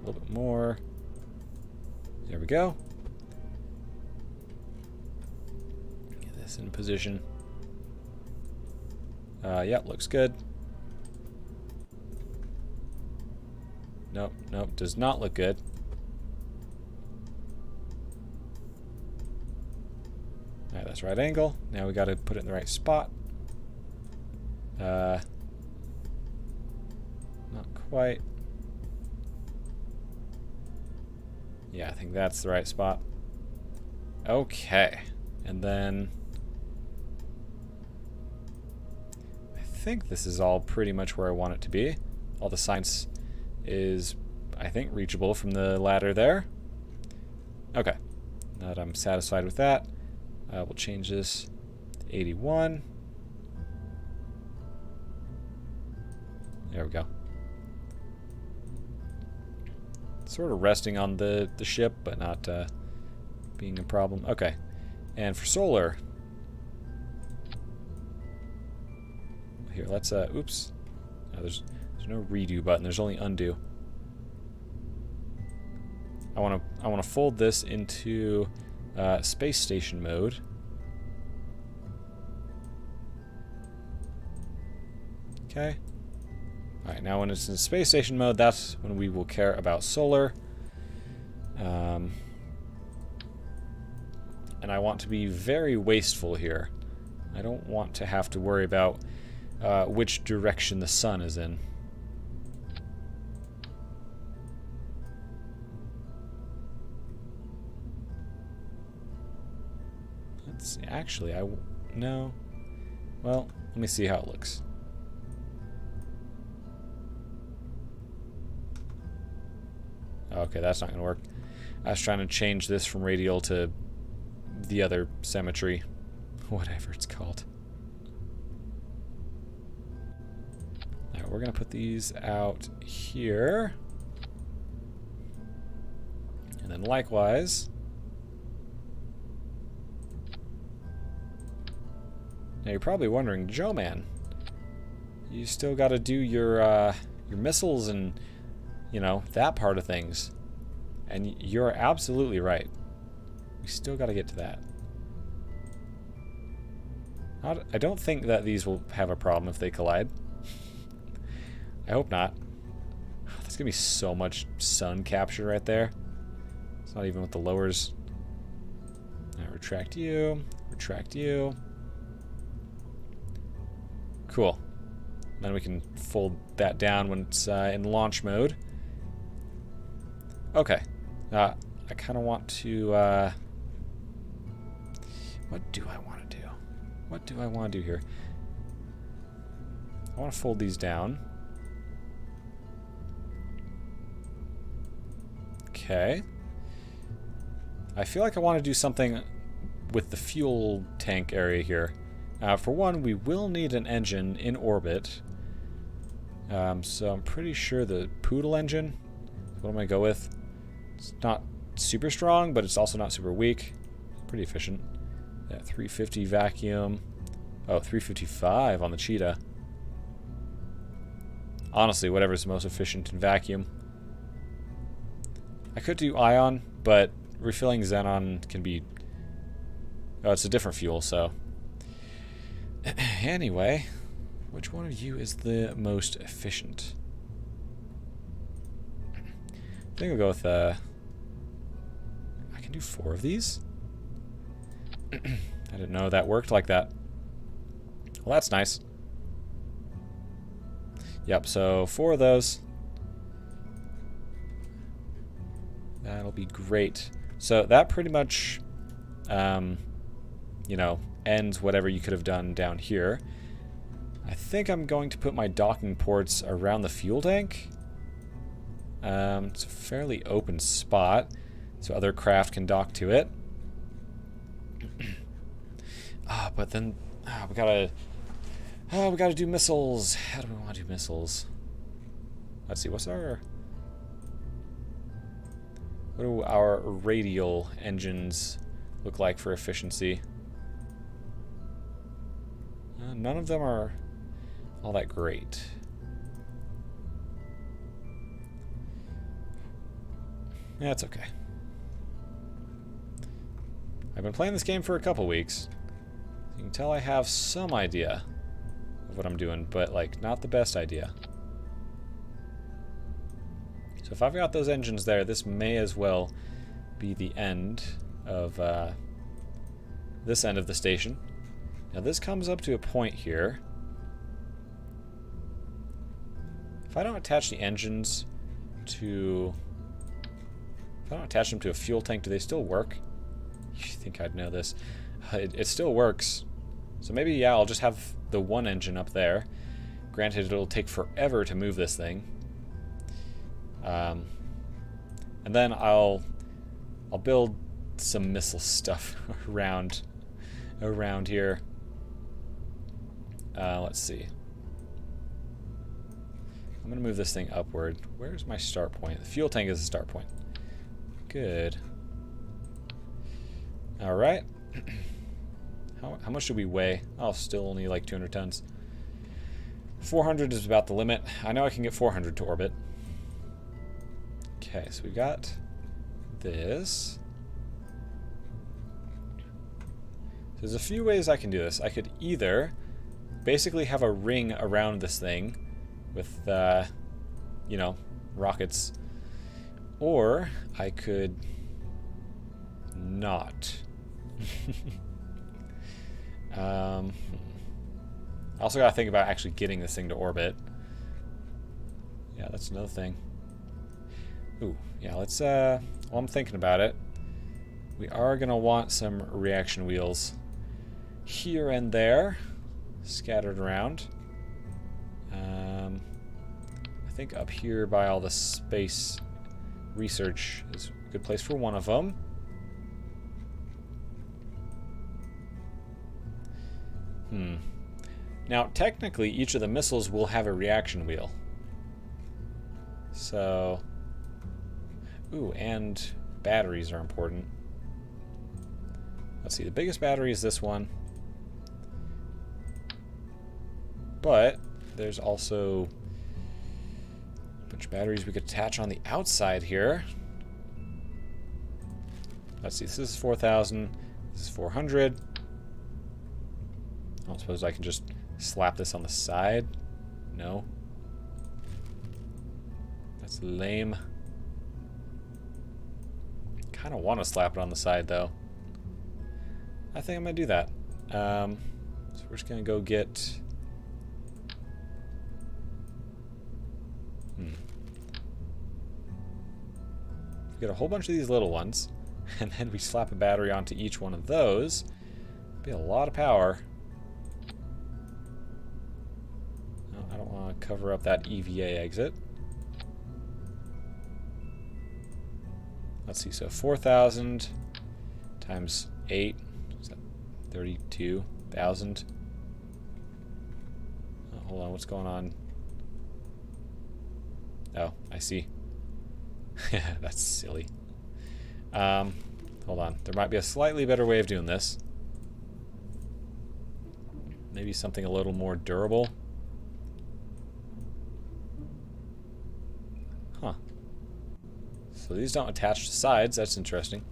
a little bit more. There we go. Get this in position. Yep, looks good. Nope, nope, does not look good. Alright, that's right angle. Now we gotta put it in the right spot. Not quite. Yeah, I think that's the right spot. Okay. And then I think this is all pretty much where I want it to be. All the science is, I think, reachable from the ladder there. Okay. Now that I'm satisfied with that, we'll change this to 81. There we go. Sort of resting on the ship, but not being a problem. Okay. And for solar, here, let's oops. No, there's no redo button. There's only undo. I want to fold this into space station mode. Okay. All right, now when it's in space station mode, that's when we will care about solar. And I want to be very wasteful here. I don't want to have to worry about which direction the sun is in. Let's see. Actually, no. Well, let me see how it looks. Okay, that's not going to work. I was trying to change this from radial to the other symmetry. Whatever it's called. Alright, we're going to put these out here. And then likewise. Now you're probably wondering, Joe man, you still got to do your missiles and, you know, that part of things. And you're absolutely right. We still got to get to that. I don't think that these will have a problem if they collide. I hope not. There's gonna be so much sun capture right there. It's not even with the lowers. Alright, retract you. Retract you. Cool. Then we can fold that down when it's in launch mode. Okay. I kind of want to... what do I want to do? What do I want to do here? I want to fold these down. Okay. I feel like I want to do something with the fuel tank area here. For one, we will need an engine in orbit. So I'm pretty sure the Poodle engine is what I'm going to go with. It's not super strong, but it's also not super weak. Pretty efficient. Yeah, 350 vacuum. Oh, 355 on the Cheetah. Honestly, whatever's most efficient in vacuum. I could do ion, but refilling xenon can be... Oh, it's a different fuel, so... Anyway, which one of you is the most efficient? I think I'll go with... I can do 4 of these? I didn't know that worked like that. Well, that's nice. Yep, so 4 of those. That'll be great. So that pretty much, you know, ends whatever you could have done down here. I think I'm going to put my docking ports around the fuel tank. It's a fairly open spot, so other craft can dock to it. But then we gotta do missiles. How do we want to do missiles? Let's see. What do our radial engines look like for efficiency? None of them are all that great. Yeah, it's okay. I've been playing this game for a couple weeks. You can tell I have some idea of what I'm doing, but like not the best idea. So if I've got those engines there, this may as well be the end of this end of the station. Now this comes up to a point here. If I don't attach the engines to... If I don't attach them to a fuel tank, do they still work? You think I'd know this. It still works. So maybe, yeah, I'll just have the one engine up there. Granted, it'll take forever to move this thing. And then I'll build some missile stuff around here. Let's see. I'm going to move this thing upward. Where's my start point? The fuel tank is the start point. Good. Alright. How much do we weigh? Oh, still only like 200 tons. 400 is about the limit. I know I can get 400 to orbit. Okay, so we got this. There's a few ways I can do this. I could either basically have a ring around this thing with, you know, rockets, or I could not. I also gotta think about actually getting this thing to orbit. Yeah, that's another thing. Ooh, yeah, let's, while I'm thinking about it, we are gonna want some reaction wheels here and there, scattered around. I think up here by all the space research is a good place for one of them. Now, technically, each of the missiles will have a reaction wheel. So... Ooh, and batteries are important. Let's see, the biggest battery is this one. But there's also a bunch of batteries we could attach on the outside here. Let's see, this is 4,000, this is 400. I don't suppose I can just slap this on the side? No. That's lame. Kind of want to slap it on the side, though. I think I'm going to do that. So we're just going to go get... We get a whole bunch of these little ones, and then we slap a battery onto each one of those. Be a lot of power. No, I don't want to cover up that EVA exit. Let's see, so 4,000 times 8, is that 32,000? Oh, hold on, what's going on? Oh, I see. That's silly. Hold on, there might be a slightly better way of doing this. Maybe something a little more durable. Huh. So these don't attach to sides, that's interesting.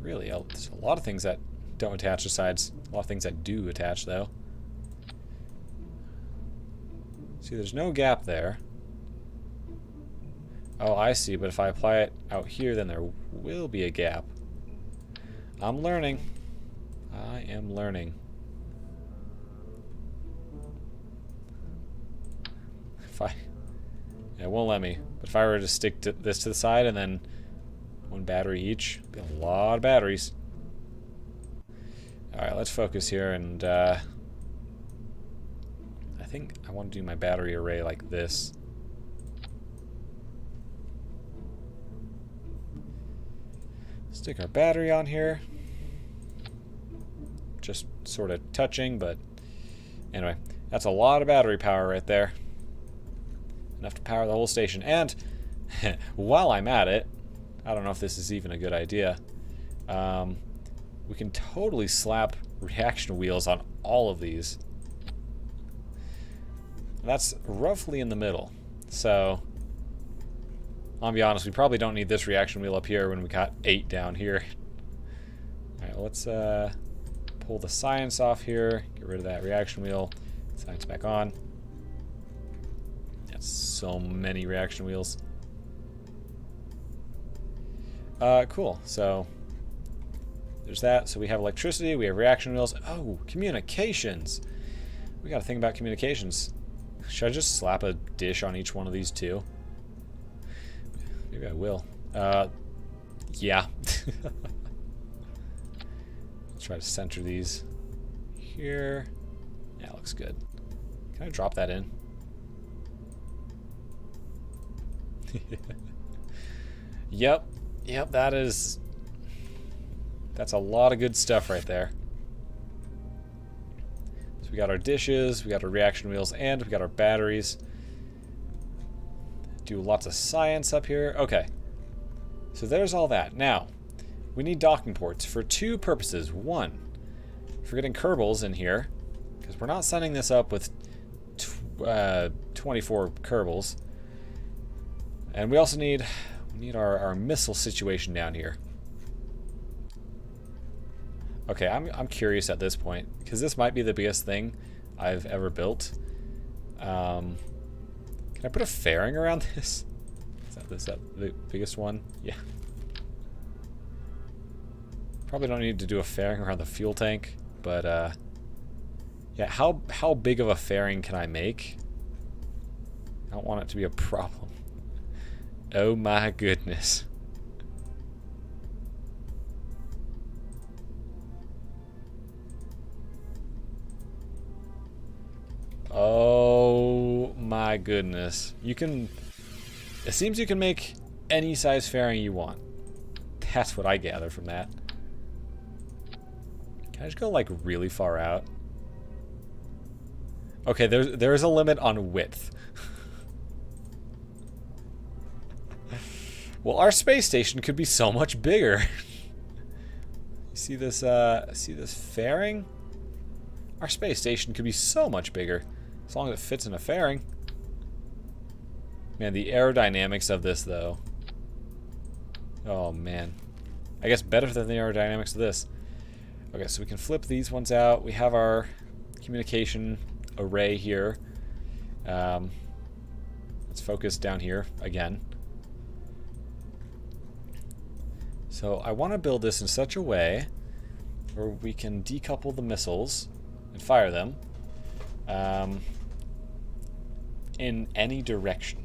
Really, there's a lot of things that don't attach to sides. A lot of things that do attach, though. See, there's no gap there. Oh, I see, but if I apply it out here, then there will be a gap. I'm learning. I am learning. It won't let me. But if I were to stick this to the side and then one battery each, it'd be a lot of batteries. Alright, let's focus here, and I think I want to do my battery array like this. Stick our battery on here. Just sort of touching, but anyway, that's a lot of battery power right there. Enough to power the whole station. And while I'm at it, I don't know if this is even a good idea, we can totally slap reaction wheels on all of these. That's roughly in the middle. So, I'll be honest, we probably don't need this reaction wheel up here when we got 8 down here. Alright, let's pull the science off here, get rid of that reaction wheel, science back on. That's so many reaction wheels. Cool, so there's that. So we have electricity, we have reaction wheels. Oh, communications. We gotta think about communications. Should I just slap a dish on each one of these two? Maybe I will. Yeah. Let's try to center these here. Yeah, looks good. Can I drop that in? Yep, that's a lot of good stuff right there. So we got our dishes, we got our reaction wheels, and we got our batteries. Do lots of science up here. Okay, so there's all that. Now, we need docking ports for 2 purposes. 1, for getting Kerbals in here, because we're not sending this up with 24 Kerbals. And we also need our missile situation down here. Okay, I'm curious at this point, because this might be the biggest thing I've ever built. Can I put a fairing around this? Is that the biggest one? Yeah. Probably don't need to do a fairing around the fuel tank, but yeah, how big of a fairing can I make? I don't want it to be a problem. Oh my goodness. Oh my goodness. You can... It seems you can make any size fairing you want. That's what I gather from that. Can I just go like really far out? Okay, there's a limit on width. Well, our space station could be so much bigger. You see this fairing? Our space station could be so much bigger, as long as it fits in a fairing. Man, the aerodynamics of this, though. Oh, man. I guess better than the aerodynamics of this. Okay, so we can flip these ones out. We have our communication array here. Let's focus down here again. So I want to build this in such a way where we can decouple the missiles and fire them in any direction.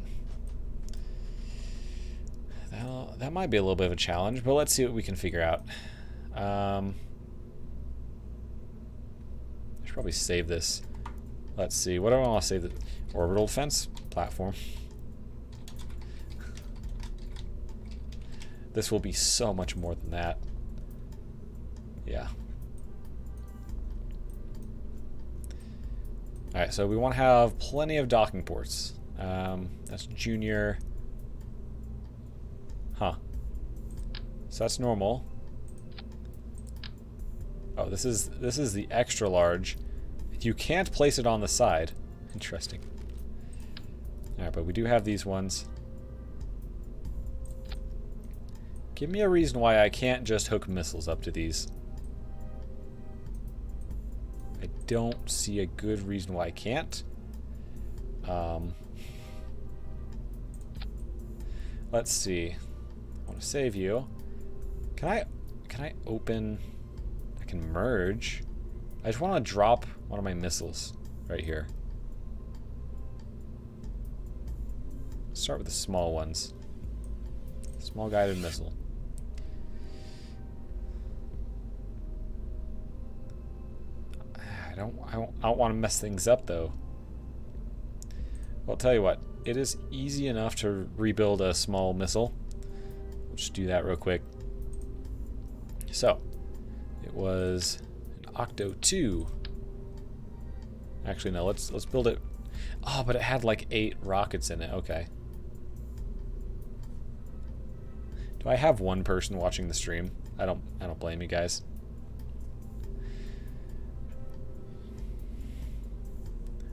That might be a little bit of a challenge, but let's see what we can figure out. I should probably save this. Let's see, what do I want to save? The orbital defense platform. This will be so much more than that. Yeah. Alright, so we want to have plenty of docking ports. That's junior. Huh. So that's normal. Oh, this is the extra large. You can't place it on the side. Interesting. Alright, but we do have these ones. Give me a reason why I can't just hook missiles up to these. I don't see a good reason why I can't. Let's see. I want to save you. Can I open? I can merge. I just want to drop one of my missiles right here. Start with the small ones. Small guided missile. I don't want to mess things up though. Well, I'll tell you what. It is easy enough to rebuild a small missile. We'll just do that real quick. So, it was an Octo 2. Actually, no. Let's build it. Oh, but it had like 8 rockets in it. Okay. Do I have one person watching the stream? I don't blame you guys.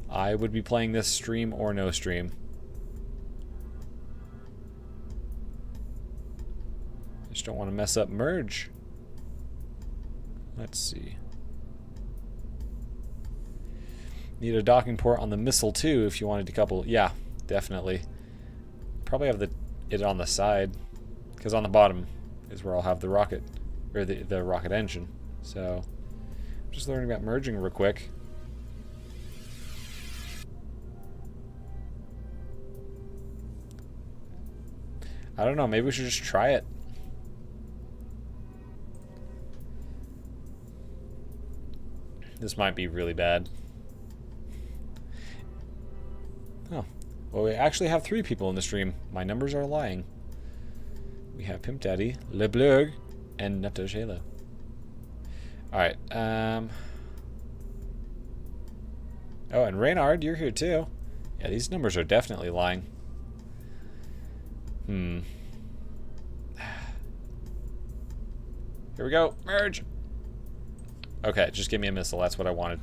I would be playing this stream or no stream. I just don't want to mess up merge. Let's see. Need a docking port on the missile too if you wanted to couple. Yeah, definitely. Probably have it on the side, because on the bottom is where I'll have the rocket, or the rocket engine. So, just learning about merging real quick. I don't know, maybe we should just try it. This might be really bad. Oh. Well, we actually have 3 people in the stream. My numbers are lying. We have Pimp Daddy, LeBlurg, and Nuttosh Halo. Alright, oh, and Reynard, you're here too. Yeah, these numbers are definitely lying. Here we go. Merge! Okay, just give me a missile. That's what I wanted.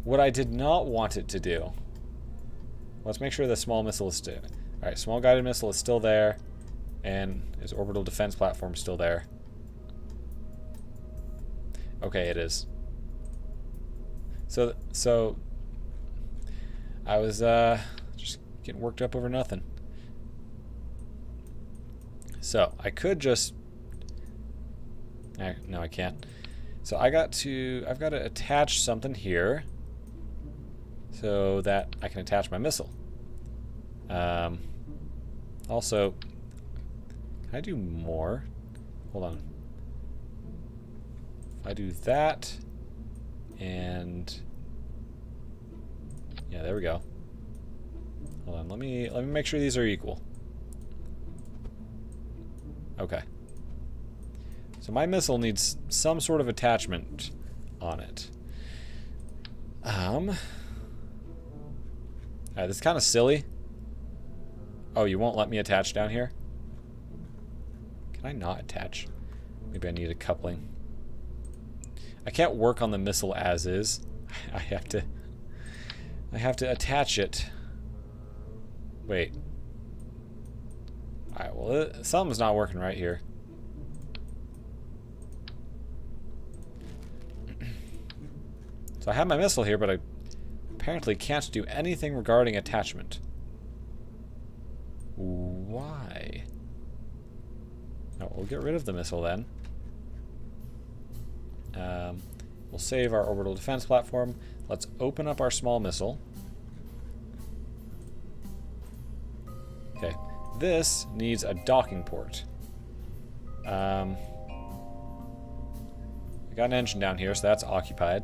What I did not want it to do... Let's make sure the small missile is still... Alright, small guided missile is still there. And his orbital defense platform is still there. Okay, it is. So... I was, just getting worked up over nothing. So, I could just... No, I can't. So I've got to attach something here so that I can attach my missile. Also, can I do more? Hold on. If I do that, and yeah, there we go. Hold on, let me make sure these are equal. Okay. So my missile needs some sort of attachment on it. This is kind of silly. Oh, you won't let me attach down here? Can I not attach? Maybe I need a coupling. I can't work on the missile as is. I have to attach it. Wait. Alright, well, something's not working right here. So I have my missile here, but I apparently can't do anything regarding attachment. Why? Oh, we'll get rid of the missile then. We'll save our orbital defense platform. Let's open up our small missile. Okay, this needs a docking port. I got an engine down here, so that's occupied.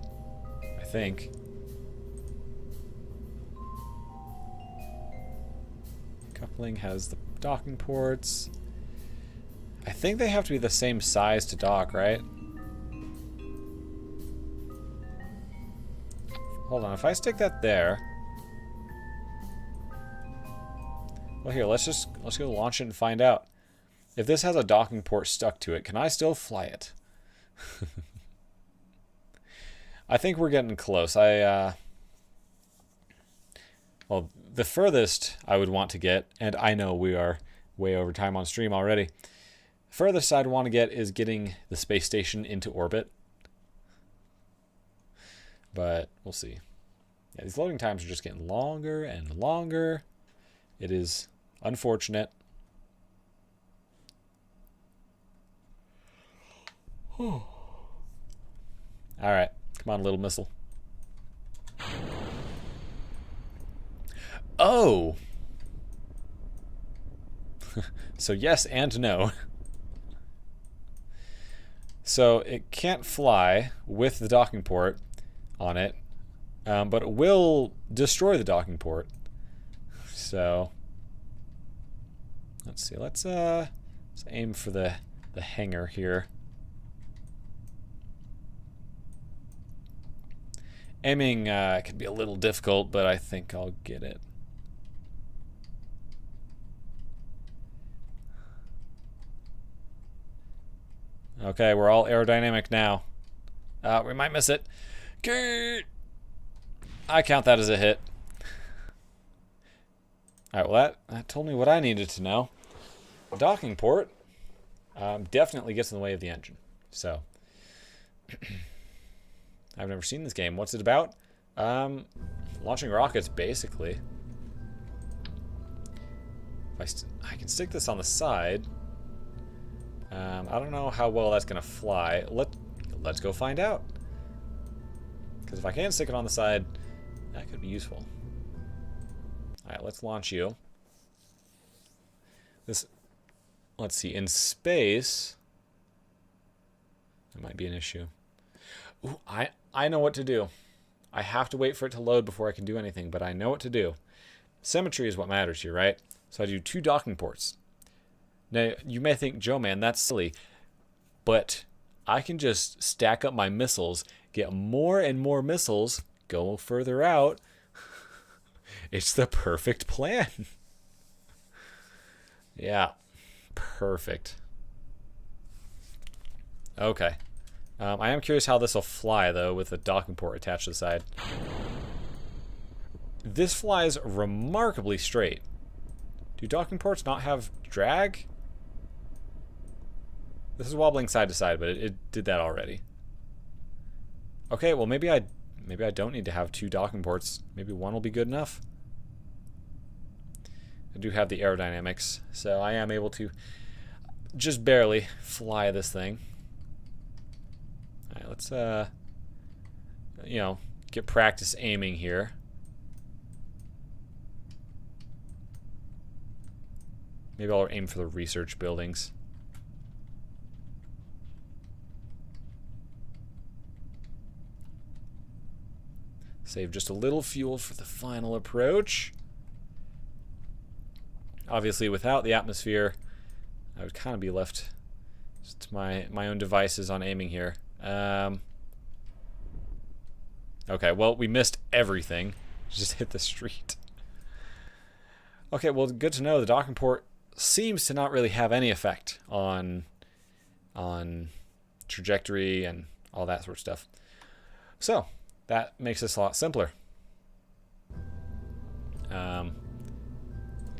I think. Coupling has the docking ports. I think they have to be the same size to dock, right? Hold on, if I stick that there. Well, here, let's go launch it and find out. If this has a docking port stuck to it, can I still fly it? I think we're getting close. Well, the furthest I would want to get, and I know we are way over time on stream already. The furthest I'd want to get is getting the space station into orbit. But we'll see. Yeah, these loading times are just getting longer and longer. It is unfortunate. All right. Come on, little missile. Oh! So yes and no. So it can't fly with the docking port on it, but it will destroy the docking port. So let's see. Let's aim for the hangar here. Aiming can be a little difficult, but I think I'll get it. Okay, we're all aerodynamic now. We might miss it. Okay. I count that as a hit. Alright, well that told me what I needed to know. Docking port definitely gets in the way of the engine. So, I've never seen this game. What's it about? Launching rockets, basically. If I can stick this on the side. I don't know how well that's going to fly. Let's go find out. Because if I can stick it on the side, that could be useful. Alright, let's launch you. Let's see, in space, that might be an issue. Ooh, I know what to do. I have to wait for it to load before I can do anything, but I know what to do. Symmetry is what matters here, right? So I do 2 docking ports. Now, you may think, Joe, man, that's silly. But I can just stack up my missiles, get more and more missiles, go further out. It's the perfect plan. Yeah, perfect. Okay. I am curious how this will fly, though, with the docking port attached to the side. This flies remarkably straight. Do docking ports not have drag? This is wobbling side to side, but it did that already. Okay, well maybe I don't need to have 2 docking ports. Maybe one will be good enough. I do have the aerodynamics, so I am able to just barely fly this thing. All right, let's get practice aiming here. Maybe I'll aim for the research buildings. Save just a little fuel for the final approach. Obviously, without the atmosphere, I would kind of be left just to my own devices on aiming here. Okay, well, we missed everything. Just hit the street. Okay, well, good to know. The docking port seems to not really have any effect on trajectory and all that sort of stuff. So, that makes this a lot simpler.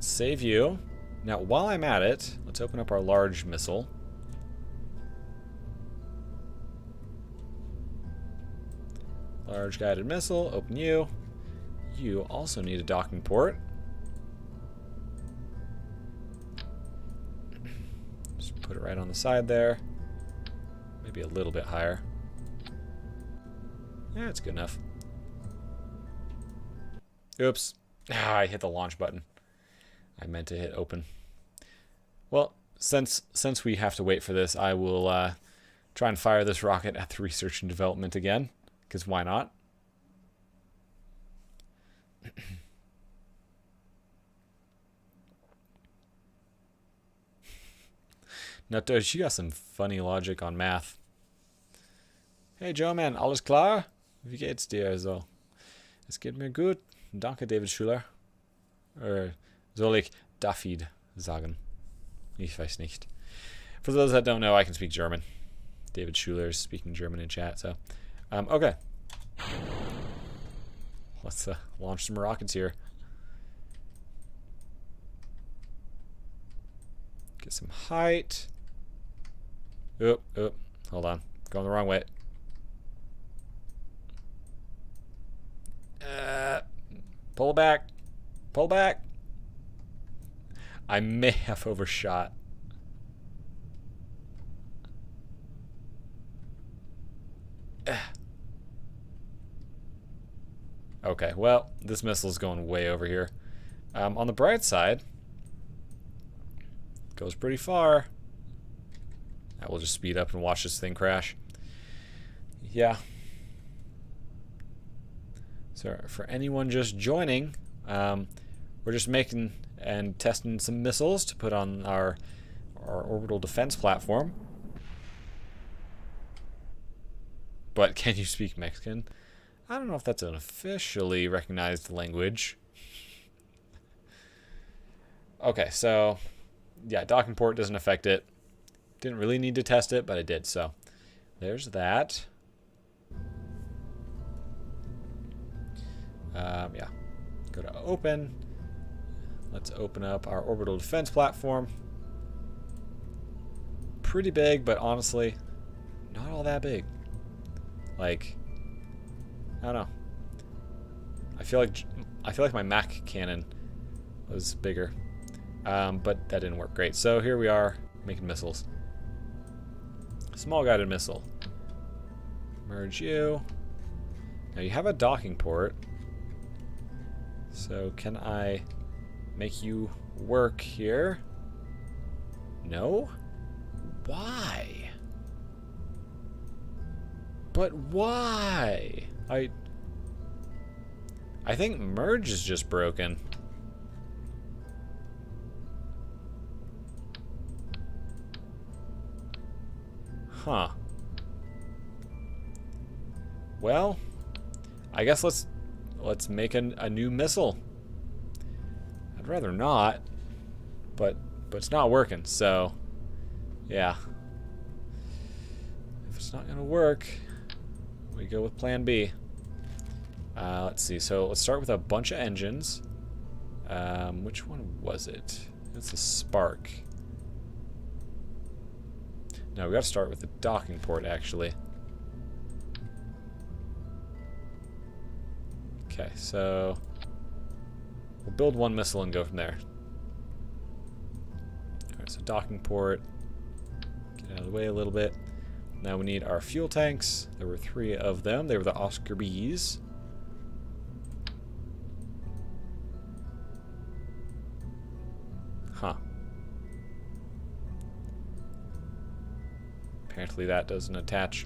Save you. Now, while I'm at it, let's open up our large missile. Large guided missile, open you. You also need a docking port. Just put it right on the side there. Maybe a little bit higher. Yeah, it's good enough. Oops. I hit the launch button. I meant to hit open. Well, since we have to wait for this, I will try and fire this rocket at the research and development again, because why not? Nutdoge, you got some funny logic on math. Hey Joe, man, alles klar? Wie geht's dir so? Es geht mir gut. Danke, David Schuler. Soll ich David sagen? Ich weiß nicht. For those that don't know, I can speak German. David Schuler is speaking German in chat, so. Okay. Let's launch some rockets here. Get some height. Oop, hold on. Going the wrong way. Pull back. Pull back. I may have overshot. Okay, well, this missile's going way over here. On the bright side, goes pretty far. I will just speed up and watch this thing crash. Yeah. So for anyone just joining, we're just making and testing some missiles to put on our orbital defense platform. But can you speak Mexican? I don't know if that's an officially recognized language. Okay, so yeah, docking port doesn't affect it. Didn't really need to test it, but I did, so there's that. Yeah. Go to open. Let's open up our orbital defense platform. Pretty big, but honestly, not all that big. Like, I don't know. I feel like my Mac cannon was bigger, but that didn't work great. So here we are making missiles. Small guided missile. Merge you. Now you have a docking port. So can I make you work here? No? Why? But why? I think merge is just broken. Huh. Well, I guess let's make a new missile. I'd rather not, but it's not working, so yeah. If it's not gonna work, we go with plan B. Let's see, so let's start with a bunch of engines. Which one was it? It's a Spark. No, we gotta start with the docking port, actually. Okay, so we'll build one missile and go from there. Alright, so docking port. Get out of the way a little bit. Now we need our fuel tanks. There were 3 of them. They were the Oscar Bs. Huh. Apparently that doesn't attach.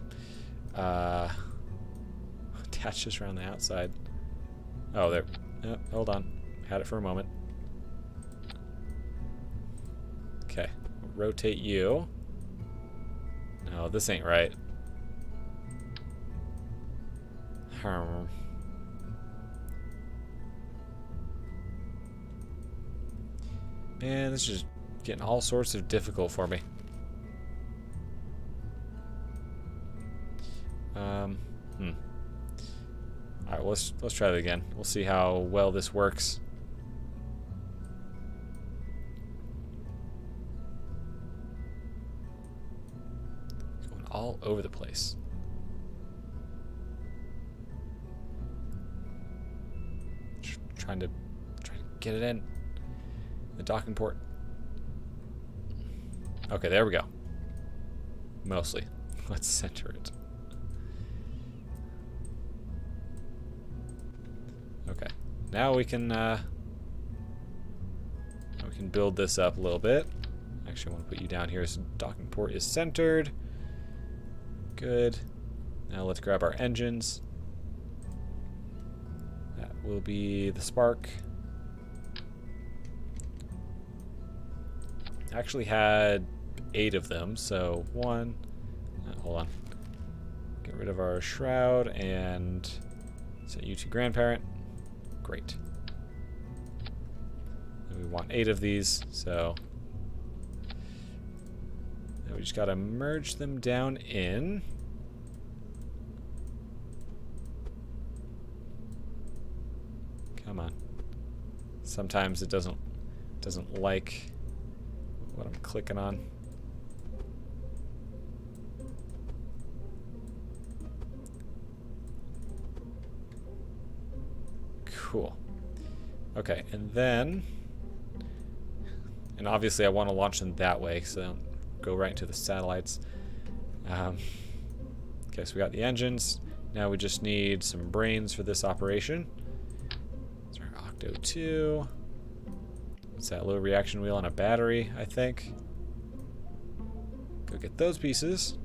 Attaches around the outside. Oh, there. Oh, hold on. Had it for a moment. Okay. Rotate you. No, this ain't right. Man, this is just getting all sorts of difficult for me. Alright, let's try that again. We'll see how well this works. It's going all over the place. Trying to get it in the docking port. Okay, there we go. Mostly. Let's center it. Okay, now we can build this up a little bit. Actually, I want to put you down here so docking port is centered. Good. Now let's grab our engines. That will be the Spark. Actually had 8 of them, so 1. Hold on. Get rid of our shroud and set you to grandparent. Great. And we want 8 of these, so now we just gotta merge them down in. Come on. Sometimes it doesn't like what I'm clicking on. Cool. Okay, and then, and obviously I want to launch them that way, so they don't go right into the satellites. Okay, so we got the engines. Now we just need some brains for this operation. It's our Octo 2. What's that little reaction wheel on a battery, I think. Go get those pieces.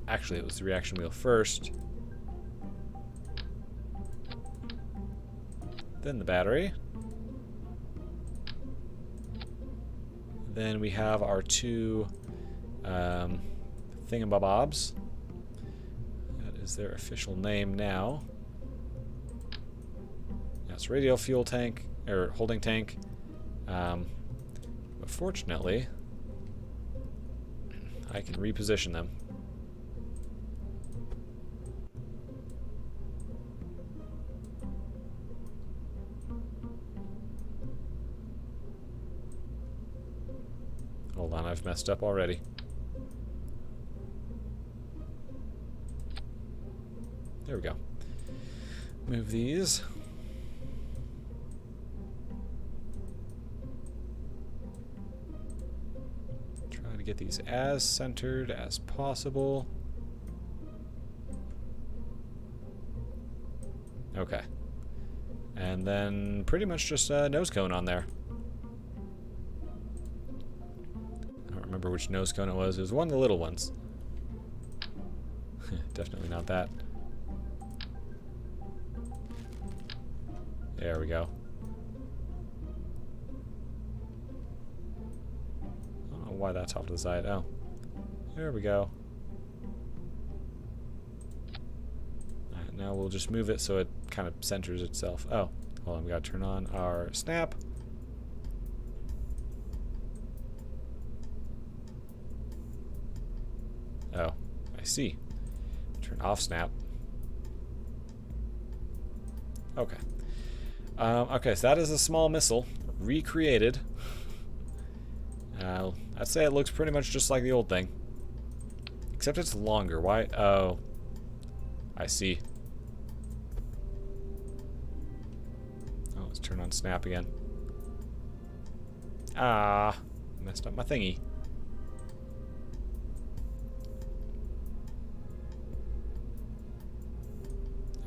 Actually, it was the reaction wheel first. Then the battery. Then we have our 2 thingamabobs. That is their official name now. That's radial fuel tank, or holding tank. But fortunately, I can reposition them. Hold on, I've messed up already. There we go. Move these. Try to get these as centered as possible. Okay. And then pretty much just a nose cone on there. I don't remember which nose cone it was. It was one of the little ones. Definitely not that. There we go. I don't know why that's off to the side. Oh. There we go. Alright, now we'll just move it so it kind of centers itself. Oh, hold on. We gotta turn on our snap. Oh, I see. Turn off snap. Okay. Okay, so that is a small missile recreated. I'd say it looks pretty much just like the old thing, except it's longer. Why? Oh, I see. Oh, let's turn on snap again. Ah, messed up my thingy.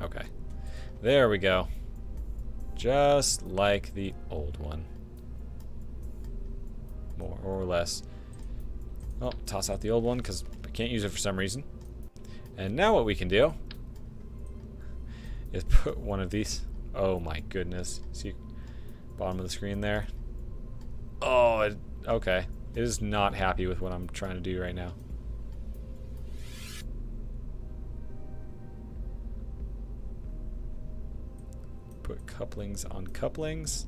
Okay, there we go. Just like the old one. More or less. Oh, toss out the old one because I can't use it for some reason. And now what we can do is put one of these. Oh my goodness. See bottom of the screen there? Oh, okay. It is not happy with what I'm trying to do right now. Put couplings on couplings.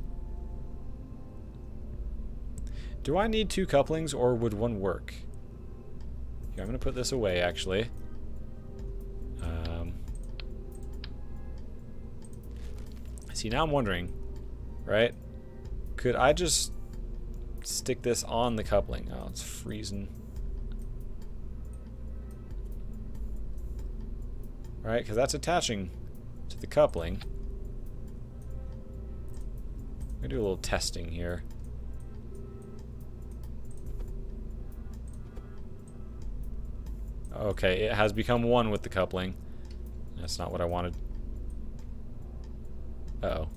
Do I need two couplings or would one work? Here, I'm going to put this away actually. See, now I'm wondering, right? Could I just stick this on the coupling? Oh, it's freezing. Right, because that's attaching to the coupling. I'm going to do a little testing here. Okay, it has become one with the coupling. That's not what I wanted. Uh-oh.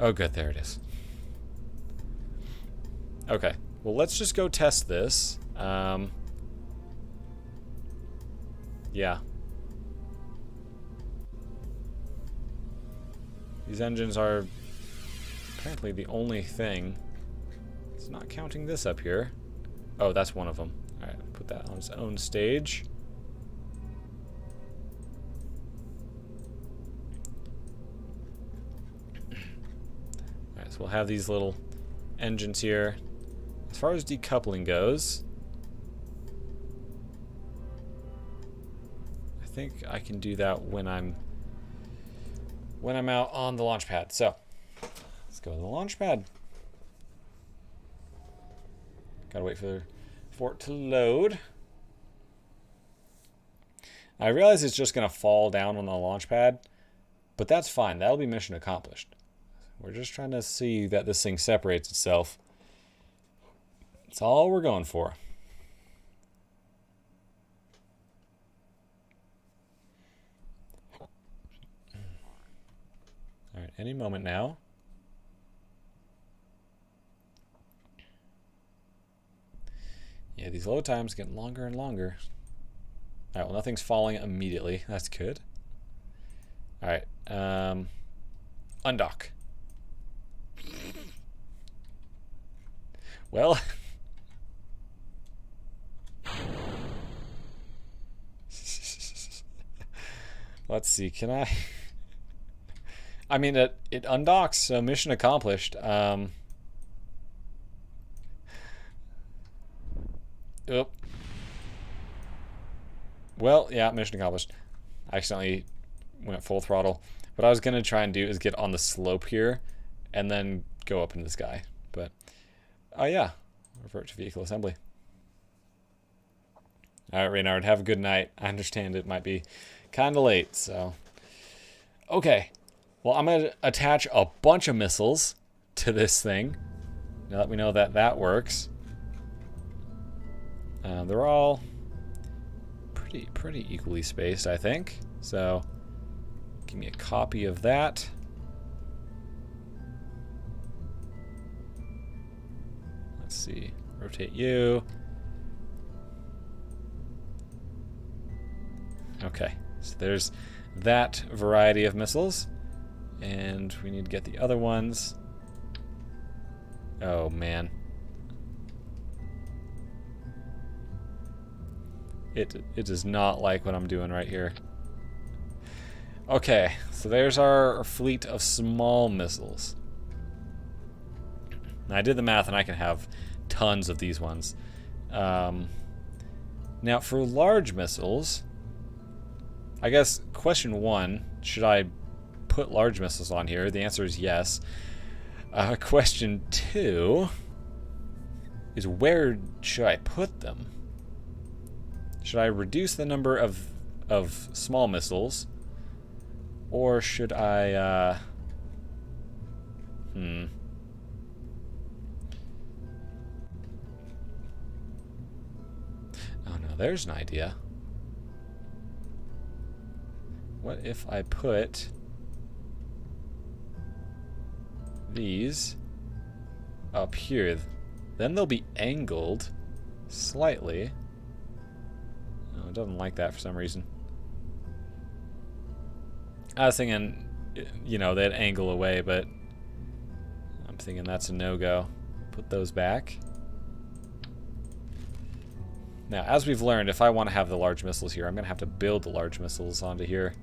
Oh, good, there it is. Okay, well, let's just go test this. Yeah. These engines are apparently the only thing. It's not counting this up here. Oh, that's one of them. Alright, put that on its own stage. Alright, so we'll have these little engines here. As far as decoupling goes, I think I can do that when I'm out on the launch pad. So, let's go to the launch pad. Gotta wait for it to load. I realize it's just gonna fall down on the launch pad, but that's fine. That'll be mission accomplished. We're just trying to see that this thing separates itself. That's all we're going for. Alright, any moment now. Yeah, these load times getting longer and longer. Alright, well, nothing's falling immediately. That's good. Alright, undock. Well, let's see, can I... I mean, it undocks, so mission accomplished. Oop. Well, yeah, mission accomplished. I accidentally went full throttle. What I was going to try and do is get on the slope here and then go up into the sky. But Oh yeah, revert to vehicle assembly. All right, Reynard, have a good night. I understand it might be kind of late, so. Okay, well, I'm going to attach a bunch of missiles to this thing. Now that we know that that works. They're all pretty equally spaced, I think. So, give me a copy of that. Let's see, rotate you. Okay, so there's that variety of missiles, and we need to get the other ones. Oh man, it does not like what I'm doing right here. Okay, so there's our fleet of small missiles. Now, I did the math, and I can have tons of these ones. Now for large missiles, I guess question one, should I put large missiles on here? The answer is yes. Question two is where should I put them? Should I reduce the number of small missiles? Or should I, Oh no, there's an idea. What if I put these up here? Then they'll be angled slightly. Oh, it doesn't like that for some reason. I was thinking, you know, they'd angle away, but I'm thinking that's a no-go. Put those back. Now, as we've learned, if I want to have the large missiles here, I'm going to have to build the large missiles onto here.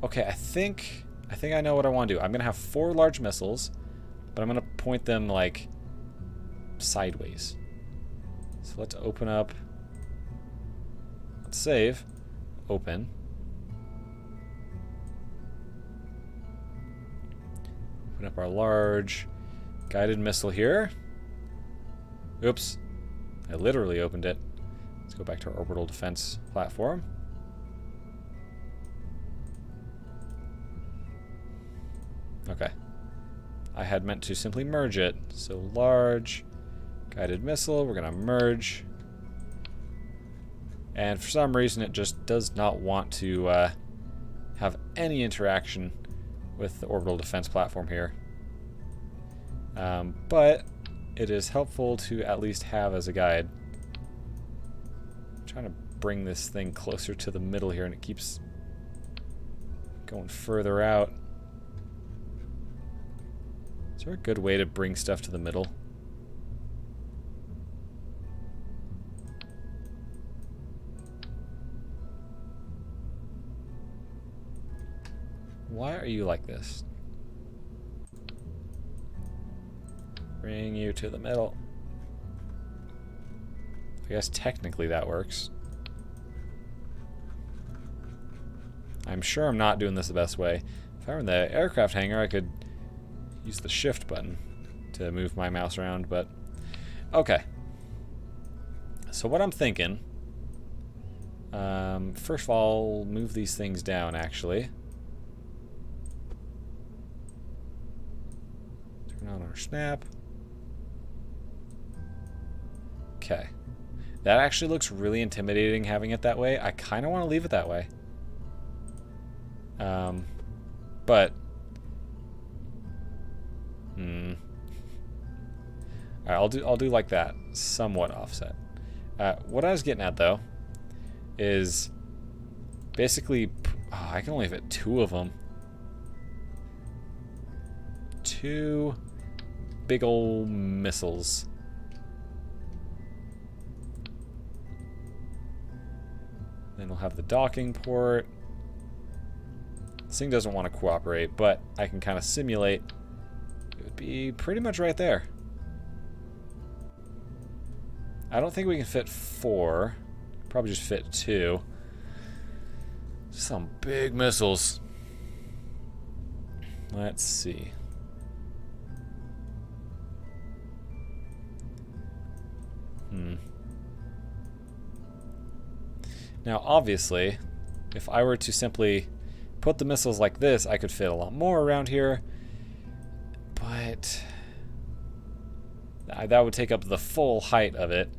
Okay, I think I know what I want to do. I'm going to have 4 large missiles, but I'm going to point them, like, sideways. So let's open up. Let's save. Open. Open up our large guided missile here. Oops. I literally opened it. Let's go back to our orbital defense platform. Okay. I had meant to simply merge it. So large guided missile, we're going to merge. And for some reason it just does not want to have any interaction with the orbital defense platform here. But it is helpful to at least have as a guide. I'm trying to bring this thing closer to the middle here, and it keeps going further out. Is there a good way to bring stuff to the middle? Why are you like this? Bring you to the middle. I guess technically that works. I'm sure I'm not doing this the best way. If I were in the aircraft hangar, I could use the shift button to move my mouse around, but okay. So what I'm thinking, first of all, I'll move these things down actually. Turn on our snap. Okay. That actually looks really intimidating having it that way. I kind of want to leave it that way. But Alright, I'll do like that. Somewhat offset. What I was getting at though is basically I can only fit 2 of them. 2 big old missiles. Then we'll have the docking port. This thing doesn't want to cooperate, but I can kind of simulate. It would be pretty much right there. I don't think we can fit 4. Probably just fit 2. Some big missiles. Let's see. Now, obviously, if I were to simply put the missiles like this, I could fit a lot more around here. But that would take up the full height of it.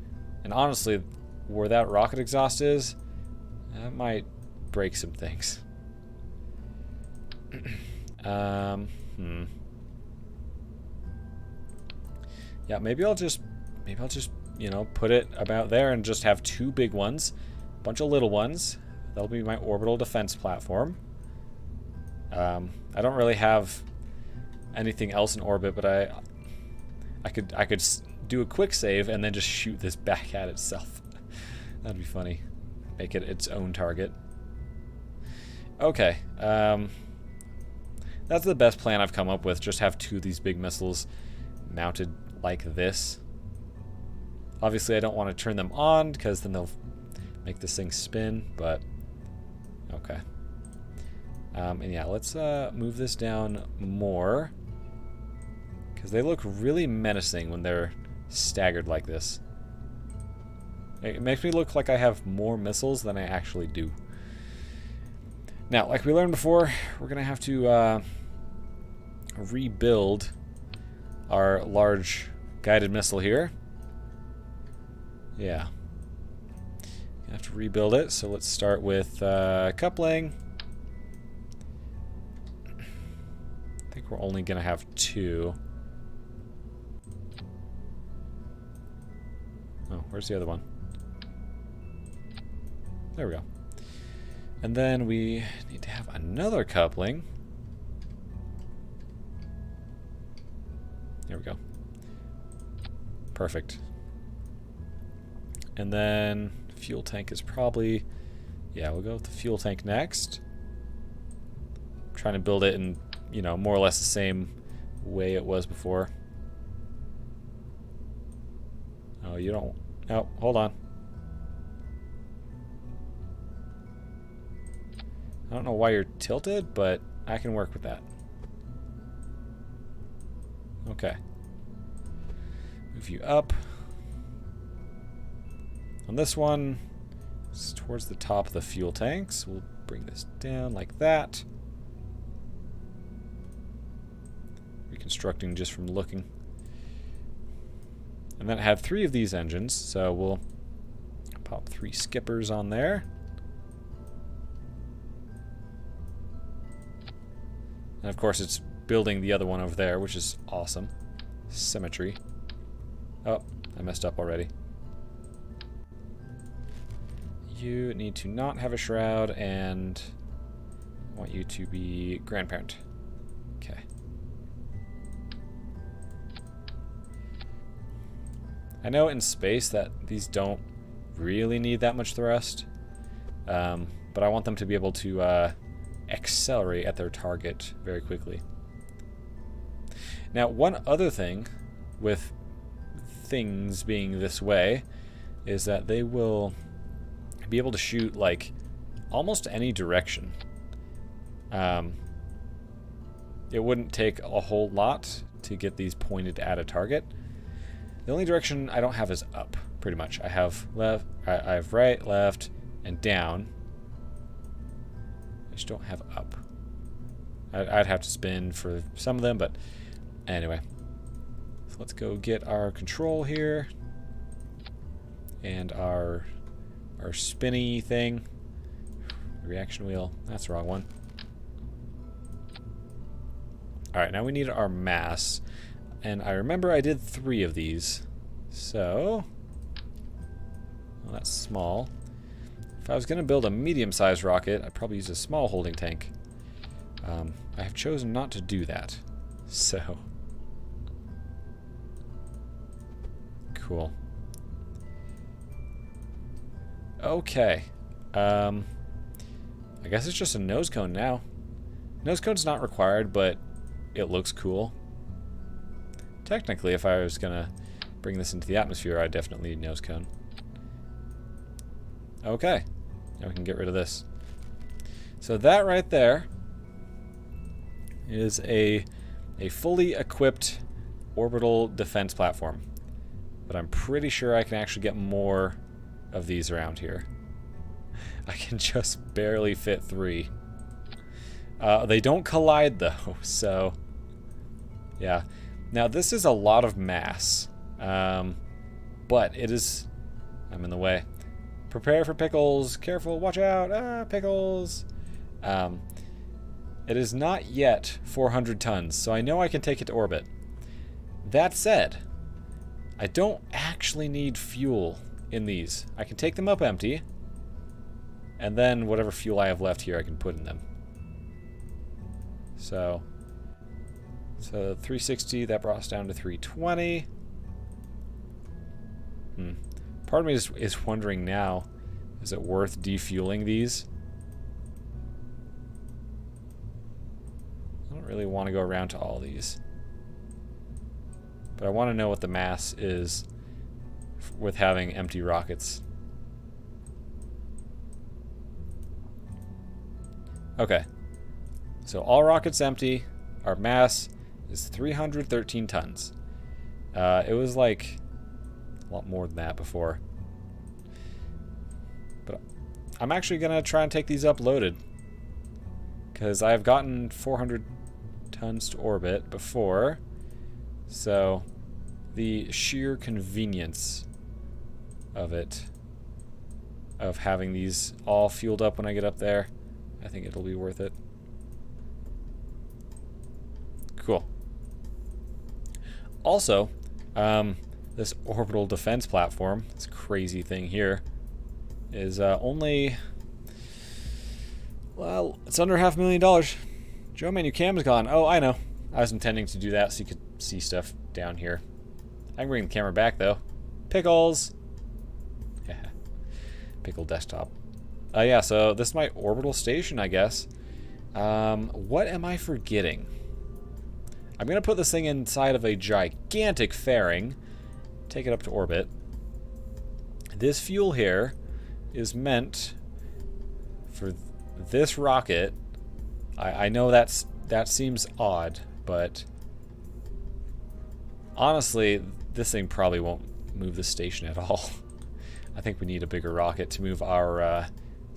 And honestly, where that rocket exhaust is, that might break some things. Yeah, maybe I'll just, you know, put it about there and just have two big ones, a bunch of little ones. That'll be my orbital defense platform. I don't really have anything else in orbit, but I could do a quick save and then just shoot this back at itself. That'd be funny. Make it its own target. Okay. That's the best plan I've come up with. Just have two of these big missiles mounted like this. Obviously, I don't want to turn them on because then they'll make this thing spin, but okay. And yeah, let's move this down more because they look really menacing when they're staggered like this. It makes me look like I have more missiles than I actually do. Now, like we learned before, we're going to have to rebuild our large guided missile here. Yeah. Gonna have to rebuild it, so let's start with coupling. I think we're only going to have two. Oh, where's the other one? There we go. And then we need to have another coupling. There we go. Perfect. And then fuel tank is probably... Yeah, we'll go with the fuel tank next. I'm trying to build it in, you know, more or less the same way it was before. Oh, you don't... Oh, hold on. I don't know why you're tilted, but I can work with that. Okay. Move you up. On this one, it's towards the top of the fuel tanks. We'll bring this down like that. Reconstructing just from looking. And then it had three of these engines, so we'll pop three skippers on there. And of course it's building the other one over there, which is awesome. Symmetry. Oh, I messed up already. You need to not have a shroud, and I want you to be grandparent. Okay. I know in space that these don't really need that much thrust, but I want them to be able to accelerate at their target very quickly. Now, one other thing with things being this way is that they will be able to shoot like almost any direction. It wouldn't take a whole lot to get these pointed at a target. The only direction I don't have is up, pretty much. I have left, I have right, left, and down. I just don't have up. I'd have to spin for some of them, but anyway. So let's go get our control here. And our spinny thing. Reaction wheel. That's the wrong one. Alright, now we need our mass. And I remember I did 3 of these. So... well, that's small. If I was going to build a medium-sized rocket, I'd probably use a small holding tank. I have chosen not to do that. So... cool. Okay. I guess it's just a nose cone now. Nose cone's not required, but it looks cool. Technically, if I was gonna bring this into the atmosphere, I'd definitely need nose cone. Okay. Now we can get rid of this. So that right there is a fully equipped orbital defense platform. but I'm pretty sure I can actually get more of these around here. I can just barely fit 3. They don't collide though, so yeah. Now this is a lot of mass, but it is... I'm in the way. Prepare for pickles. Careful, watch out. Pickles. It is not yet 400 tons, so I know I can take it to orbit. That said, I don't actually need fuel in these. I can take them up empty, and then whatever fuel I have left here I can put in them. So 360, that brought us down to 320. Part of me is wondering now, is it worth defueling these? I don't really want to go around to all these. But I want to know what the mass is with having empty rockets. Okay. So all rockets empty. Our mass is 313 tons. It was like a lot more than that before. But I'm actually going to try and take these up loaded, because I've gotten 400 tons to orbit before. So the sheer convenience of it, of having these all fueled up when I get up there, I think it'll be worth it. Cool. Also, this orbital defense platform, this crazy thing here, is only, well, it's under $500,000. Joe Man, your camera's gone. Oh, I know. I was intending to do that so you could see stuff down here. I can bring the camera back though. Pickles. Pickle desktop. Yeah, so this is my orbital station, I guess. What am I forgetting? I'm gonna put this thing inside of a gigantic fairing, take it up to orbit. This fuel here is meant for this rocket. I know that seems odd, but honestly, this thing probably won't move the station at all. I think we need a bigger rocket to move our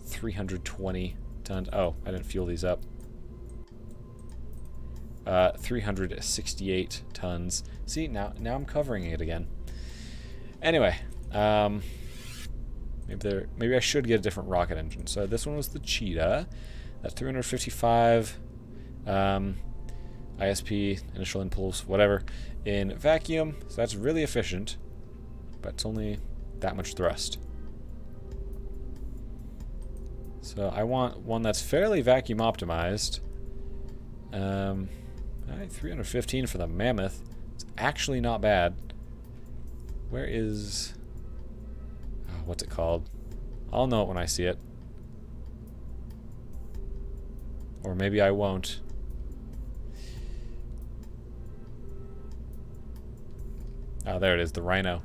320 tons. Oh, I didn't fuel these up. 368 tons. See, now I'm covering it again. Anyway, maybe I should get a different rocket engine. So this one was the Cheetah. That's 355 ISP, initial impulse, whatever, in vacuum. So that's really efficient, but it's only that much thrust. So I want one that's fairly vacuum optimized. Alright, 315 for the Mammoth. It's actually not bad. Where is... oh, what's it called? I'll know it when I see it. Or maybe I won't. Oh, there it is, the Rhino.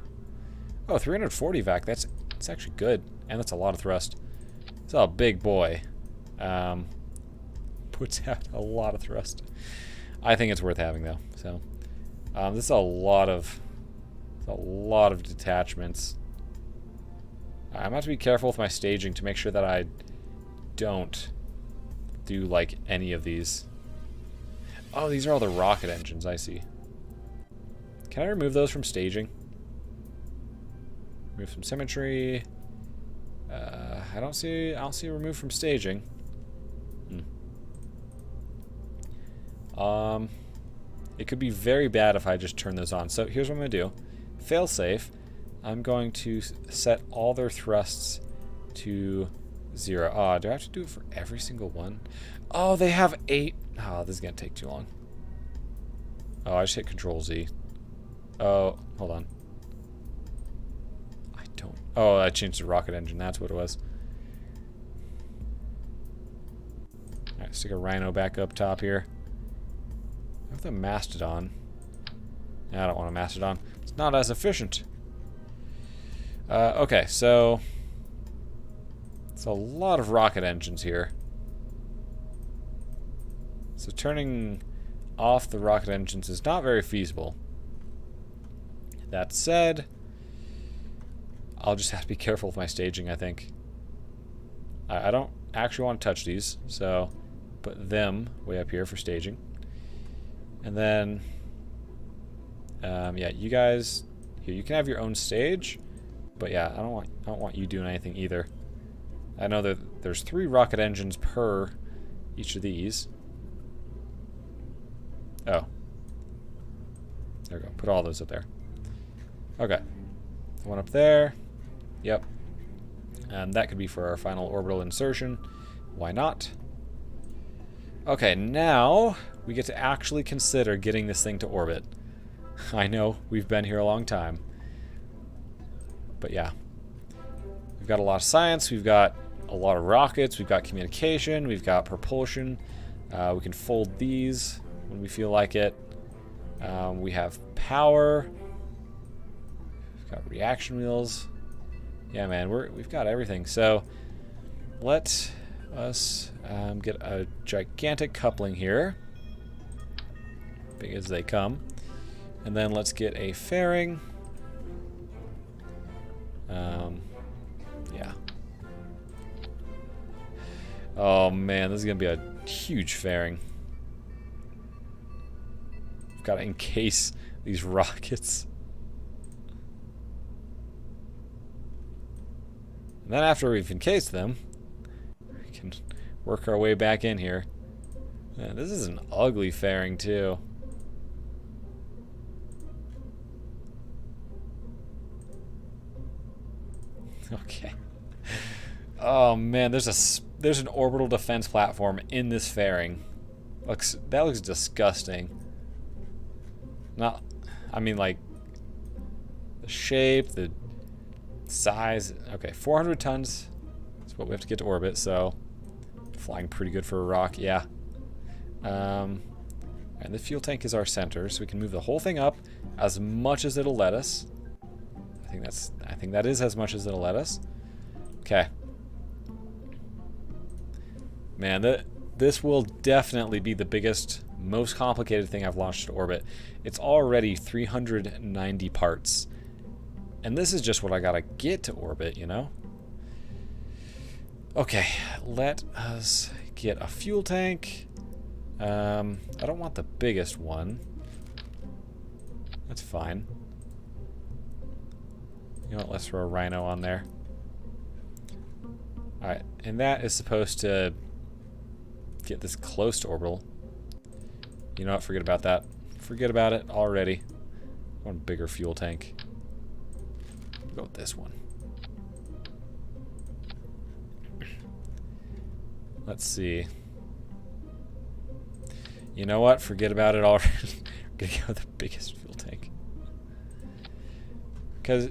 Oh, 340 vac. That's actually good. And that's a lot of thrust. It's a big boy. Puts out a lot of thrust. I think it's worth having though. So this is a lot of detachments. I'm gonna have to be careful with my staging to make sure that I don't do like any of these. Oh, these are all the rocket engines. I see. Can I remove those from staging? Remove some symmetry. I don't see remove from staging. It could be very bad if I just turn those on. So here's what I'm gonna do. Fail safe. I'm going to set all their thrusts to 0. Oh, do I have to do it for every single one? Oh, they have 8. Oh, this is gonna take too long. Oh, I just hit Control Z. Oh, hold on. I don't... oh, I changed the rocket engine. That's what it was. Alright, stick a Rhino back up top here. I have the Mastodon. I don't want a Mastodon. It's not as efficient. Okay, so... it's a lot of rocket engines here. So turning off the rocket engines is not very feasible. That said, I'll just have to be careful with my staging, I think. I don't actually want to touch these, so put them way up here for staging. And then, yeah, you guys, here, you can have your own stage, but yeah, I don't want you doing anything either. I know that there's 3 rocket engines per each of these. Oh. There we go. Put all those up there. Okay. One up there. Yep. And that could be for our final orbital insertion. Why not? Okay, now we get to actually consider getting this thing to orbit. I know, we've been here a long time. But yeah. We've got a lot of science, we've got a lot of rockets, we've got communication, we've got propulsion. We can fold these when we feel like it. We have power. We've got reaction wheels. Yeah, man, we've got everything. So let us get a gigantic coupling here, big as they come, and then let's get a fairing. Yeah. Oh man, this is gonna be a huge fairing. I've got to encase these rockets. And then after we've encased them, we can work our way back in here. Man, this is an ugly fairing too. Okay. Oh man, there's an orbital defense platform in this fairing. That looks disgusting. Not, I mean, like the shape, the size. Okay, 400 tons. That's what we have to get to orbit. So flying pretty good for a rock, yeah. And the fuel tank is our center, so we can move the whole thing up as much as it'll let us. I think that is as much as it'll let us. Okay. Man, this will definitely be the biggest, most complicated thing I've launched to orbit. It's already 390 parts. And this is just what I gotta get to orbit, you know? Okay, let us get a fuel tank. I don't want the biggest one. That's fine. You know what, let's throw a rhino on there. Alright, and that is supposed to get this close to orbital. You know what, forget about that. Forget about it already. I want a bigger fuel tank. We'll go with this one. Let's see. You know what, forget about it already. I'm gonna go with the biggest fuel tank. Because,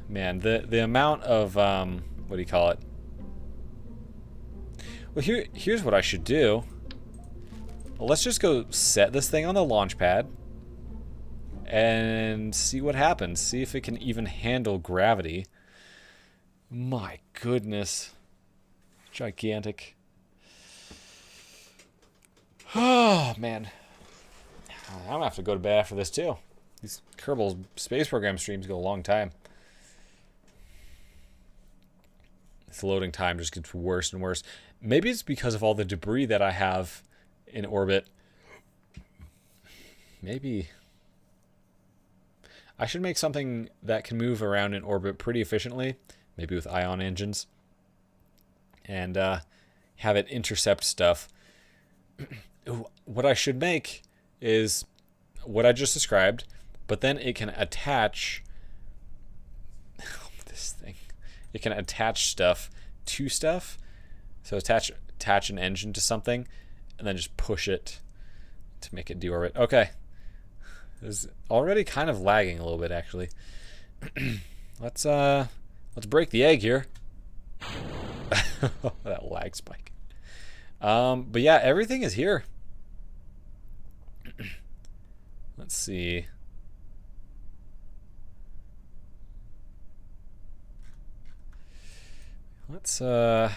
man, the amount of, what do you call it? Well, here's what I should do. Well, let's just go set this thing on the launch pad and see what happens. See if it can even handle gravity. My goodness. Gigantic. Oh, man. I'm gonna have to go to bed after this, too. These Kerbal Space Program streams go a long time. This loading time just gets worse and worse. Maybe it's because of all the debris that I have in orbit. Maybe I should make something that can move around in orbit pretty efficiently, maybe with ion engines, and have it intercept stuff. What I should make is what I just described, but then it can attach this thing. It can attach stuff to stuff. So attach an engine to something, and then just push it to make it deorbit. Okay, it's already kind of lagging a little bit, actually. Let's break the egg here. That lag spike. But yeah, everything is here. Let's see. Let's can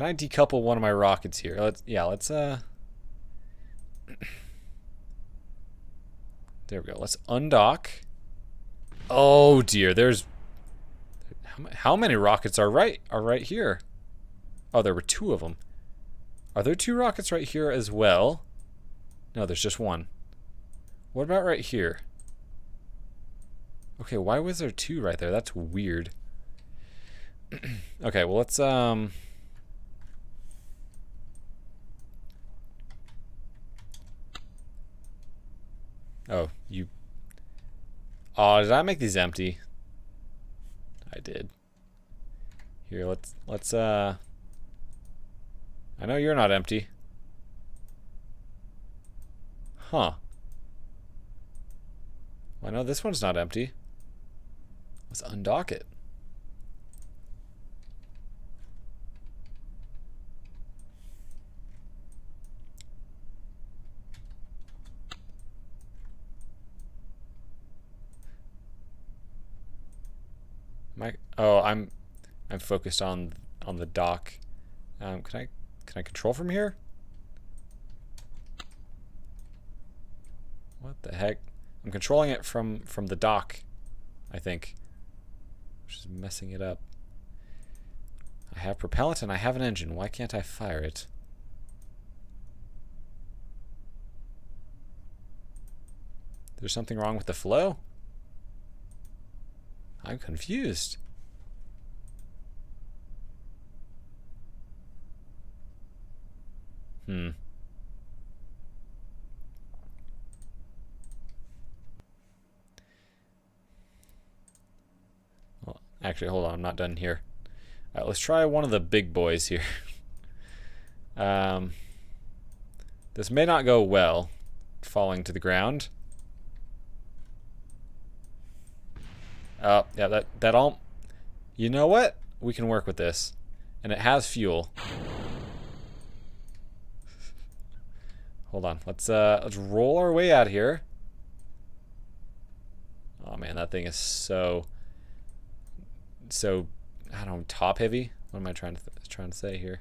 I decouple one of my rockets here? Let's There we go. Let's undock. Oh dear, there's... How many rockets are right here? Oh, there were 2 of them. Are there 2 rockets right here as well? No, there's just 1. What about right here? Okay, why was there 2 right there? That's weird. Okay, well let's Oh, you... Oh, did I make these empty? I did. Here, let's I know you're not empty. Huh. Well, I know this one's not empty. Let's undock it. Oh, I'm focused on the dock. Can I control from here? What the heck? I'm controlling it from the dock, I think. Which is messing it up. I have propellant and I have an engine. Why can't I fire it? There's something wrong with the flow? I'm confused. Well, actually, hold on. I'm not done here. Let's try one of the big boys here. This may not go well, falling to the ground. Oh, yeah, that all... You know what? We can work with this. And it has fuel. Hold on. Let's roll our way out of here. Oh man, that thing is so I don't know, top heavy. What am I trying to say here?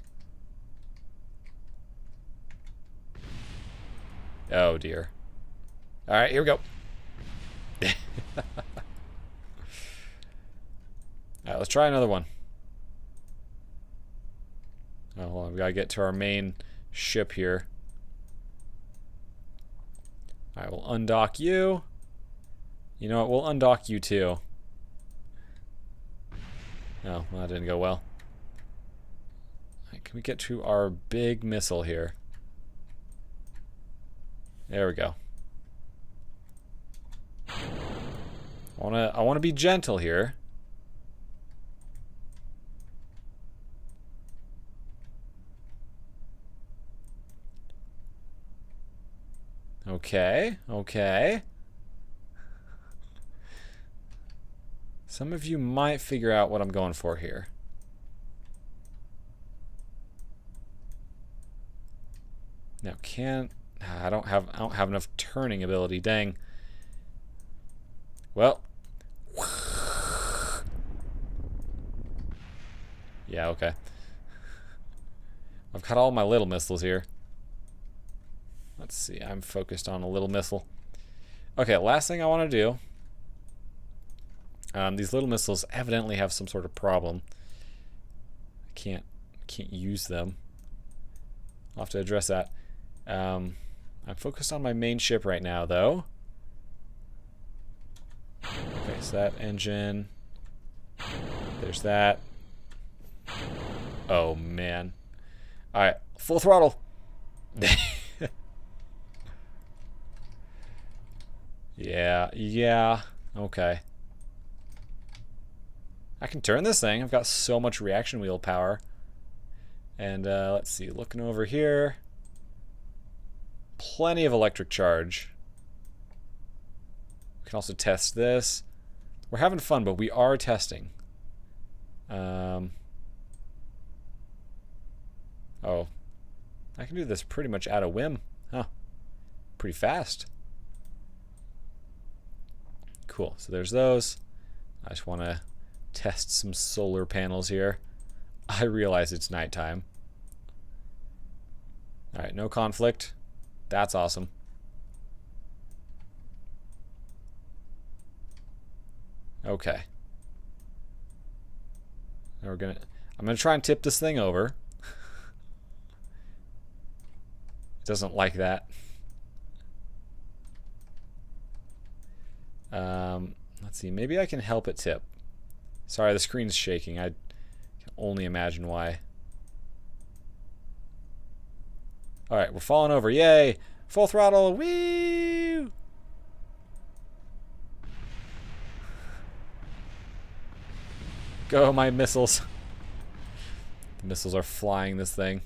Oh dear. All right, here we go. Alright, let's try another one. Oh, hold on. We gotta get to our main ship here. Alright, we'll undock you. You know what? We'll undock you too. Oh, well, that didn't go well. Alright, can we get to our big missile here? There we go. I wanna be gentle here. Okay, okay. Some of you might figure out what I'm going for here. Now I don't have enough turning ability, dang. Well. Yeah, okay. I've got all my little missiles here. Let's see, I'm focused on a little missile. Okay, last thing I want to do. These little missiles evidently have some sort of problem. I can't use them. I'll have to address that. I'm focused on my main ship right now, though. Okay, so that engine. There's that. Oh, man. Alright, full throttle. Yeah, okay. I can turn this thing. I've got so much reaction wheel power. And let's see, looking over here. Plenty of electric charge. We can also test this. We're having fun, but we are testing. Oh. I can do this pretty much at a whim. Huh. Pretty fast. Cool, so there's those. I just want to test some solar panels here. I realize it's nighttime. Alright, no conflict. That's awesome. Okay. Now I'm gonna try and tip this thing over. It doesn't like that. Let's see. Maybe I can help it tip. Sorry, the screen's shaking. I can only imagine why. All right, we're falling over. Yay! Full throttle. Woo! Go, my missiles. The missiles are flying this thing.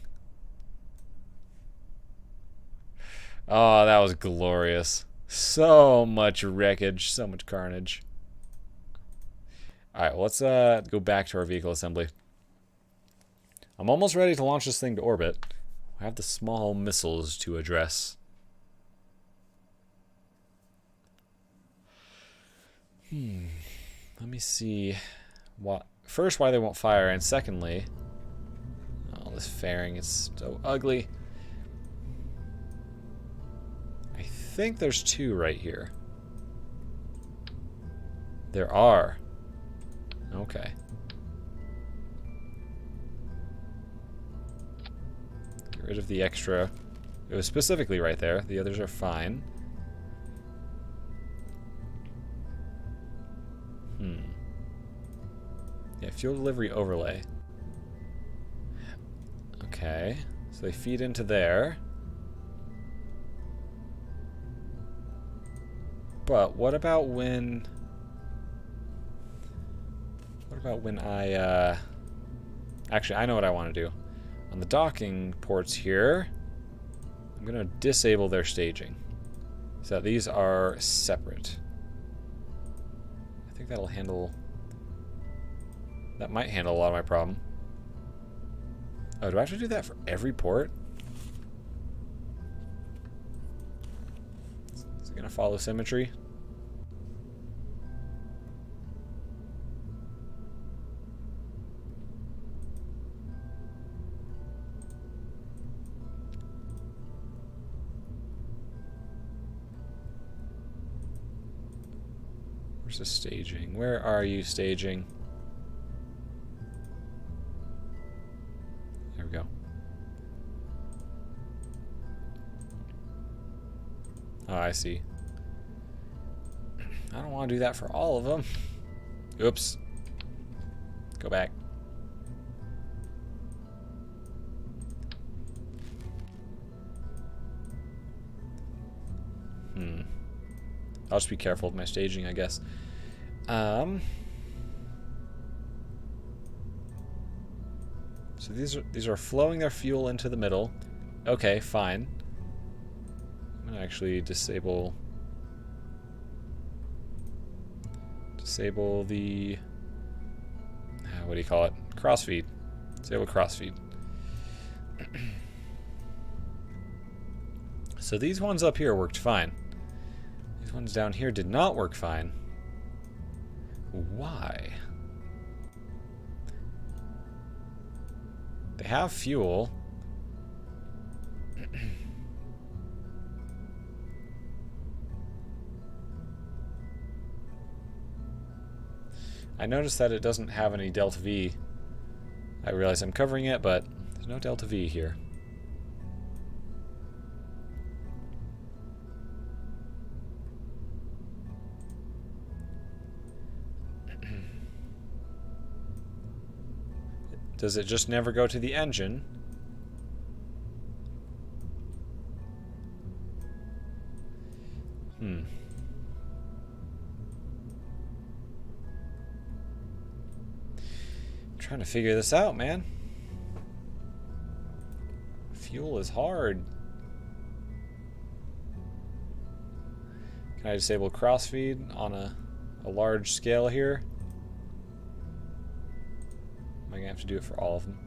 Oh, that was glorious. So much wreckage, so much carnage. Alright, well, let's go back to our vehicle assembly. I'm almost ready to launch this thing to orbit. I have the small missiles to address. Let me see what first why they won't fire, and secondly, oh, this fairing is so ugly. I think there's two right here. There are. Okay. Get rid of the extra. It was specifically right there. The others are fine. Yeah, fuel delivery overlay. Okay. So they feed into there. But what about when... I... Actually, I know what I want to do. On the docking ports here, I'm going to disable their staging. So that these are separate. I think that'll handle... That might handle a lot of my problem. Oh, do I have to do that for every port? Is it going to follow symmetry? Where's the staging? Where are you, staging? There we go. Oh, I see. I don't want to do that for all of them. Oops. Go back. I'll just be careful with my staging, I guess. So these are flowing their fuel into the middle. Okay, fine. I'm gonna actually disable the what do you call it? Crossfeed. Disable crossfeed. So these ones up here worked fine. These ones down here did not work fine. Why? They have fuel. I noticed that it doesn't have any delta V. I realize I'm covering it, but there's no delta V here. Does it just never go to the engine? Trying to figure this out, man. Fuel is hard. Can I disable crossfeed on a large scale here? Am I gonna have to do it for all of them?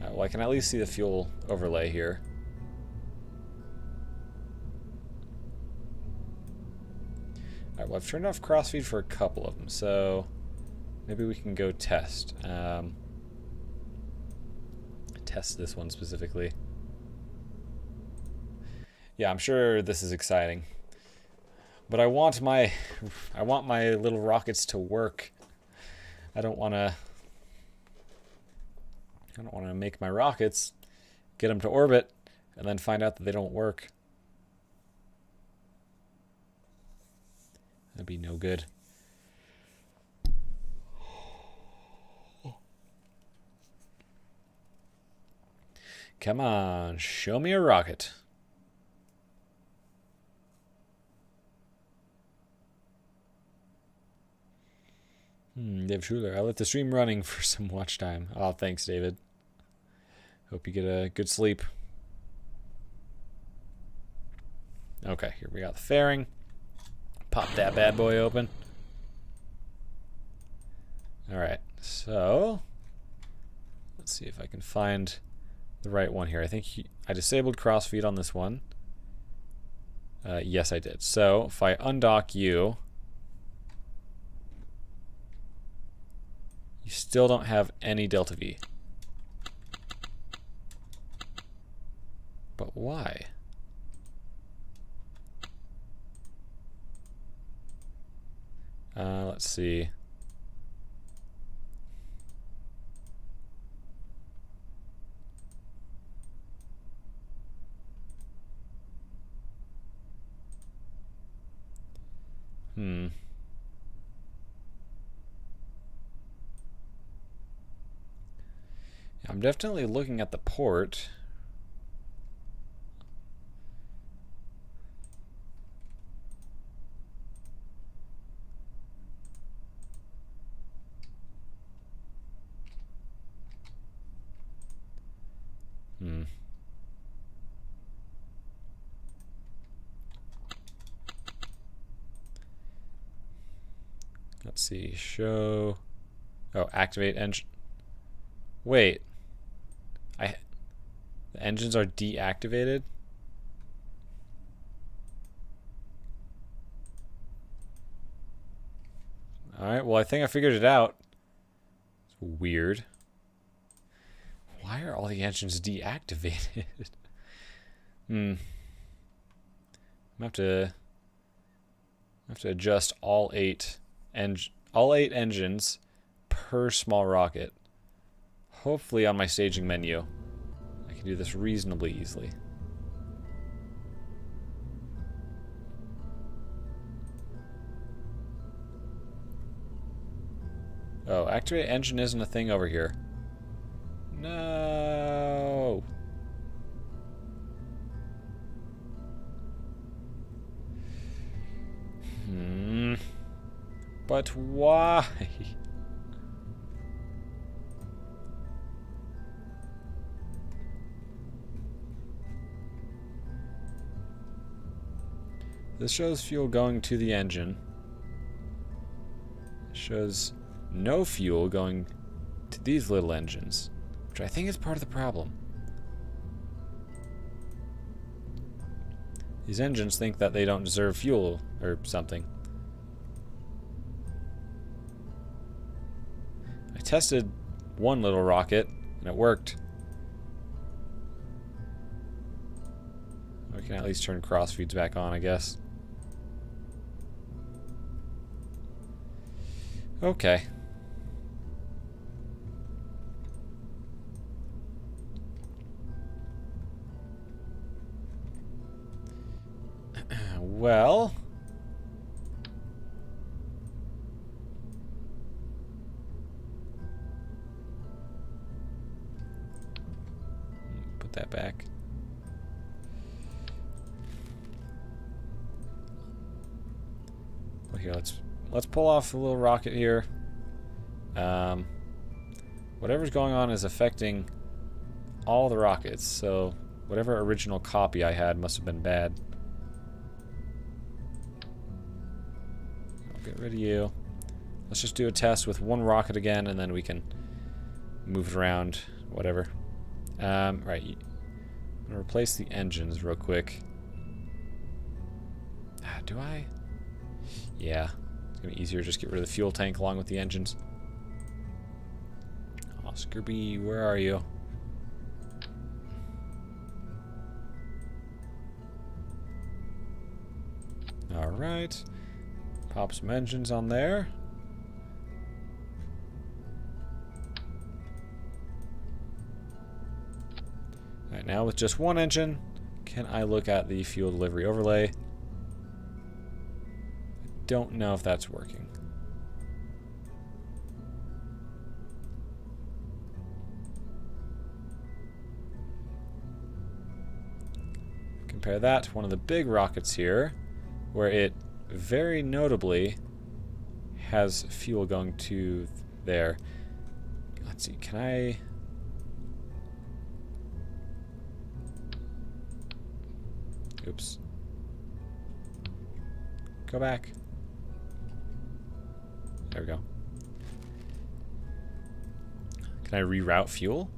Well, I can at least see the fuel overlay here. Alright, well, I've turned off crossfeed for a couple of them, so maybe we can go test. Test this one specifically. Yeah, I'm sure this is exciting. But I want my little rockets to work. I don't want to make my rockets, get them to orbit, and then find out that they don't work. That'd be no good. Come on, show me a rocket. Dave Schuler, I let the stream running for some watch time. Oh, thanks, David. Hope you get a good sleep. Okay, here we got the fairing. Pop that bad boy open. Alright, so let's see if I can find the right one here. I think I disabled crossfeed on this one. Yes, I did. So if I undock you, you still don't have any delta V. But why? Let's see. I'm definitely looking at the port. Let's see. Show. Oh, activate engine. Wait. The engines are deactivated? Alright, well, I think I figured it out. It's weird. Why are all the engines deactivated? I'm gonna have to adjust all eight engines per small rocket. Hopefully on my staging menu I can do this reasonably easily. Oh, activate engine isn't a thing over here. No. But why? This shows fuel going to the engine. It shows no fuel going to these little engines, which I think is part of the problem. These engines think that they don't deserve fuel or something. I tested one little rocket and it worked. We can at least turn crossfeeds back on, I guess. Okay. Well, put that back. Well, here, let's pull off a little rocket here. Whatever's going on is affecting all the rockets, so whatever original copy I had must have been bad. I'll get rid of you. Let's just do a test with one rocket again, and then we can move it around, whatever. Right, I'm gonna replace the engines real quick. Do I? Yeah, it's gonna be easier to just get rid of the fuel tank along with the engines. Oscar B, where are you? Alright. Pop some engines on there. Alright, now with just one engine, can I look at the fuel delivery overlay? I don't know if that's working. Compare that to one of the big rockets here, where it very notably has fuel going to there. Let's see, can I... Oops. Go back. There we go. Can I reroute fuel?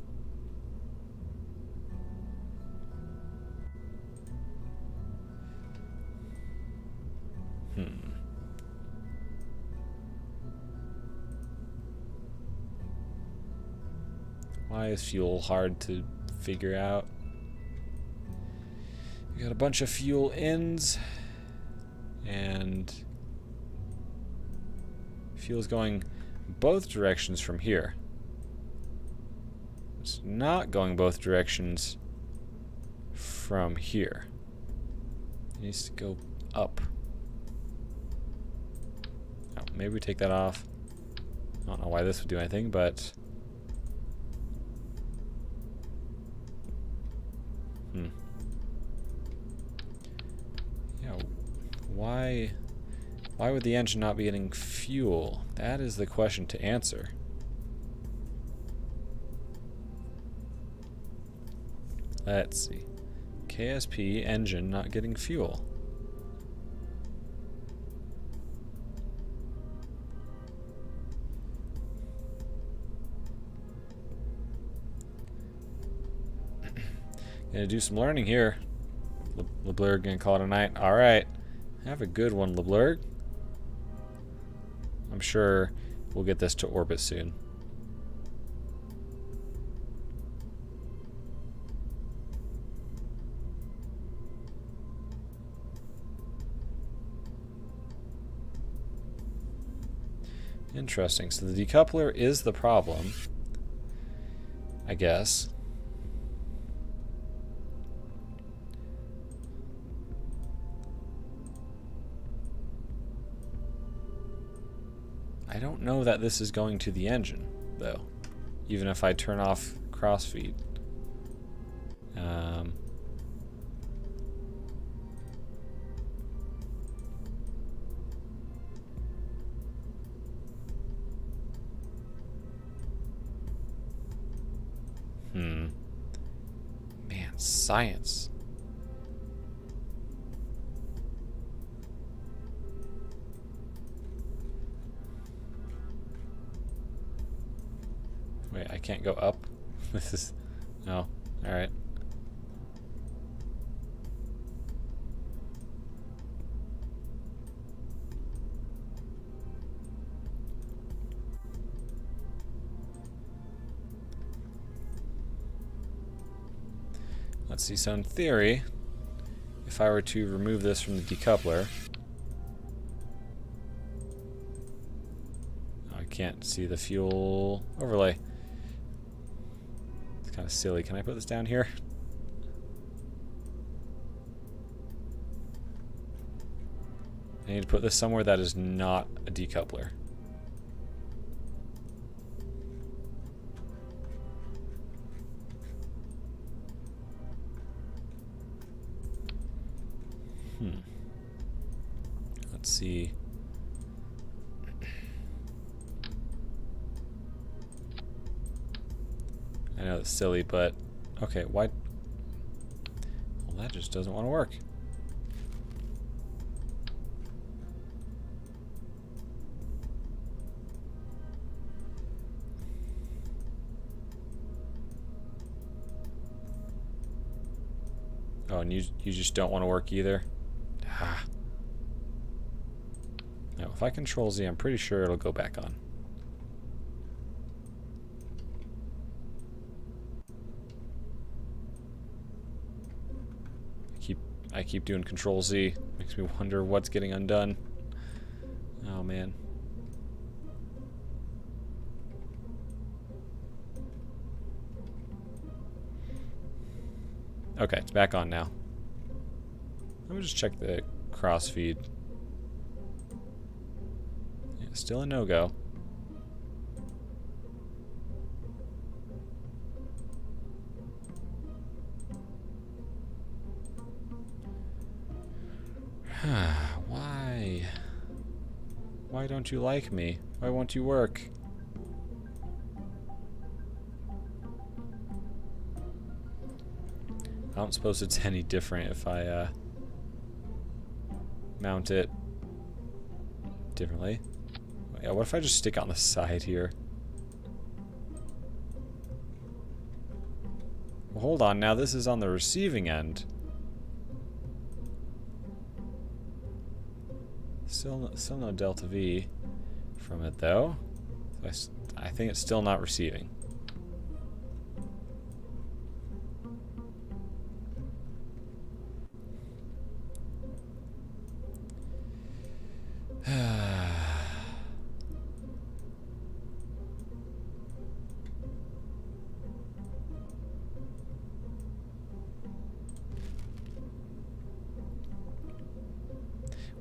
Why is fuel hard to figure out? We got a bunch of fuel ins, and fuel's going both directions from here. It's not going both directions from here. It needs to go up. Oh, maybe we take that off. I don't know why this would do anything, but... Yeah, why would the engine not be getting fuel? That is the question to answer. Let's see. KSP engine not getting fuel. Gonna do some learning here. LeBlurg gonna call it a night. Alright. Have a good one, LeBlurg. I'm sure we'll get this to orbit soon. Interesting. So the decoupler is the problem, I guess. I don't know that this is going to the engine, though, even if I turn off crossfeed. Man, science. Wait, I can't go up? This is... No. Alright. Let's see, so in theory, if I were to remove this from the decoupler... I can't see the fuel overlay. It's kind of silly. Can I put this down here? I need to put this somewhere that is not a decoupler. Let's see. I know it's silly, but okay, why? Well, that just doesn't want to work. Oh, and you just don't want to work either? Ah. Now, if I control Z, I'm pretty sure it'll go back on. I keep doing Control Z. Makes me wonder what's getting undone. Oh man. Okay, it's back on now. Let me just check the cross feed. Yeah, still a no-go. Why? Why don't you like me? Why won't you work? I don't suppose it's any different if I mount it differently. Yeah, what if I just stick on the side here? Well, hold on, now this is on the receiving end. Still no delta V from it though. I think it's still not receiving.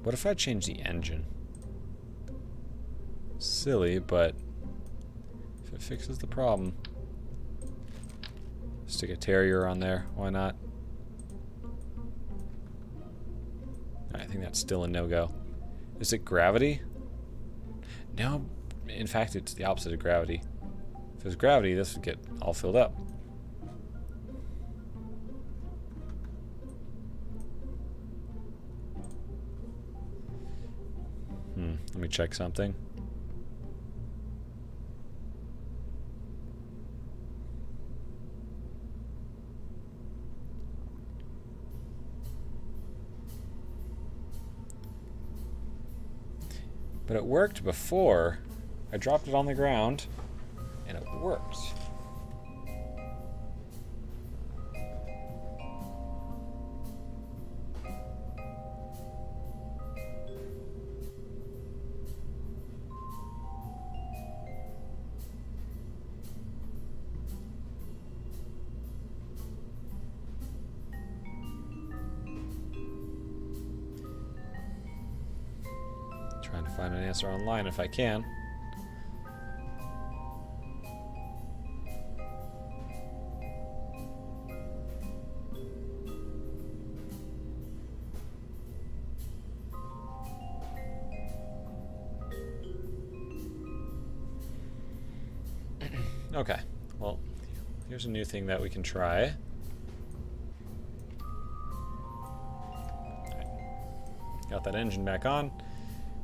What if I change the engine? Silly, but if it fixes the problem. Stick a Terrier on there, why not? I think that's still a no-go. Is it gravity? No, in fact it's the opposite of gravity. If it was gravity, this would get all filled up. Let me check something. But it worked before. I dropped it on the ground, and it worked. Trying to find an answer online if I can. Okay, well, here's a new thing that we can try. Got that engine back on.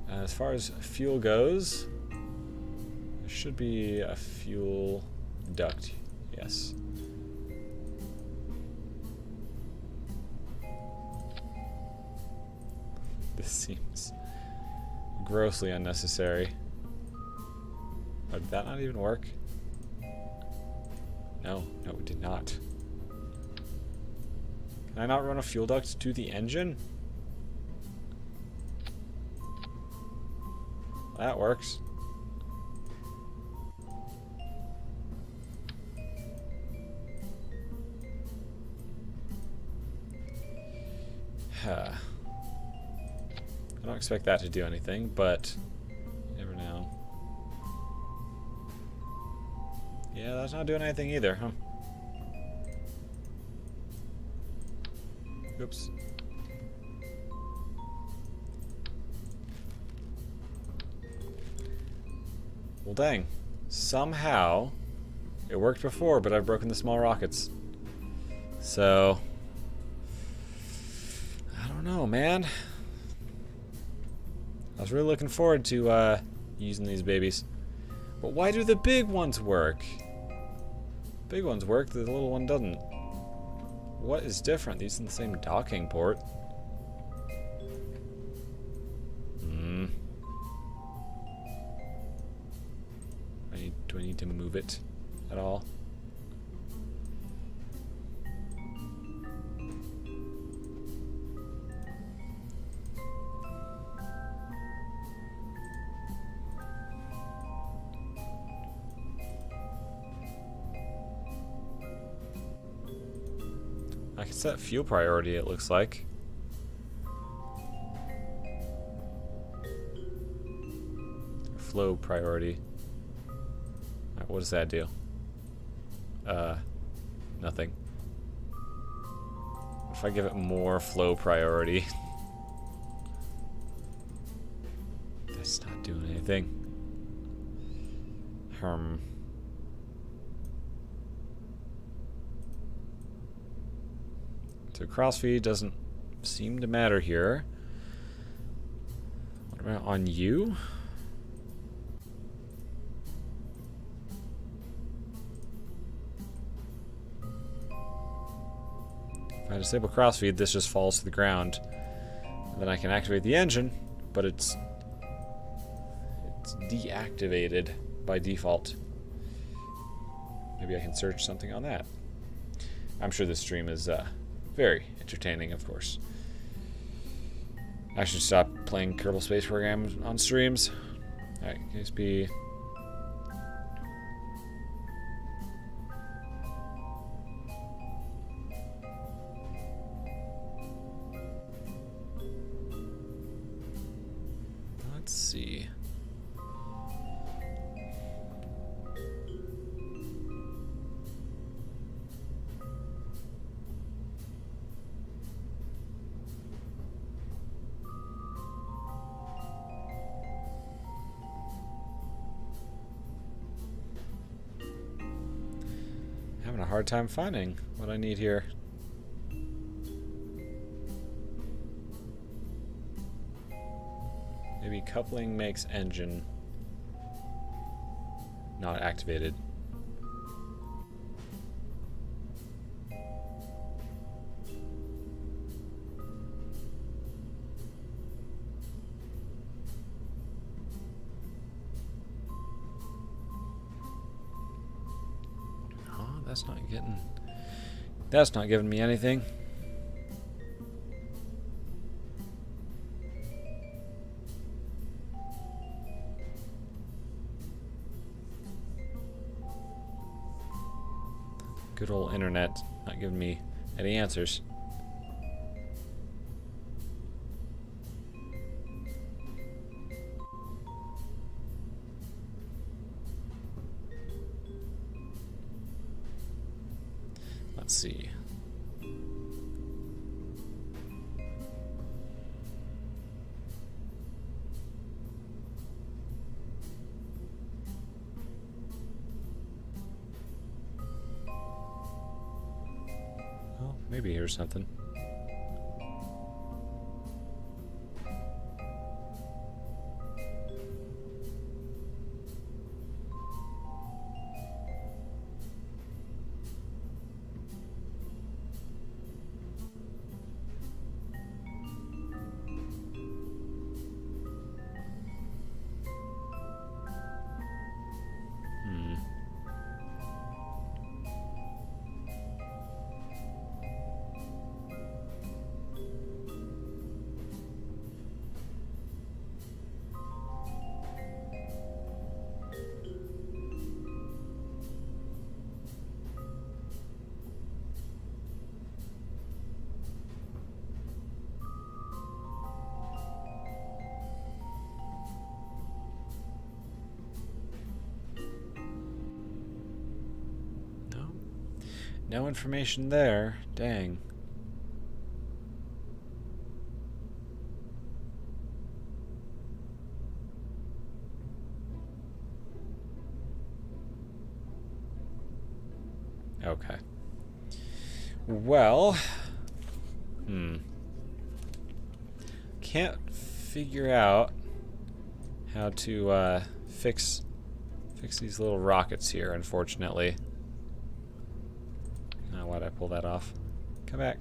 As far as fuel goes, there should be a fuel duct. Yes. This seems grossly unnecessary. Oh, did that not even work? No, it did not. Can I not run a fuel duct to the engine? That works. I don't expect that to do anything, but you never know. Yeah, that's not doing anything either, huh? Oops. Well, dang. Somehow, it worked before, but I've broken the small rockets. So, I don't know, man. I was really looking forward to using these babies. But why do the big ones work? Big ones work, the little one doesn't. What is different? These are the same docking port. Do I need to move it at all? Set fuel priority, it looks like. Flow priority. Alright, what does that do? Nothing. If I give it more flow priority. That's not doing anything. So crossfeed doesn't seem to matter here. What about on you? If I disable crossfeed, this just falls to the ground. And then I can activate the engine, but it's deactivated by default. Maybe I can search something on that. I'm sure this stream is very entertaining, of course. I should stop playing Kerbal Space Program on streams. Alright, KSP. Let's see. Having a hard time finding what I need here. Maybe coupling makes engine not activated. That's not giving me anything. Good old internet not giving me any answers. Let's see. Oh, maybe here's something. No information there. Dang. Okay. Well, can't figure out how to fix these little rockets here, unfortunately. Why'd I pull that off? Come back.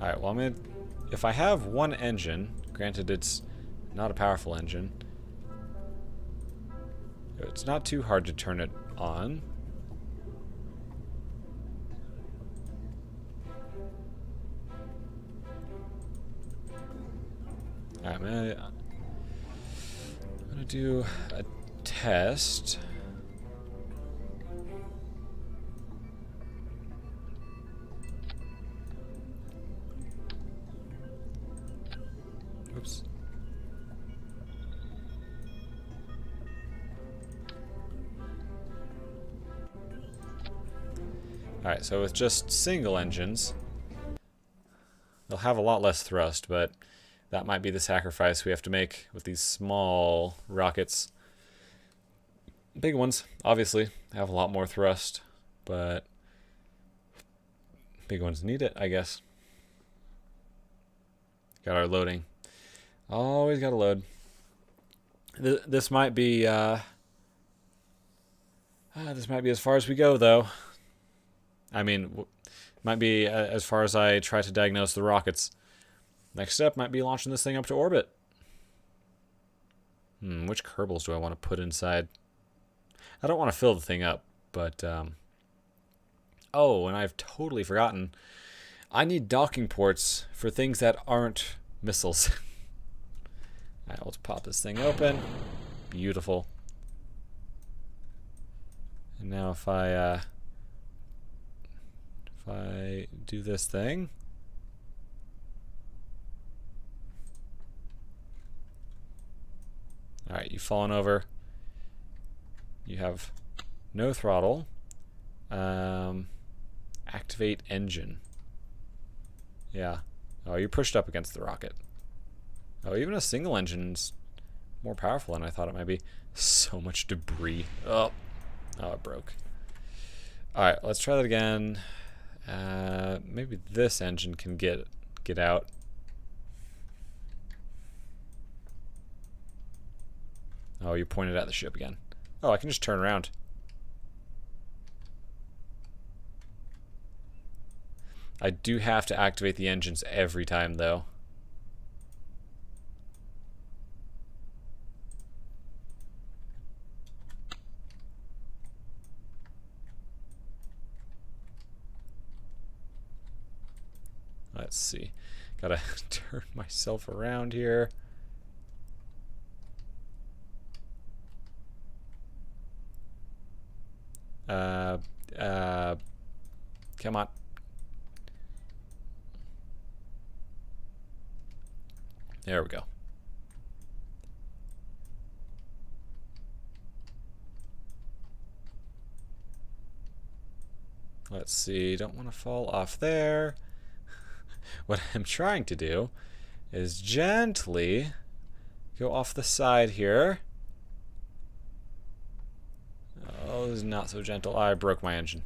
Alright, well, if I have one engine, granted it's not a powerful engine, it's not too hard to turn it on. Alright, I'm gonna do a test. Oops. Alright, so with just single engines, they'll have a lot less thrust, but that might be the sacrifice we have to make with these small rockets. Big ones, obviously, have a lot more thrust, but big ones need it, I guess. Got our loading. Always got to load. This might be this might be as far as we go, though. I mean, might be as far as I try to diagnose the rockets. Next step might be launching this thing up to orbit. Which Kerbals do I want to put inside? I don't want to fill the thing up, but oh, and I've totally forgotten. I need docking ports for things that aren't missiles. Alright, let's pop this thing open. Beautiful. And now if I do this thing. Alright, you've fallen over. You have no throttle. Activate engine. Yeah. Oh, you're pushed up against the rocket. Oh, even a single engine's more powerful than I thought it might be. So much debris. Oh, it broke. Alright, let's try that again. Maybe this engine can get out. Oh, you pointed at the ship again. Oh, I can just turn around. I do have to activate the engines every time, though. Let's see. Gotta turn myself around here. Come on. There we go. Let's see. Don't want to fall off there. What I'm trying to do is gently go off the side here. Oh, this is not so gentle. I broke my engine.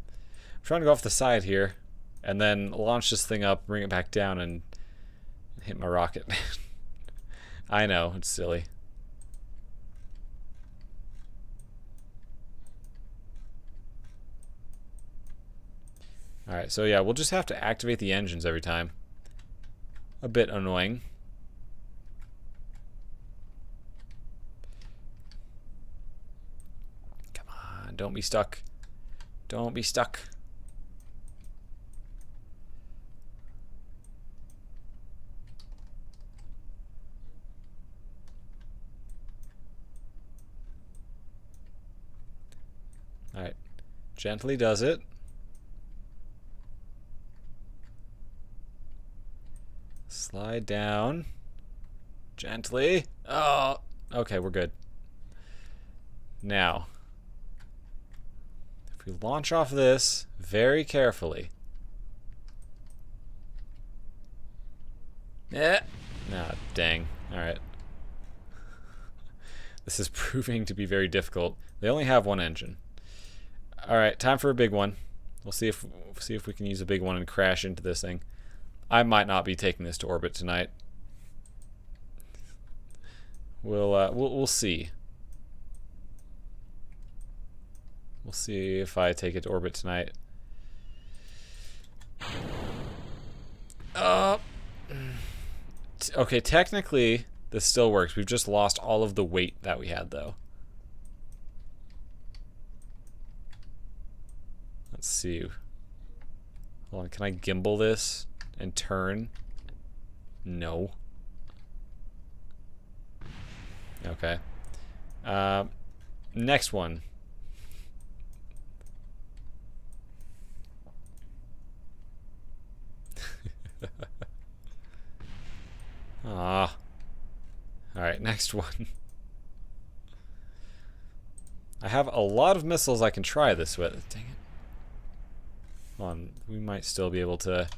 I'm trying to go off the side here and then launch this thing up, bring it back down, and hit my rocket. I know, it's silly. Alright, so yeah, we'll just have to activate the engines every time. A bit annoying. Come on, don't be stuck. Don't be stuck. Alright, gently does it. Slide down. Gently. Oh, okay, we're good. Now, if we launch off this very carefully. Ah, dang. Alright. This is proving to be very difficult. They only have one engine. Alright, time for a big one. We'll see if we can use a big one and crash into this thing. I might not be taking this to orbit tonight. We'll see. We'll see if I take it to orbit tonight. Okay, technically this still works. We've just lost all of the weight that we had, though. Let's see. Hold on, can I gimbal this and turn? No. Okay. Next one. next one. I have a lot of missiles I can try this with. Dang it. Hold on, we might still be able to...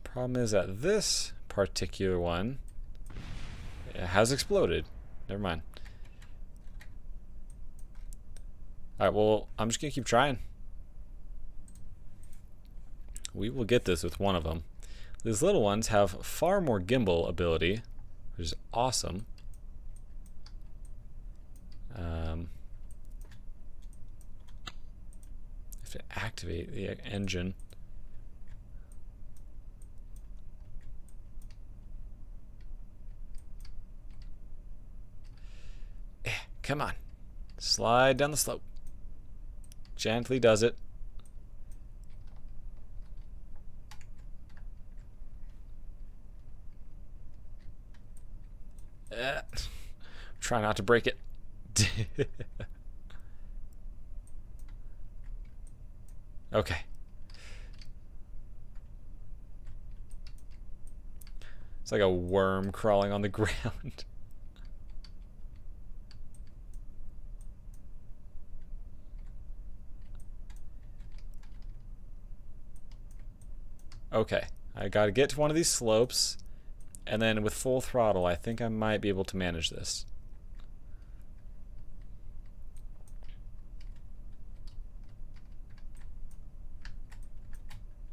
Problem is that this particular one has exploded. Never mind. Alright, well, I'm just gonna keep trying. We will get this with one of them. These little ones have far more gimbal ability, which is awesome. Have to activate the engine. Come on. Slide down the slope. Gently does it. Try not to break it. Okay. It's like a worm crawling on the ground. Okay, I gotta get to one of these slopes, and then with full throttle, I think I might be able to manage this.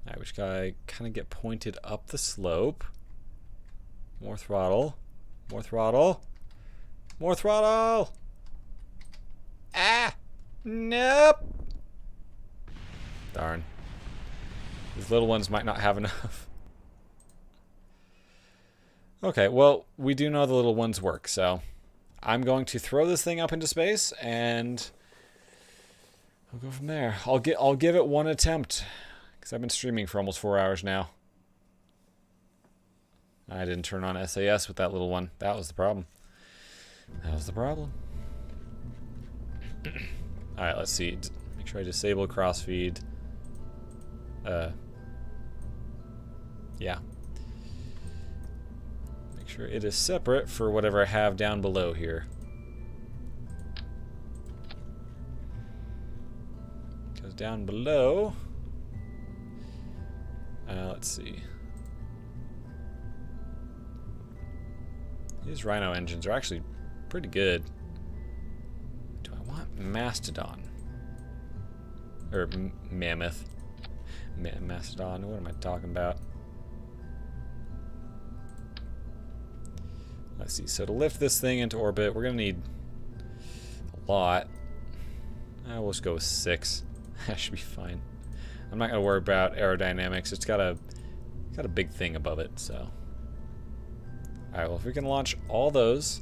Alright, we just gotta kind of get pointed up the slope. More throttle. More throttle. More throttle! Ah! Nope! Darn. These little ones might not have enough. Okay, well, we do know the little ones work, so I'm going to throw this thing up into space, and we'll go from there. I'll give it one attempt, because I've been streaming for almost 4 hours now. I didn't turn on SAS with that little one. That was the problem. That was the problem. Alright, let's see. Make sure I disable crossfeed. Yeah. Make sure it is separate for whatever I have down below here. Because down below... let's see. These Rhino engines are actually pretty good. Do I want Mastodon? Or Mammoth. Mastodon, what am I talking about? Let's see, so to lift this thing into orbit, we're gonna need a lot. We'll just go with 6. That should be fine. I'm not gonna worry about aerodynamics. It's got a big thing above it, so. Alright, well if we can launch all those.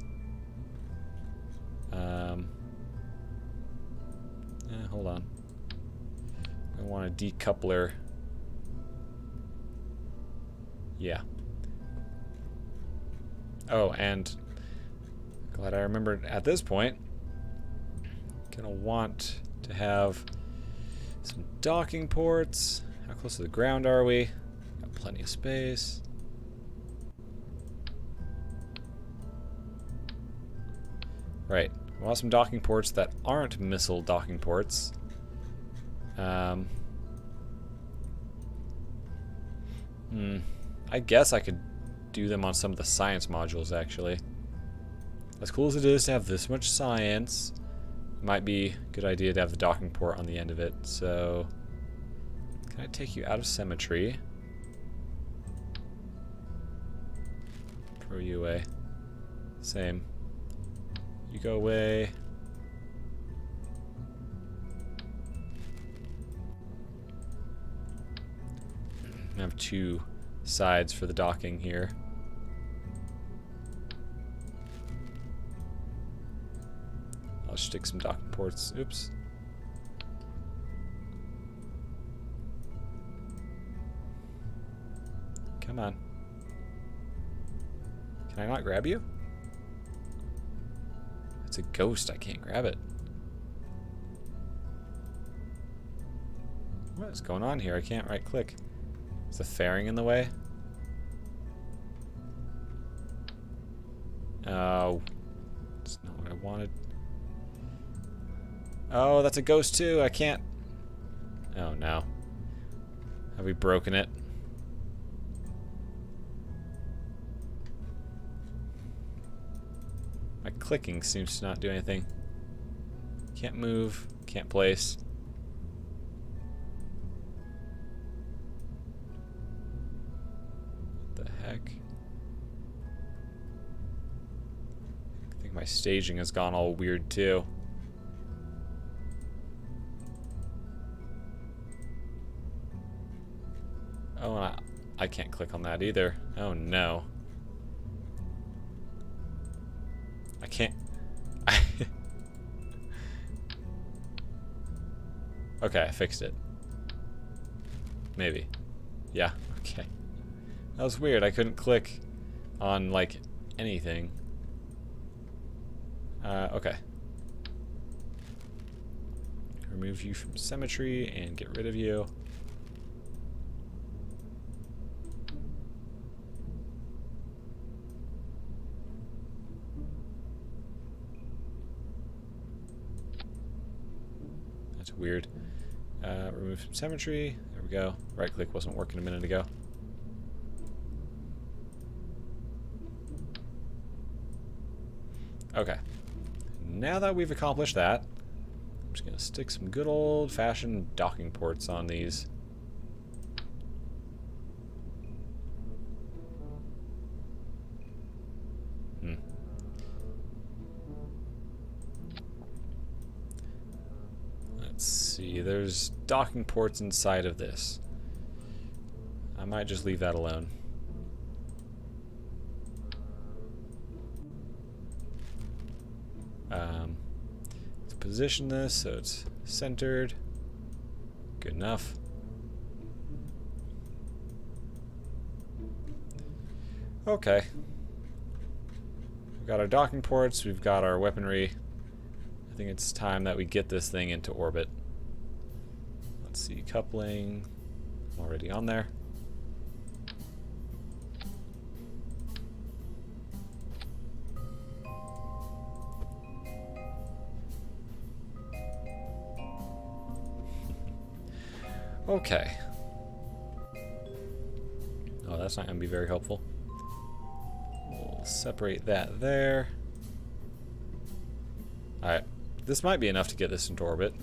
Hold on. I want a decoupler. Yeah. Oh, and glad I remembered at this point. Gonna want to have some docking ports. How close to the ground are we? Got plenty of space. Right. We want some docking ports that aren't missile docking ports. I guess I could do them on some of the science modules, actually. As cool as it is to have this much science, it might be a good idea to have the docking port on the end of it. So, can I take you out of symmetry? Throw you away. Same. You go away. I have 2 sides for the docking here. I'll stick some docking ports. Oops. Come on. Can I not grab you? It's a ghost. I can't grab it. What is going on here? I can't right click. Is the fairing in the way? Oh. That's not what I wanted. Oh, that's a ghost too. I can't. Oh no. Have we broken it? My clicking seems to not do anything. Can't move. Can't place. What the heck? I think my staging has gone all weird too. Oh, and I can't click on that either. Oh no. I can't. Okay, I fixed it. Maybe. Yeah, okay. That was weird. I couldn't click on, like, anything. Okay. Remove you from symmetry and get rid of you. That's weird. Remove from symmetry. There we go. Right click wasn't working a minute ago. Okay. Now that we've accomplished that, I'm just going to stick some good old-fashioned docking ports on these. Let's see, there's docking ports inside of this. I might just leave that alone. Let's position this so it's centered. Good enough. Okay. We've got our docking ports, we've got our weaponry. I think it's time that we get this thing into orbit. Let's see, coupling, already on there. Okay. Oh, that's not going to be very helpful. We'll separate that there. Alright. This might be enough to get this into orbit.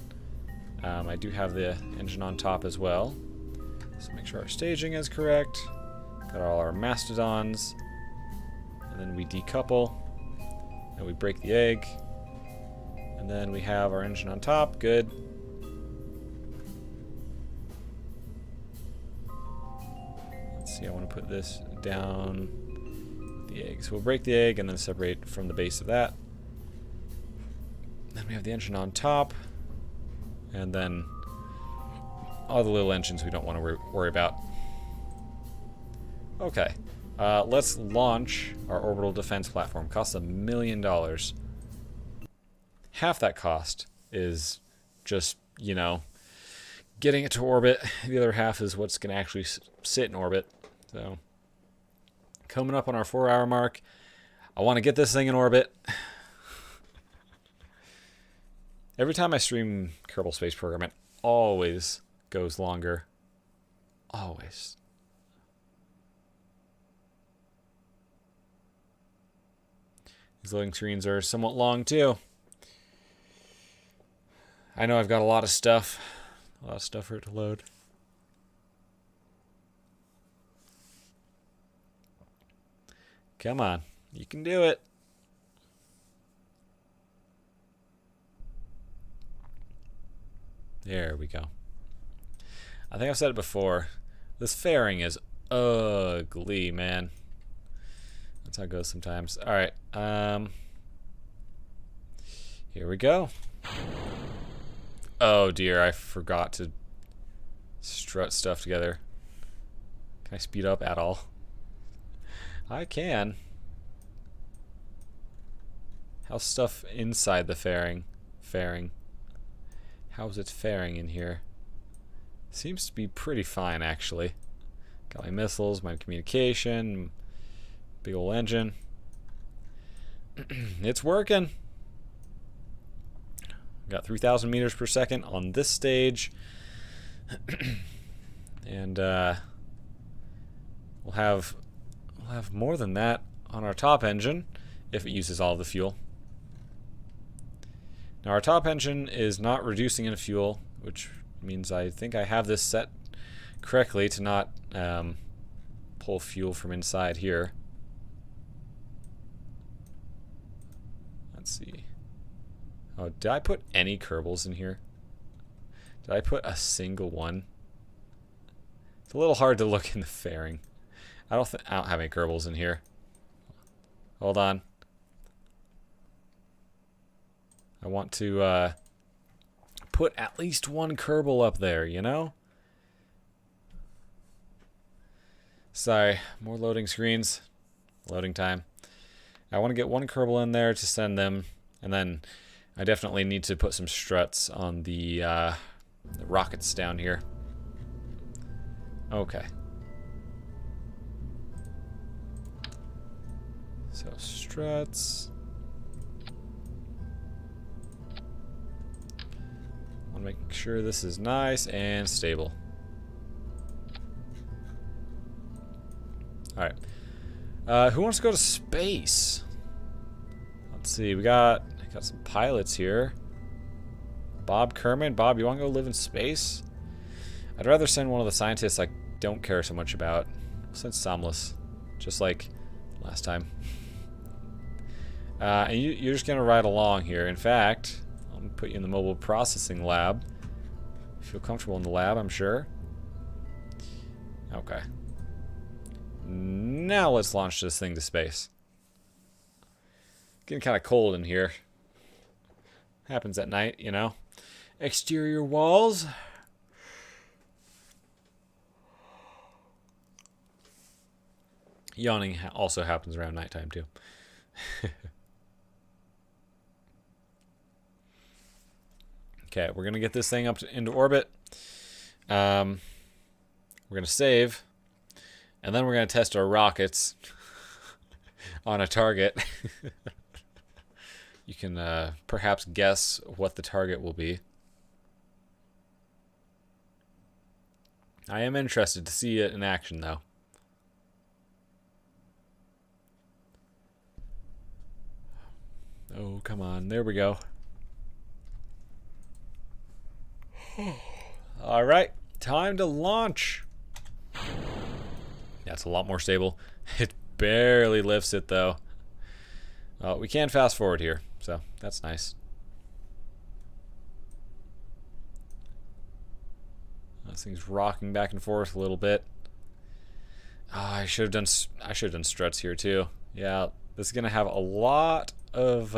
I do have the engine on top as well. So make sure our staging is correct. Got all our mastodons. And then we decouple. And we break the egg. And then we have our engine on top. Good. Let's see, I want to put this down the egg. So we'll break the egg and then separate from the base of that. Then we have the engine on top, and then all the little engines we don't want to worry about. Okay, let's launch our orbital defense platform. Costs $1 million. Half that cost is just, you know, getting it to orbit. The other half is what's going to actually sit in orbit. So, coming up on our 4-hour mark. I want to get this thing in orbit. Every time I stream Kerbal Space Program, it always goes longer. Always. These loading screens are somewhat long, too. I know I've got a lot of stuff. A lot of stuff for it to load. Come on. You can do it. There we go. I think I've said it before. This fairing is ugly, man. That's how it goes sometimes. Alright. Here we go. Oh dear, I forgot to strut stuff together. Can I speed up at all? I can. How's stuff inside the fairing? How's it faring in here? Seems to be pretty fine, actually. Got my missiles, my communication, big old engine. It's working. Got 3,000 meters per second on this stage. And we'll have more than that on our top engine if it uses all of the fuel. Now our top engine is not reducing in fuel, which means I think I have this set correctly to not pull fuel from inside here. Let's see. Oh, did I put any Kerbals in here? Did I put a single one? It's a little hard to look in the fairing. I don't have any Kerbals in here. Hold on. I want to put at least one Kerbal up there, you know? Sorry, more loading screens. Loading time. I want to get one Kerbal in there to send them, and then I definitely need to put some struts on the rockets down here. Okay. So struts. I want to make sure this is nice and stable. All right. Who wants to go to space? Let's see. We got some pilots here. Bob Kerman. Bob, you want to go live in space? I'd rather send one of the scientists I don't care so much about. I'll send Somlus, just like last time. And you're just gonna ride along here. In fact, I'm gonna put you in the mobile processing lab. You feel comfortable in the lab, I'm sure. Okay. Now let's launch this thing to space. Getting kind of cold in here. Happens at night, you know. Exterior walls. Yawning also happens around nighttime too. Okay, we're gonna get this thing up into orbit. We're gonna save, and then we're gonna test our rockets on a target. You can perhaps guess what the target will be. I am interested to see it in action, though. Oh, come on. There we go. All right. Time to launch. That's a lot more stable. It barely lifts it, though. We can fast forward here, so that's nice. This thing's rocking back and forth a little bit. Oh, I should have done struts here too. Yeah, this is gonna have a lot of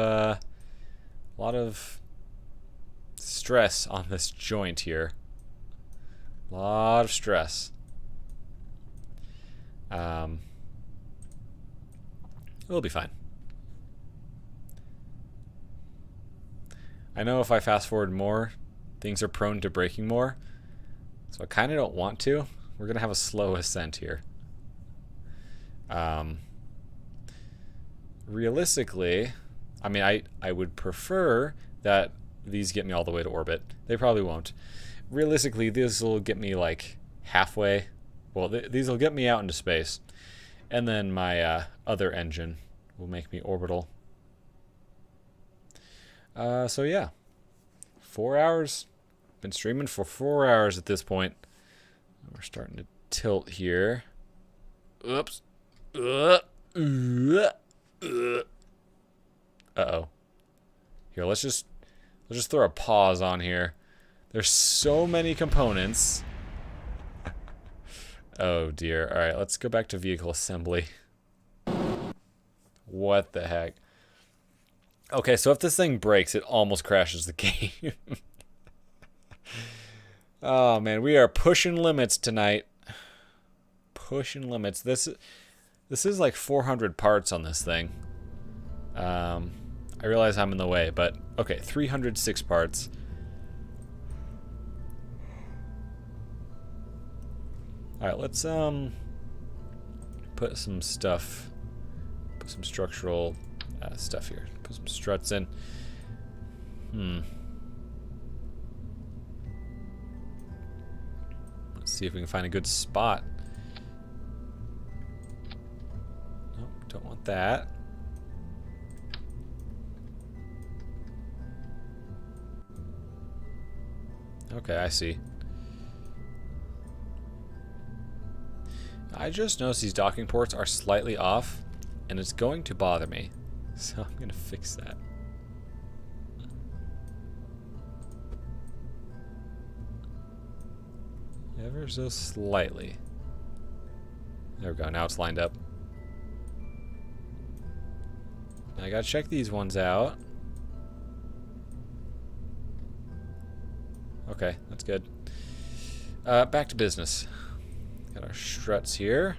stress on this joint here. A lot of stress. It'll be fine. I know if I fast forward more, things are prone to breaking more. So I kind of don't want to. We're going to have a slow ascent here. Realistically, I mean, I would prefer that these get me all the way to orbit. They probably won't. Realistically, these will get me like halfway. Well, these will get me out into space. And then my other engine will make me orbital. So yeah. 4 hours. Been streaming for 4 hours at this point. We're starting to tilt here. Oops. Uh-oh. Here, let's just throw a pause on here. There's so many components. Oh dear. All right, let's go back to vehicle assembly. What the heck? Okay, so if this thing breaks, it almost crashes the game. Oh man, we are pushing limits tonight. Pushing limits. This is like 400 parts on this thing. I realize I'm in the way, but okay, 306 parts. All right, let's put some stuff, put some structural stuff here. Put some struts in. Let's see if we can find a good spot. Nope, don't want that. Okay, I see. I just noticed these docking ports are slightly off, and it's going to bother me. So I'm gonna fix that. Ever so slightly. There we go, now it's lined up. Now I gotta check these ones out. Okay, that's good. Back to business. Got our struts here.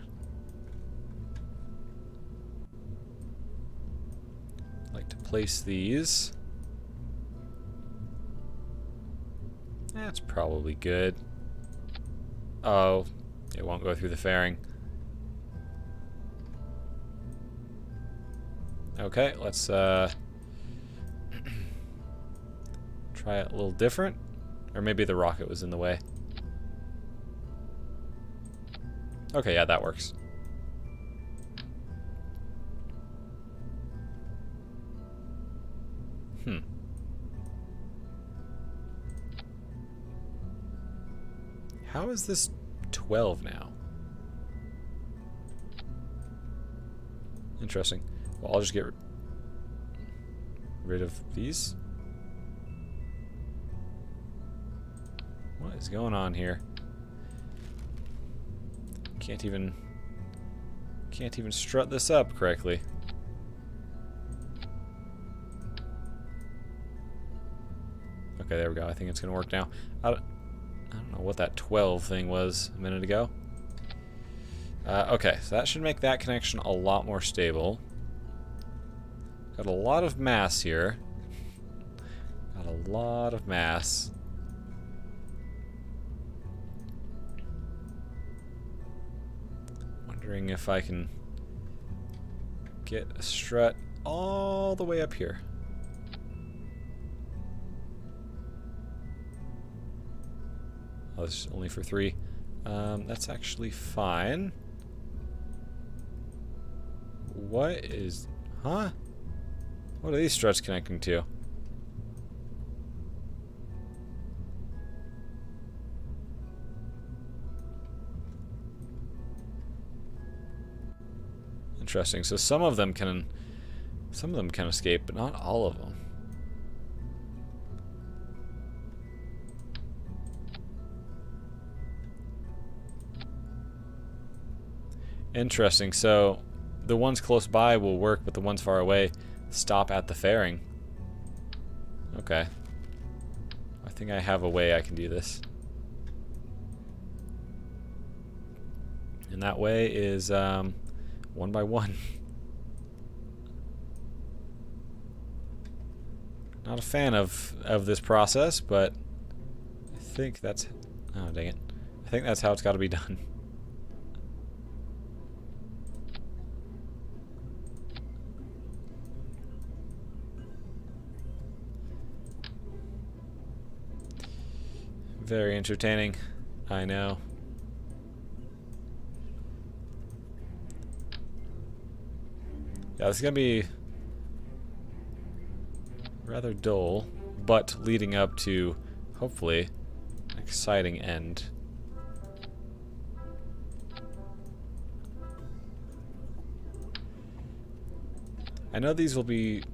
Like to place these. That's probably good. Oh, it won't go through the fairing. Okay, let's try it a little different. Or maybe the rocket was in the way. Okay, yeah, that works. How is this 12 now? Interesting. Well, I'll just get rid of these. What is going on here? Can't even strut this up correctly. Okay, there we go. I think it's gonna work now. I don't know what that 12 thing was a minute ago. Okay, so that should make that connection a lot more stable. Got a lot of mass here. Got a lot of mass. Wondering if I can get a strut all the way up here. Oh, this is only for 3. That's actually fine. What is... Huh? What are these struts connecting to? Interesting. So some of them can escape, but not all of them. Interesting. So the ones close by will work, but the ones far away stop at the fairing. Okay. I think I have a way I can do this. And that way is one by one. Not a fan of this process, but I think that's... Oh, dang it. I think that's how it's got to be done. Very entertaining, I know. Yeah, this is gonna be rather dull, but leading up to, hopefully, an exciting end. I know these will be,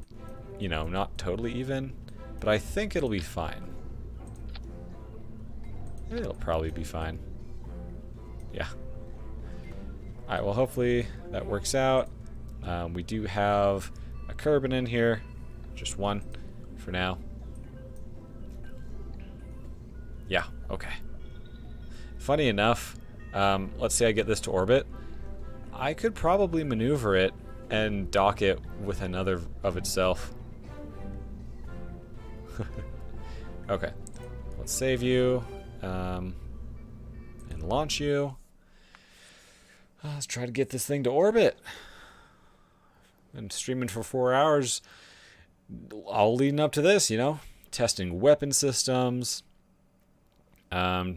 you know, not totally even, but I think it'll be fine. It'll probably be fine. Yeah. Alright, well hopefully that works out. We do have a Kerbin in here. Just one for now. Yeah, okay. Funny enough, let's say I get this to orbit. I could probably maneuver it and dock it with another of itself. Okay. Let's save you. And launch you. Let's try to get this thing to orbit. Been streaming for 4 hours. All leading up to this, you know, testing weapon systems. A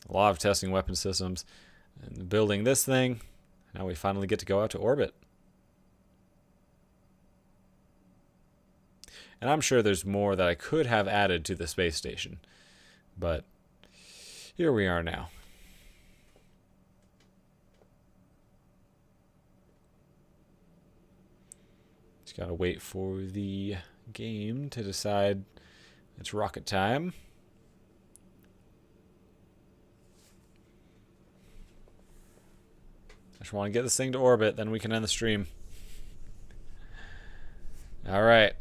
lot of testing weapon systems and building this thing. Now we finally get to go out to orbit. And I'm sure there's more that I could have added to the space station. But here we are now. Just gotta wait for the game to decide it's rocket time. I just want to get this thing to orbit, then we can end the stream. Alright.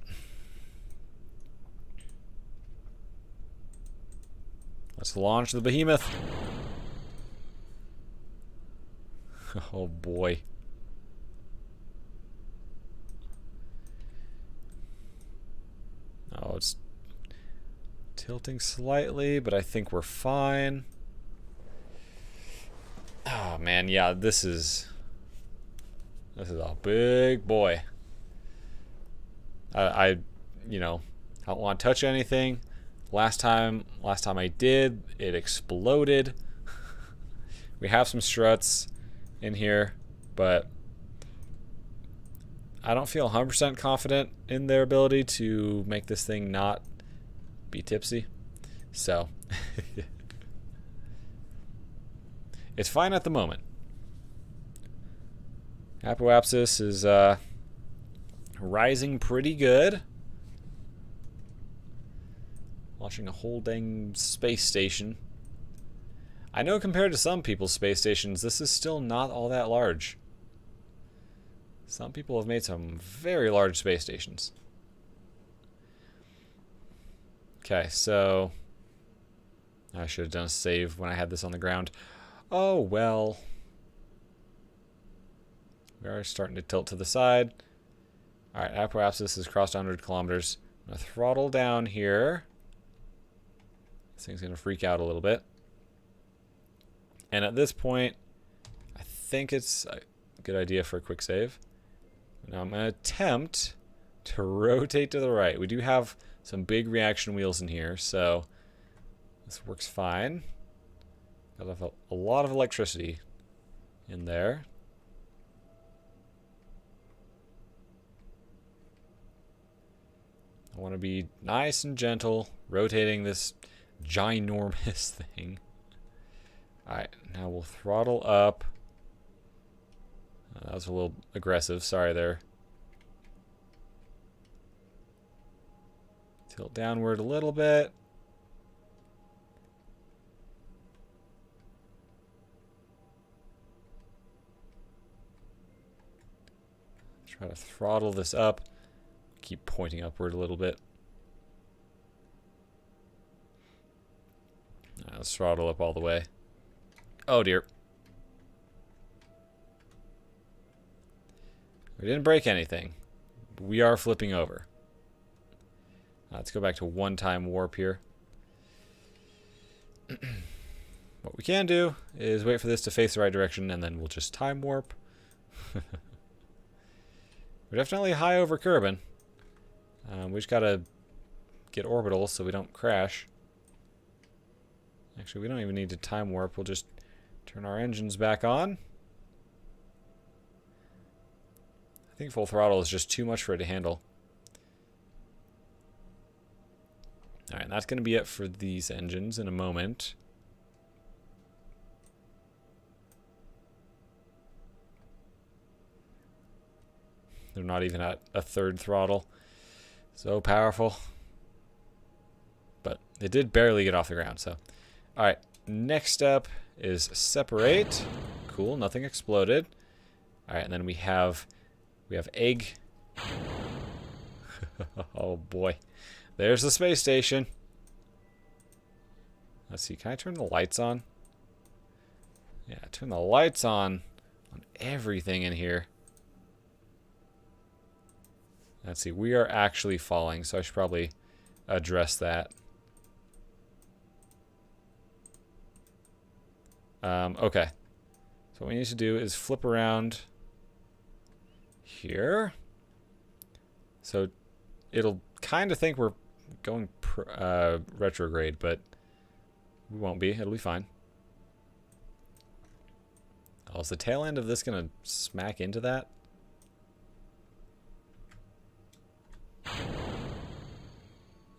Let's launch the behemoth. Oh boy. Oh, it's tilting slightly, but I think we're fine. Oh man, yeah, this is a big boy. I you know, I don't want to touch anything. Last time I did, it exploded. We have some struts in here, but I don't feel 100% confident in their ability to make this thing not be tipsy. So, it's fine at the moment. Apoapsis is rising pretty good. Launching a whole dang space station. I know compared to some people's space stations, this is still not all that large. Some people have made some very large space stations. Okay, so I should have done a save when I had this on the ground. Oh, well. We are starting to tilt to the side. Alright, Apoapsis has crossed 100 kilometers. I'm going to throttle down here. This thing's going to freak out a little bit. And at this point, I think it's a good idea for a quick save. Now I'm going to attempt to rotate to the right. We do have some big reaction wheels in here, so this works fine. Got a lot of electricity in there. I want to be nice and gentle, rotating this ginormous thing. Alright, now we'll throttle up. That was a little aggressive, sorry there. Tilt downward a little bit. Try to throttle this up. Keep pointing upward a little bit. Let's throttle up all the way. Oh dear. We didn't break anything. We are flipping over. Let's go back to one-time warp here. What we can do is wait for this to face the right direction, and then we'll just time warp. We're definitely high over Kerbin. We just gotta get orbital so we don't crash. Actually, we don't even need to time warp. We'll just turn our engines back on. I think full throttle is just too much for it to handle. Alright, that's going to be it for these engines in a moment. They're not even at a third throttle. So powerful. But it did barely get off the ground, so. Alright, next step is separate. Cool, nothing exploded. Alright, and then we have egg. Oh boy. There's the space station. Let's see, can I turn the lights on? Yeah, turn the lights on everything in here. Let's see, we are actually falling, so I should probably address that. Okay. So So what we need to do is flip around here. So it'll kind of think we're going retrograde, but we won't be. It'll be fine. Oh, is the tail end of this going to smack into that?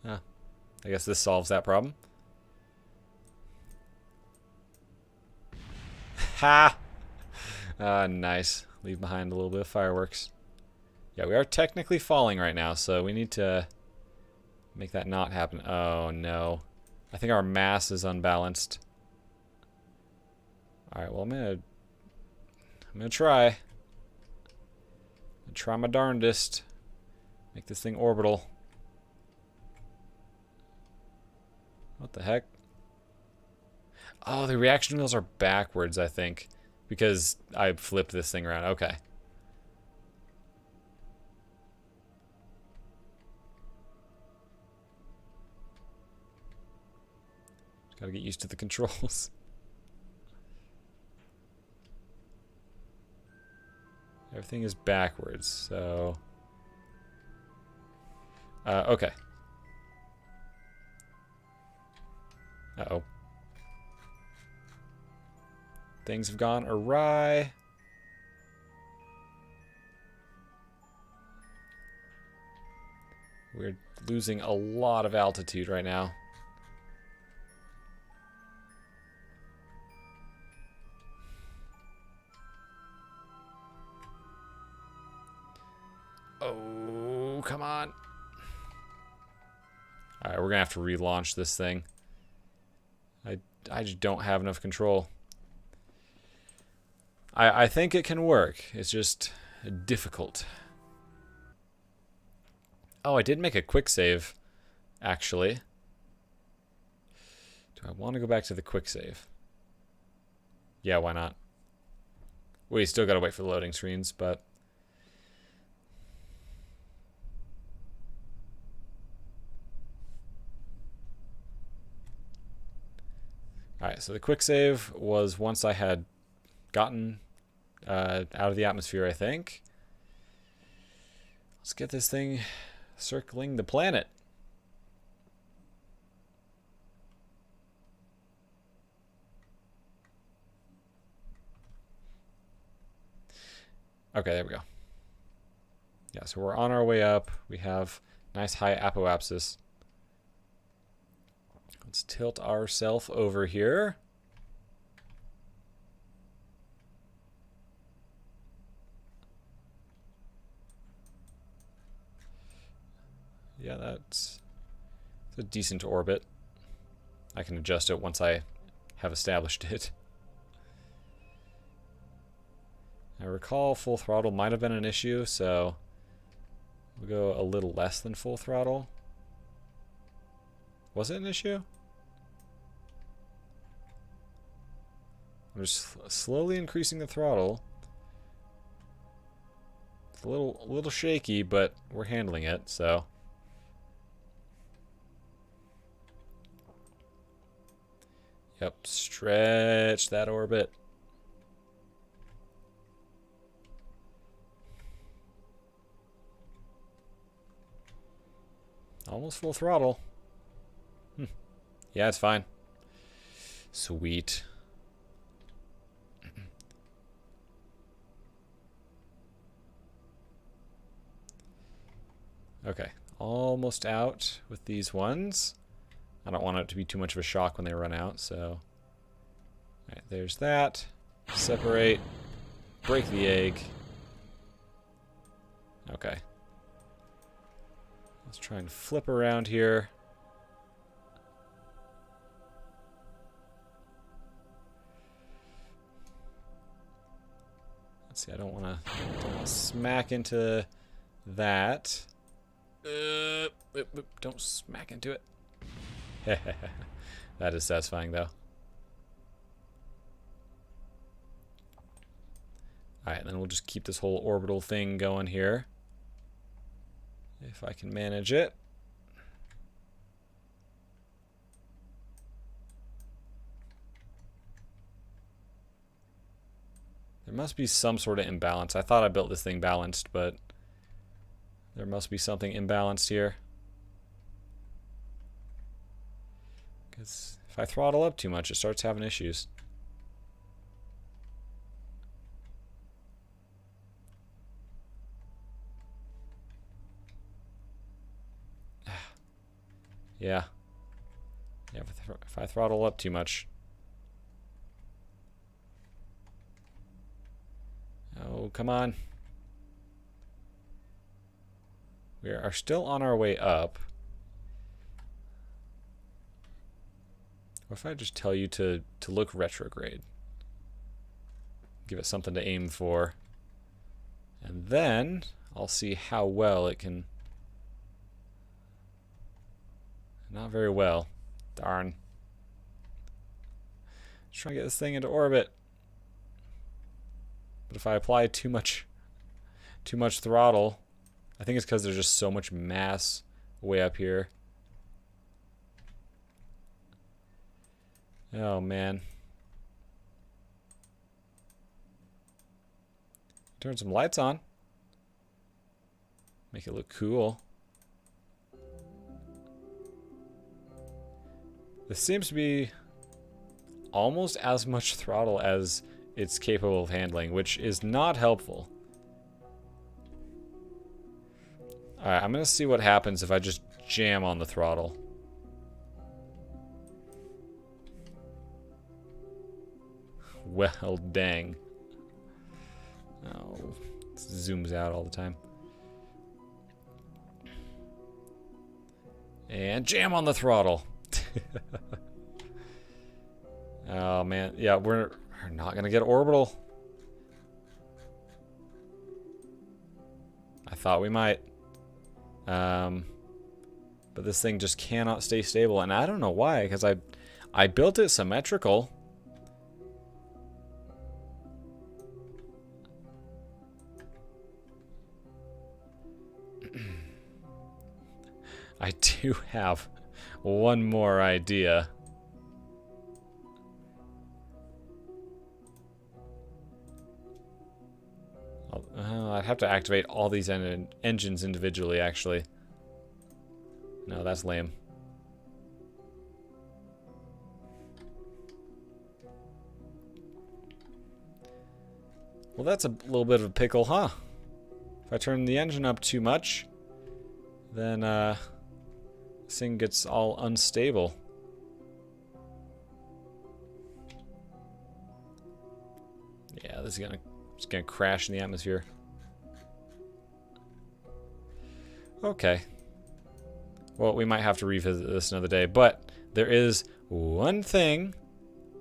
Ah, I guess this solves that problem. Ha! Nice. Leave behind a little bit of fireworks. Yeah, we are technically falling right now, so we need to make that not happen. Oh, no. I think our mass is unbalanced. Alright, well, I'm gonna try. Try my darndest. Make this thing orbital. What the heck? Oh, the reaction wheels are backwards, I think. Because I flipped this thing around. Okay. Just gotta get used to the controls. Everything is backwards, so... okay. Uh-oh. Things have gone awry. We're losing a lot of altitude right now. Oh, come on. Alright, we're gonna have to relaunch this thing. I just don't have enough control. I think it can work. It's just difficult. Oh, I did make a quick save, actually. Do I want to go back to the quick save? Yeah, why not? We still gotta wait for the loading screens, but... Alright, so the quick save was once I had gotten out of the atmosphere, I think. Let's get this thing circling the planet. Okay, there we go. Yeah, so we're on our way up. We have nice high apoapsis. Let's tilt ourselves over here. Yeah, it's a decent orbit. I can adjust it once I have established it. I recall full throttle might have been an issue, so we'll go a little less than full throttle. Was it an issue? I'm just slowly increasing the throttle. It's a little shaky, but we're handling it, so. Yep, stretch that orbit. Almost full throttle. Yeah, it's fine. Sweet. Okay, almost out with these ones. I don't want it to be too much of a shock when they run out, so... Alright, there's that. Separate. Break the egg. Okay. Let's try and flip around here. Let's see, I don't want to smack into that. Don't smack into it. That is satisfying, though. Alright, then we'll just keep this whole orbital thing going here. If I can manage it. There must be some sort of imbalance. I thought I built this thing balanced, but there must be something imbalanced here. Because if I throttle up too much, it starts having issues. Yeah. Yeah, if I throttle up too much. Oh, come on. We are still on our way up. What if I just tell you to look retrograde? Give it something to aim for. And then I'll see how well it can. Not very well. Darn. Just trying to get this thing into orbit. But if I apply too much throttle, I think it's because there's just so much mass way up here. Oh man. Turn some lights on. Make it look cool. This seems to be almost as much throttle as it's capable of handling, which is not helpful. Alright, I'm gonna see what happens if I just jam on the throttle. Well, dang. Oh, it zooms out all the time. And jam on the throttle. Oh man, yeah, we're not gonna get orbital. I thought we might. But this thing just cannot stay stable, and I don't know why, because I built it symmetrical. I do have one more idea. I'd have to activate all these engines individually, actually. No, that's lame. Well, that's a little bit of a pickle, huh? If I turn the engine up too much, then this thing gets all unstable. Yeah, this is gonna crash in the atmosphere. Okay. Well, we might have to revisit this another day, but there is one thing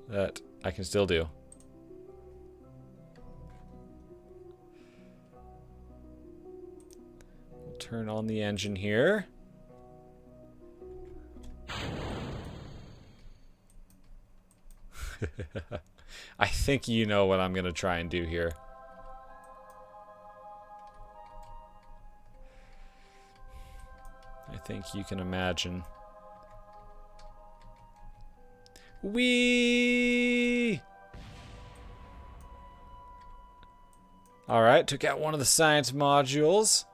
that I can still do. We'll turn on the engine here. I think you know what I'm going to try and do here. I think you can imagine. Whee! Alright, took out one of the science modules.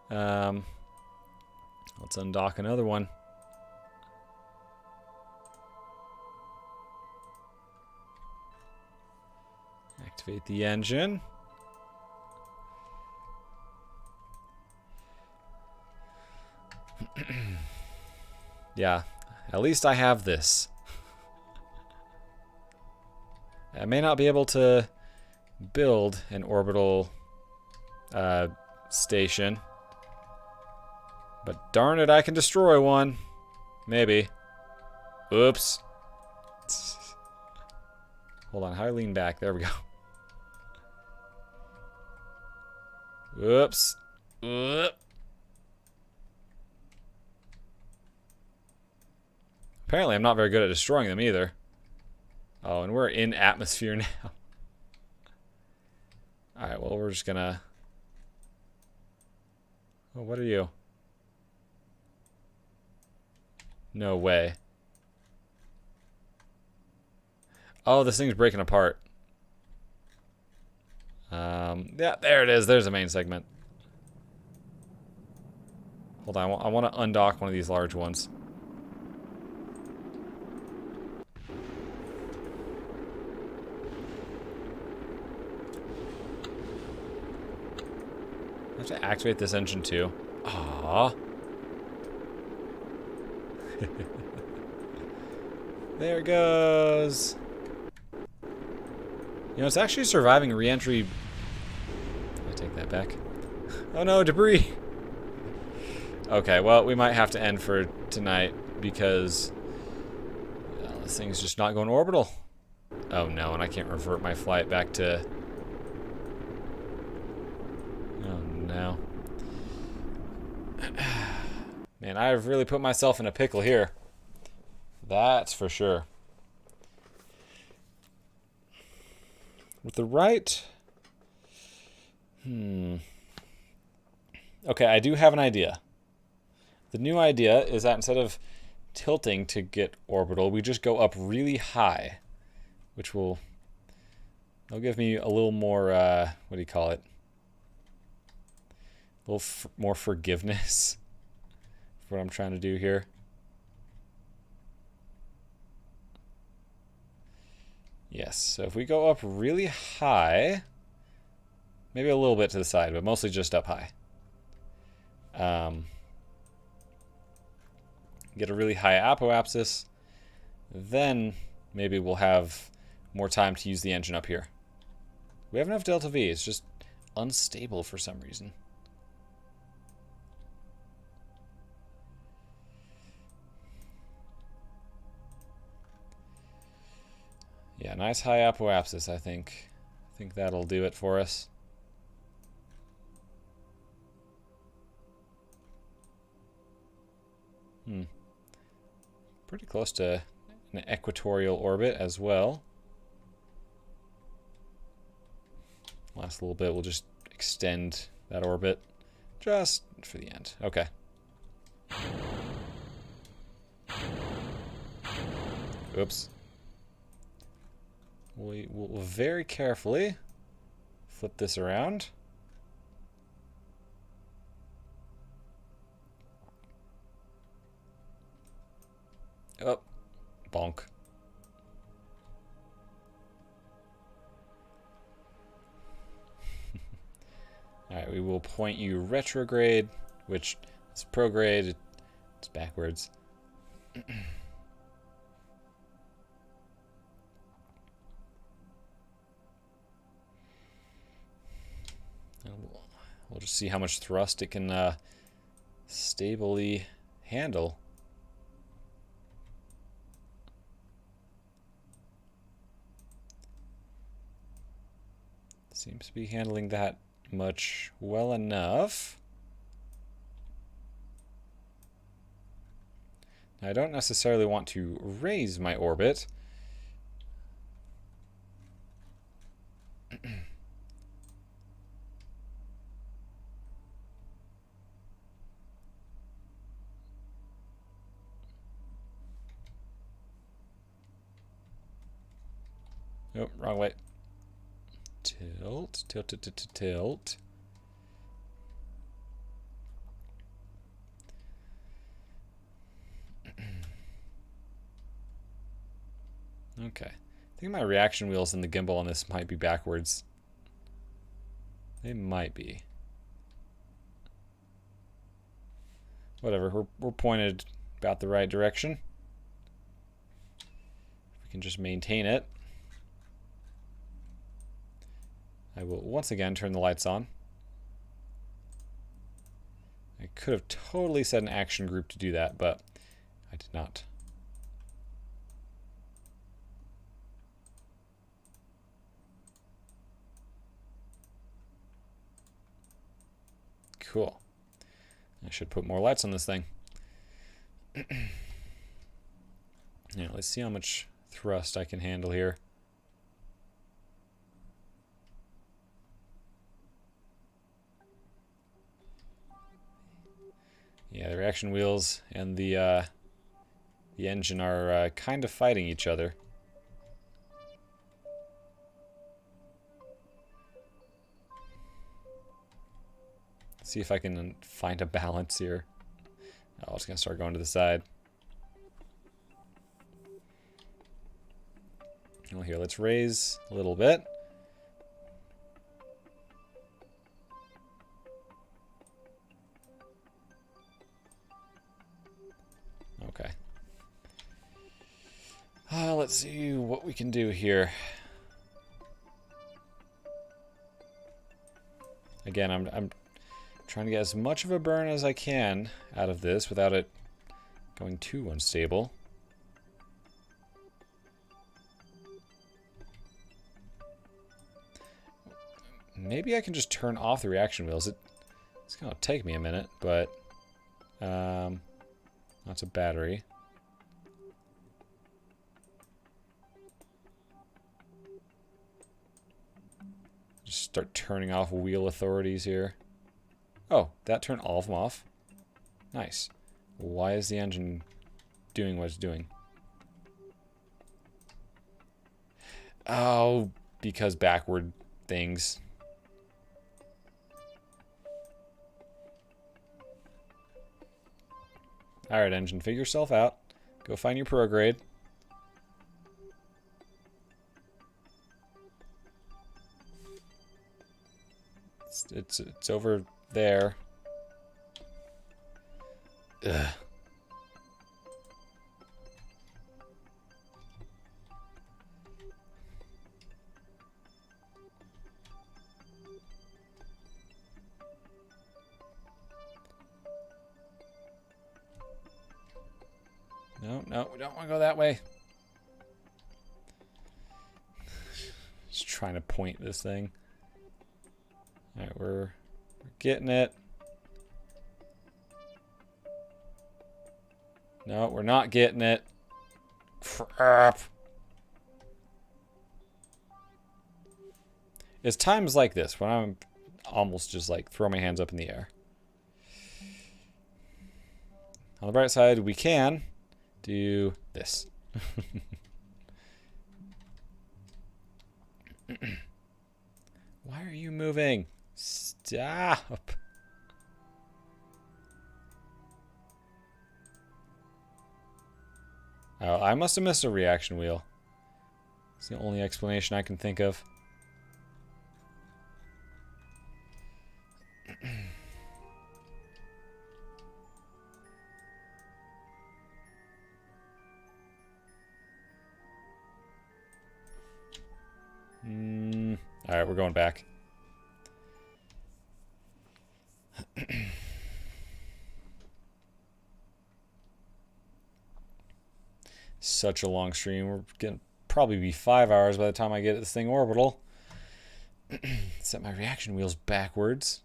Let's undock another one. Activate the engine. Yeah, at least I have this. I may not be able to build an orbital station, but darn it, I can destroy one. Maybe. Oops. Hold on, how do I lean back? There we go. Whoops. Apparently I'm not very good at destroying them either. Oh, and we're in atmosphere now. Alright, well, we're just gonna... Oh, what are you? No way. Oh, this thing's breaking apart. Yeah, there it is. There's the main segment. Hold on, I want to undock one of these large ones. I have to activate this engine too. Aww. There it goes. You know, it's actually surviving re-entry. I take that back. Oh no, debris. Okay, well, we might have to end for tonight because this thing's just not going orbital. Oh no, and I can't revert my flight back to... Oh no. Man, I've really put myself in a pickle here. That's for sure. With the right... Okay, I do have an idea. The new idea is that instead of tilting to get orbital, we just go up really high, which will... It'll give me a little more, what do you call it? A little more forgiveness for what I'm trying to do here. Yes, so if we go up really high, maybe a little bit to the side, but mostly just up high. Get a really high apoapsis, then maybe we'll have more time to use the engine up here. We have enough delta V, it's just unstable for some reason. Yeah, nice high apoapsis, I think. I think that'll do it for us. Pretty close to an equatorial orbit as well. Last little bit, we'll just extend that orbit just for the end. Okay. Oops. We will very carefully flip this around. Oh, bonk. Alright, we will point you retrograde, which is prograde. It's backwards. We'll just see how much thrust it can stably handle. Seems to be handling that much well enough. Now, I don't necessarily want to raise my orbit. Nope, wrong way. Tilt, tilt, tilt, tilt, tilt. Okay. I think my reaction wheels and the gimbal on this might be backwards. They might be. Whatever, we're pointed about the right direction. If we can just maintain it. I will once again turn the lights on. I could have totally set an action group to do that, but I did not. Cool. I should put more lights on this thing. Yeah, let's see how much thrust I can handle here. Yeah, the reaction wheels and the engine are kind of fighting each other. See if I can find a balance here. Oh, it's gonna start going to the side. Well, here, let's raise a little bit. Okay. Let's see what we can do here. Again, I'm trying to get as much of a burn as I can out of this without it going too unstable. Maybe I can just turn off the reaction wheels. It's gonna take me a minute, but that's a battery. Just start turning off wheel authorities here. Oh, that turned all of them off. Nice. Why is the engine doing what it's doing? Oh, because backward things. Alright, engine, figure yourself out. Go find your prograde. It's over there. Ugh. No, we don't want to go that way. Just trying to point this thing. Alright, we're getting it. No, we're not getting it. Crap. It's times like this when I'm almost just like throw my hands up in the air. On the bright side, we can do this. Why are you moving? Stop. Oh, I must have missed a reaction wheel. It's the only explanation I can think of. Alright, we're going back. Such a long stream. We're gonna probably be 5 hours by the time I get this thing orbital. Set my reaction wheels backwards.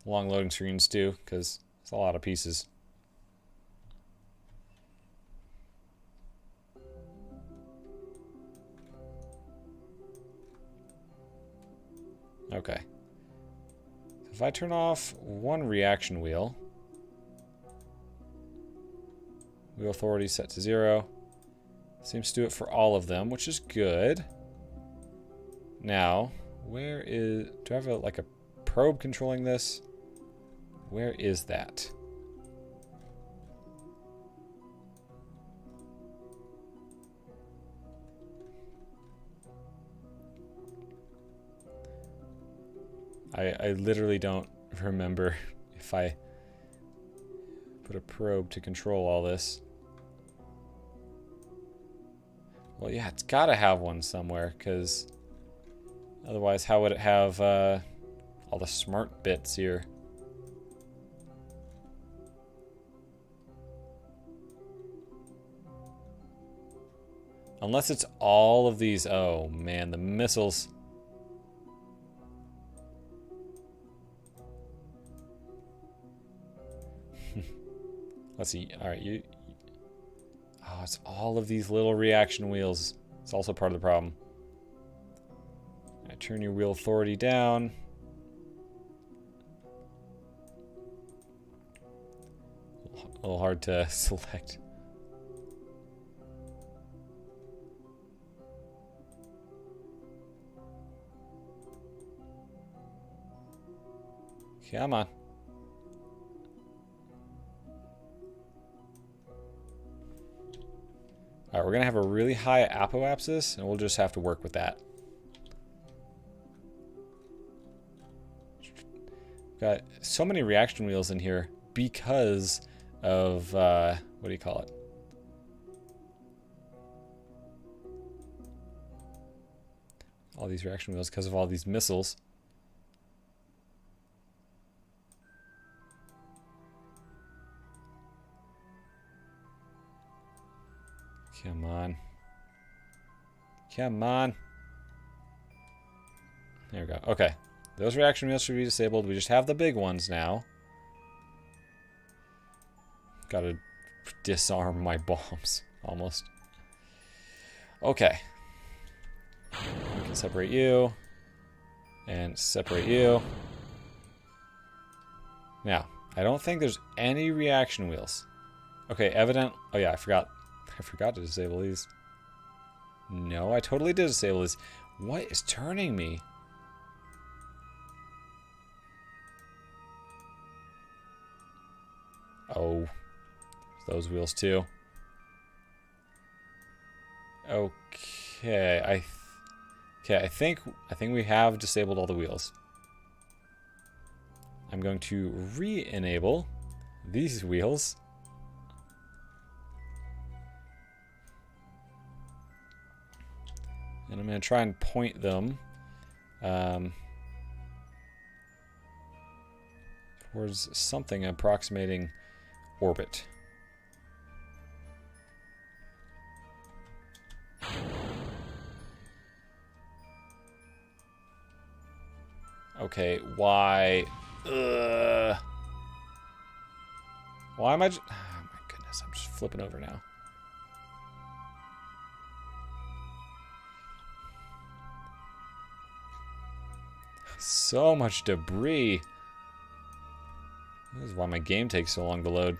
Long loading screens too, because it's a lot of pieces. Okay. If I turn off one reaction wheel, wheel authority set to 0. Seems to do it for all of them, which is good. Now, where is... do I have like a probe controlling this? Where is that? I literally don't remember if I put a probe to control all this. Well, yeah, it's got to have one somewhere, because otherwise how would it have all the smart bits here? Unless it's all of these. Oh, man, the missiles. Let's see. All right, you. Oh, it's all of these little reaction wheels. It's also part of the problem. Turn your wheel authority down. A little hard to select. Come on. Alright, we're going to have a really high apoapsis, and we'll just have to work with that. Got so many reaction wheels in here because of, what do you call it? All these reaction wheels because of all these missiles. Come on. Come on. There we go. Okay. Those reaction wheels should be disabled. We just have the big ones now. Gotta disarm my bombs, almost. Okay. We can separate you. And separate you. Now, I don't think there's any reaction wheels. Okay, evident. Oh yeah, I forgot to disable these. No, I totally did disable these. What is turning me? Oh, those wheels too. Okay, I think we have disabled all the wheels. I'm going to re-enable these wheels. And I'm going to try and point them towards something approximating orbit. Okay, why? Why am I just... Oh my goodness, I'm just flipping over now. So much debris. This is why my game takes so long to load.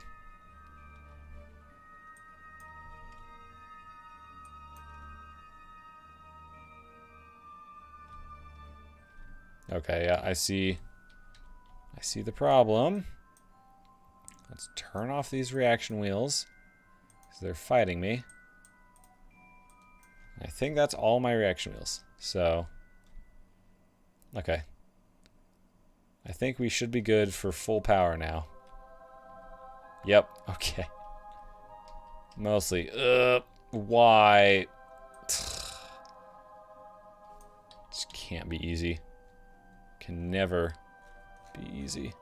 Okay, yeah, I see the problem. Let's turn off these reaction wheels, because they're fighting me. I think that's all my reaction wheels. So, okay. I think we should be good for full power now. Yep, okay. Mostly. Why? This can't be easy. Can never be easy.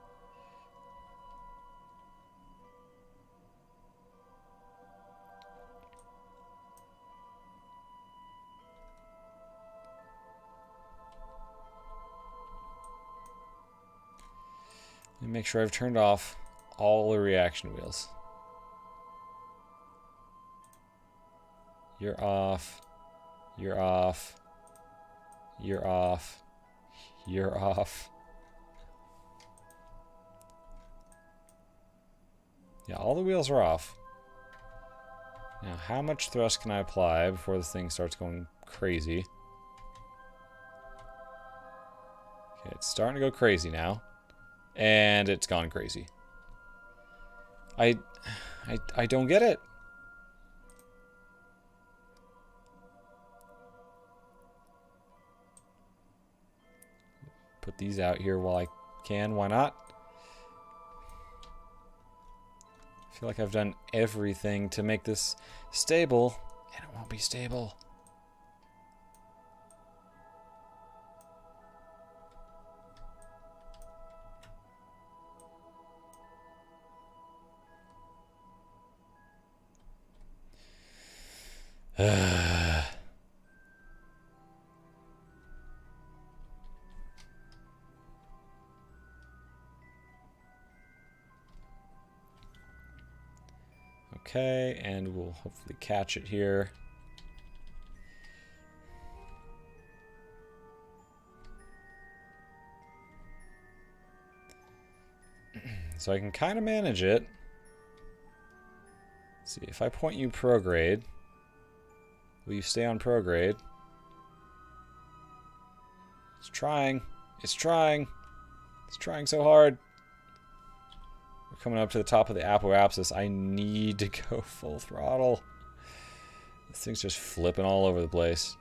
Let me make sure I've turned off all the reaction wheels. You're off. You're off. You're off. You're off. Yeah, all the wheels are off. Now, how much thrust can I apply before this thing starts going crazy? Okay, it's starting to go crazy now. And it's gone crazy. I don't get it. Put these out here while I can. Why not? I feel like I've done everything to make this stable, and it won't be stable. Okay, and we'll hopefully catch it here. So I can kind of manage it. Let's see, if I point you prograde, will you stay on prograde? It's trying. It's trying. It's trying so hard. We're coming up to the top of the apoapsis. I need to go full throttle. This thing's just flipping all over the place.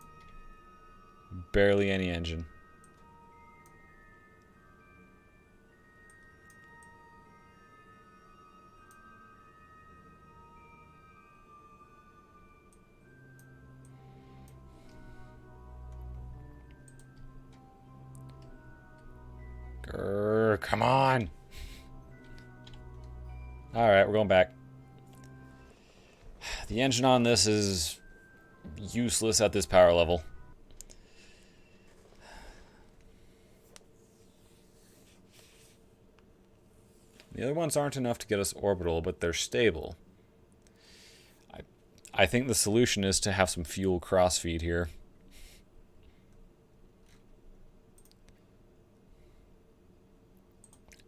Barely any engine. Grr, come on. Alright, we're going back. The engine on this is useless at this power level. The other ones aren't enough to get us orbital, but they're stable. I think the solution is to have some fuel crossfeed here.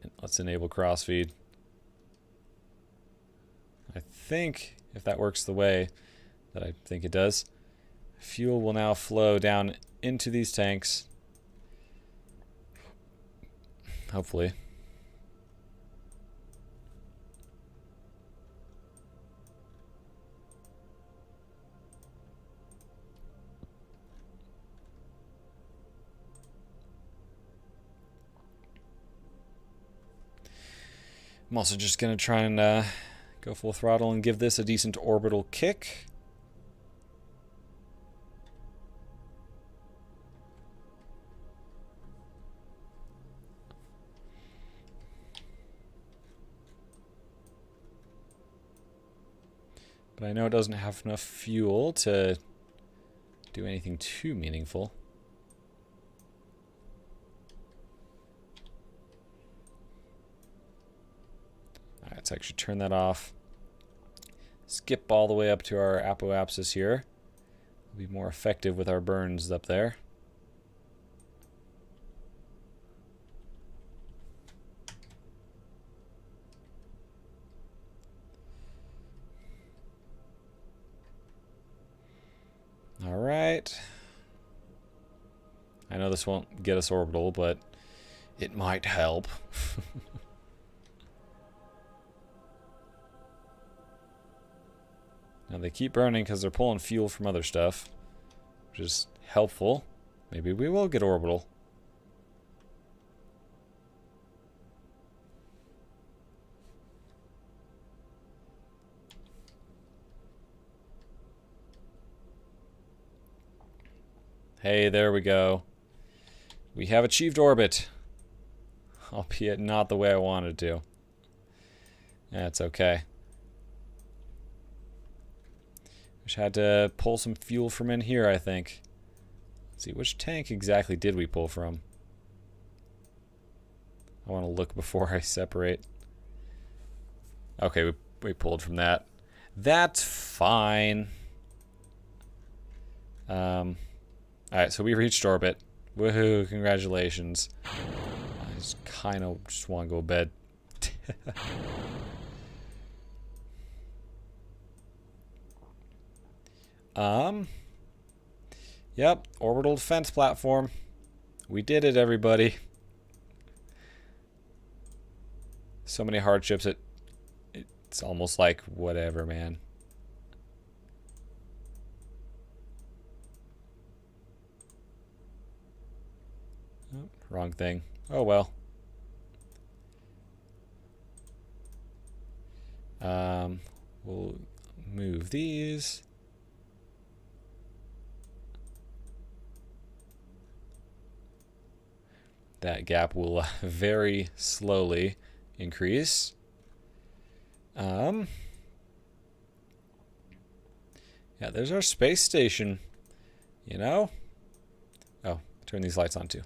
And let's enable crossfeed. I think if that works the way that I think it does, fuel will now flow down into these tanks. Hopefully. I'm also just going to try and go full throttle and give this a decent orbital kick. But I know it doesn't have enough fuel to do anything too meaningful. Alright, let's actually turn that off. Skip all the way up to our apoapsis here. We'll be more effective with our burns up there. Alright. I know this won't get us orbital, but it might help. Now they keep burning because they're pulling fuel from other stuff, which is helpful. Maybe we will get orbital. Hey, there we go. We have achieved orbit. Albeit not the way I wanted to. That's okay. Just had to pull some fuel from in here, I think. Let's see, which tank exactly did we pull from? I want to look before I separate. Okay, we pulled from that. That's fine. Alright, so we reached orbit. Woohoo, congratulations. I just kind of just want to go to bed. Yep, orbital defense platform. We did it, everybody. So many hardships, it's almost like whatever, man. Oh, wrong thing. Oh well. We'll move these. That gap will very slowly increase. Yeah, there's our space station. You know? Oh, turn these lights on too.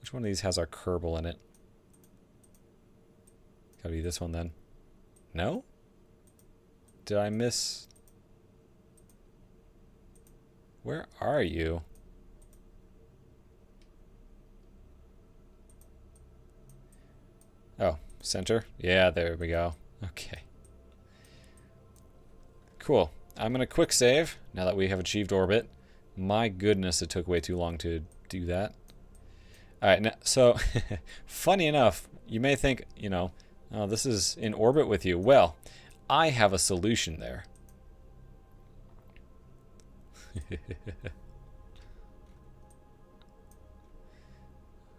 Which one of these has our Kerbal in it? Gotta be this one then. No? Did I miss? Where are you? Oh, center? Yeah, there we go. Okay. Cool. I'm going to quick save now that we have achieved orbit. My goodness, it took way too long to do that. Alright, so funny enough, you may think, you know, oh, this is in orbit with you. Well, I have a solution there.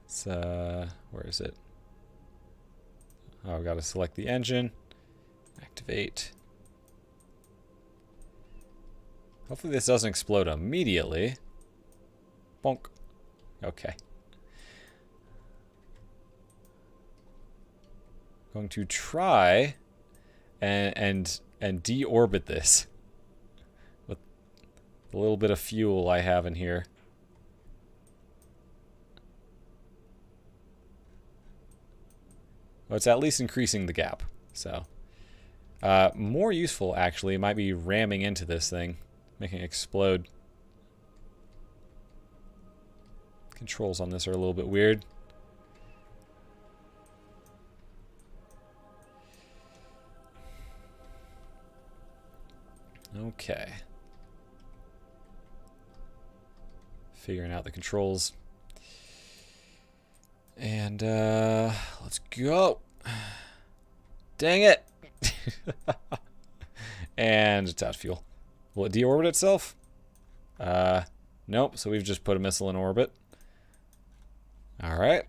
It's, where is it? Oh, I've got to select the engine. Activate. Hopefully this doesn't explode immediately. Bonk. Okay. Going to try and deorbit this with the little bit of fuel I have in here. Well, it's at least increasing the gap. So more useful actually might be ramming into this thing, making it explode. Controls on this are a little bit weird. Okay. Figuring out the controls. And let's go. Dang it. And it's out of fuel. Will it deorbit itself? Nope, so we've just put a missile in orbit. Alright.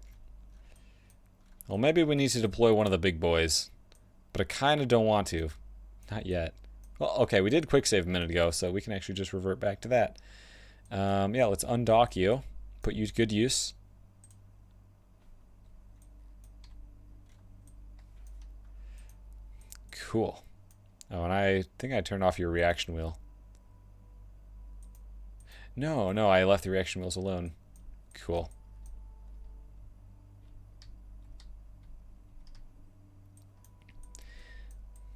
Well, maybe we need to deploy one of the big boys. But I kind of don't want to. Not yet. Well, okay, we did quick save a minute ago, so we can actually just revert back to that. Yeah, let's undock you. Put you to good use. Cool. Oh, and I think I turned off your reaction wheel. No, I left the reaction wheels alone. Cool.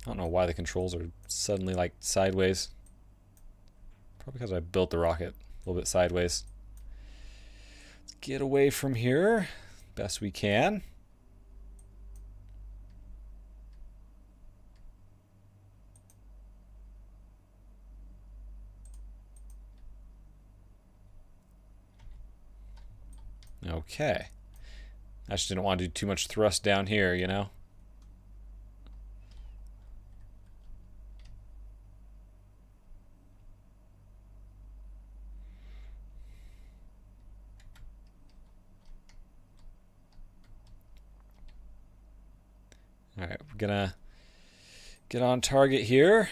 I don't know why the controls are suddenly like sideways. Probably because I built the rocket a little bit sideways. Let's get away from here best we can. Okay. I just didn't want to do too much thrust down here, you know? Alright, we're gonna get on target here.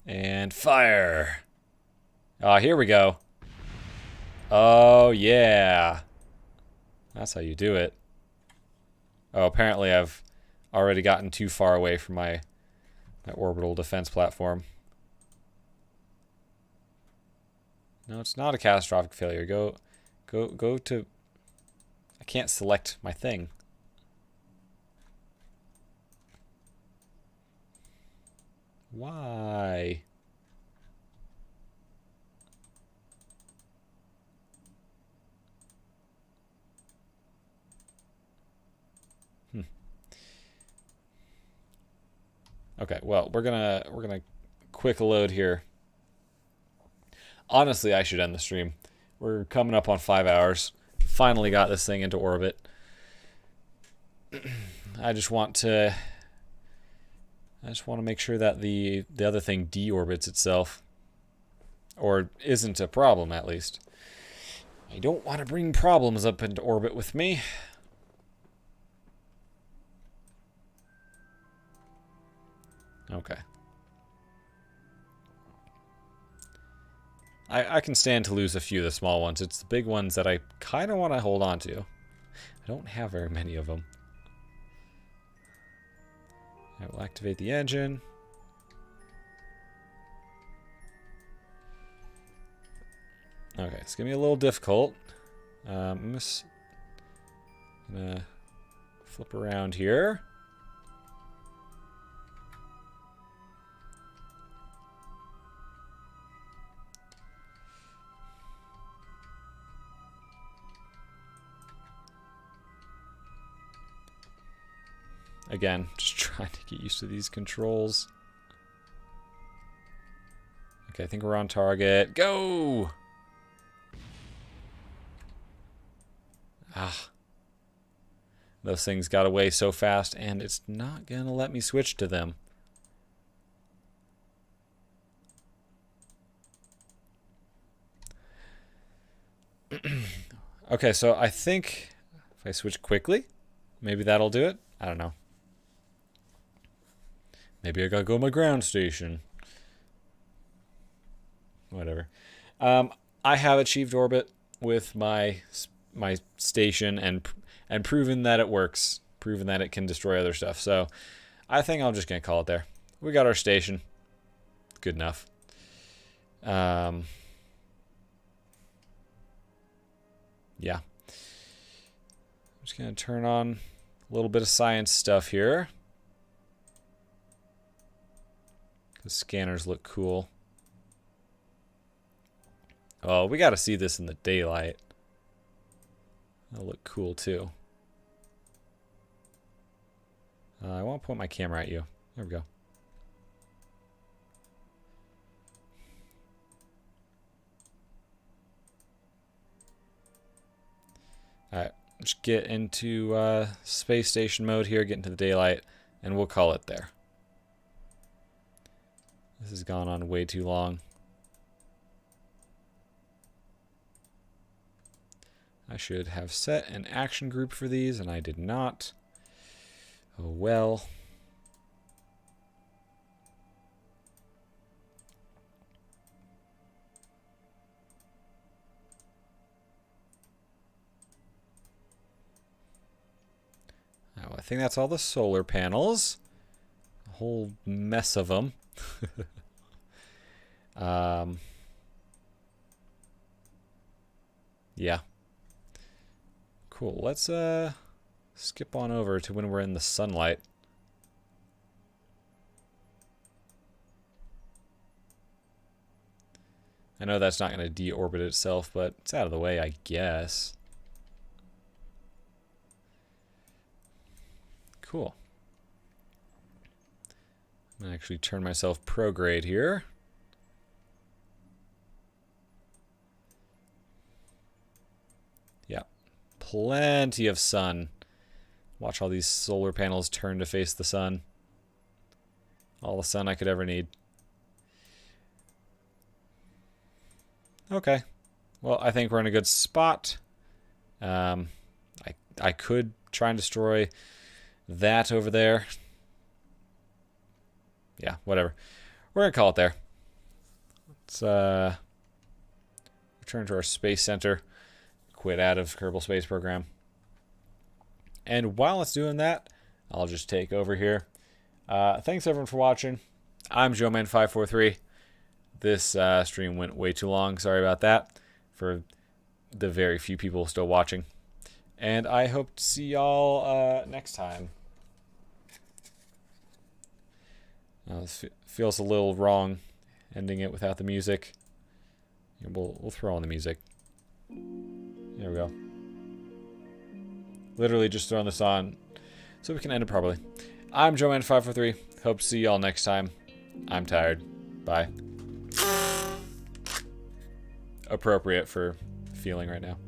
And fire! Here we go. Oh, yeah. That's how you do it. Oh, apparently I've already gotten too far away from my orbital defense platform. No, it's not a catastrophic failure. Go to... I can't select my thing. Why? Okay, well, we're gonna quick load here. Honestly, I should end the stream. We're coming up on 5 hours. Finally got this thing into orbit. I just want to make sure that the other thing deorbits itself, or isn't a problem at least. I don't want to bring problems up into orbit with me. Okay. I can stand to lose a few of the small ones. It's the big ones that I kind of want to hold on to. I don't have very many of them. I will activate the engine. Okay, it's gonna be a little difficult. I'm just gonna flip around here. Again, just trying to get used to these controls. Okay, I think we're on target. Go! Ah. Those things got away so fast, and it's not going to let me switch to them. Okay, so I think if I switch quickly, maybe that'll do it. I don't know. Maybe I gotta go to my ground station. Whatever. I have achieved orbit with my station and proven that it works. Proven that it can destroy other stuff. So I think I'm just gonna call it there. We got our station. Good enough. Yeah. I'm just going to turn on a little bit of science stuff here. The scanners look cool. Oh, we got to see this in the daylight. That'll look cool too. I won't point my camera at you. There we go. Alright, let's get into space station mode here, get into the daylight, and we'll call it there. This has gone on way too long. I should have set an action group for these, and I did not. Oh well. Oh, I think that's all the solar panels. A whole mess of them. Yeah. Cool. Let's skip on over to when we're in the sunlight. I know that's not going to deorbit itself, but it's out of the way, I guess. Cool. I'm going to actually turn myself prograde here. Yeah. Plenty of sun. Watch all these solar panels turn to face the sun. All the sun I could ever need. Okay. Well, I think we're in a good spot. I could try and destroy that over there. Yeah, whatever. We're going to call it there. Let's return to our space center. Quit out of Kerbal Space Program. And while it's doing that, I'll just take over here. Thanks everyone for watching. I'm JoeMan543. This stream went way too long. Sorry about that for the very few people still watching. And I hope to see y'all next time. This feels a little wrong, ending it without the music. Yeah, we'll throw on the music. There we go. Literally just throwing this on so we can end it properly. I'm JoeMan543. Hope to see y'all next time. I'm tired. Bye. Appropriate for feeling right now.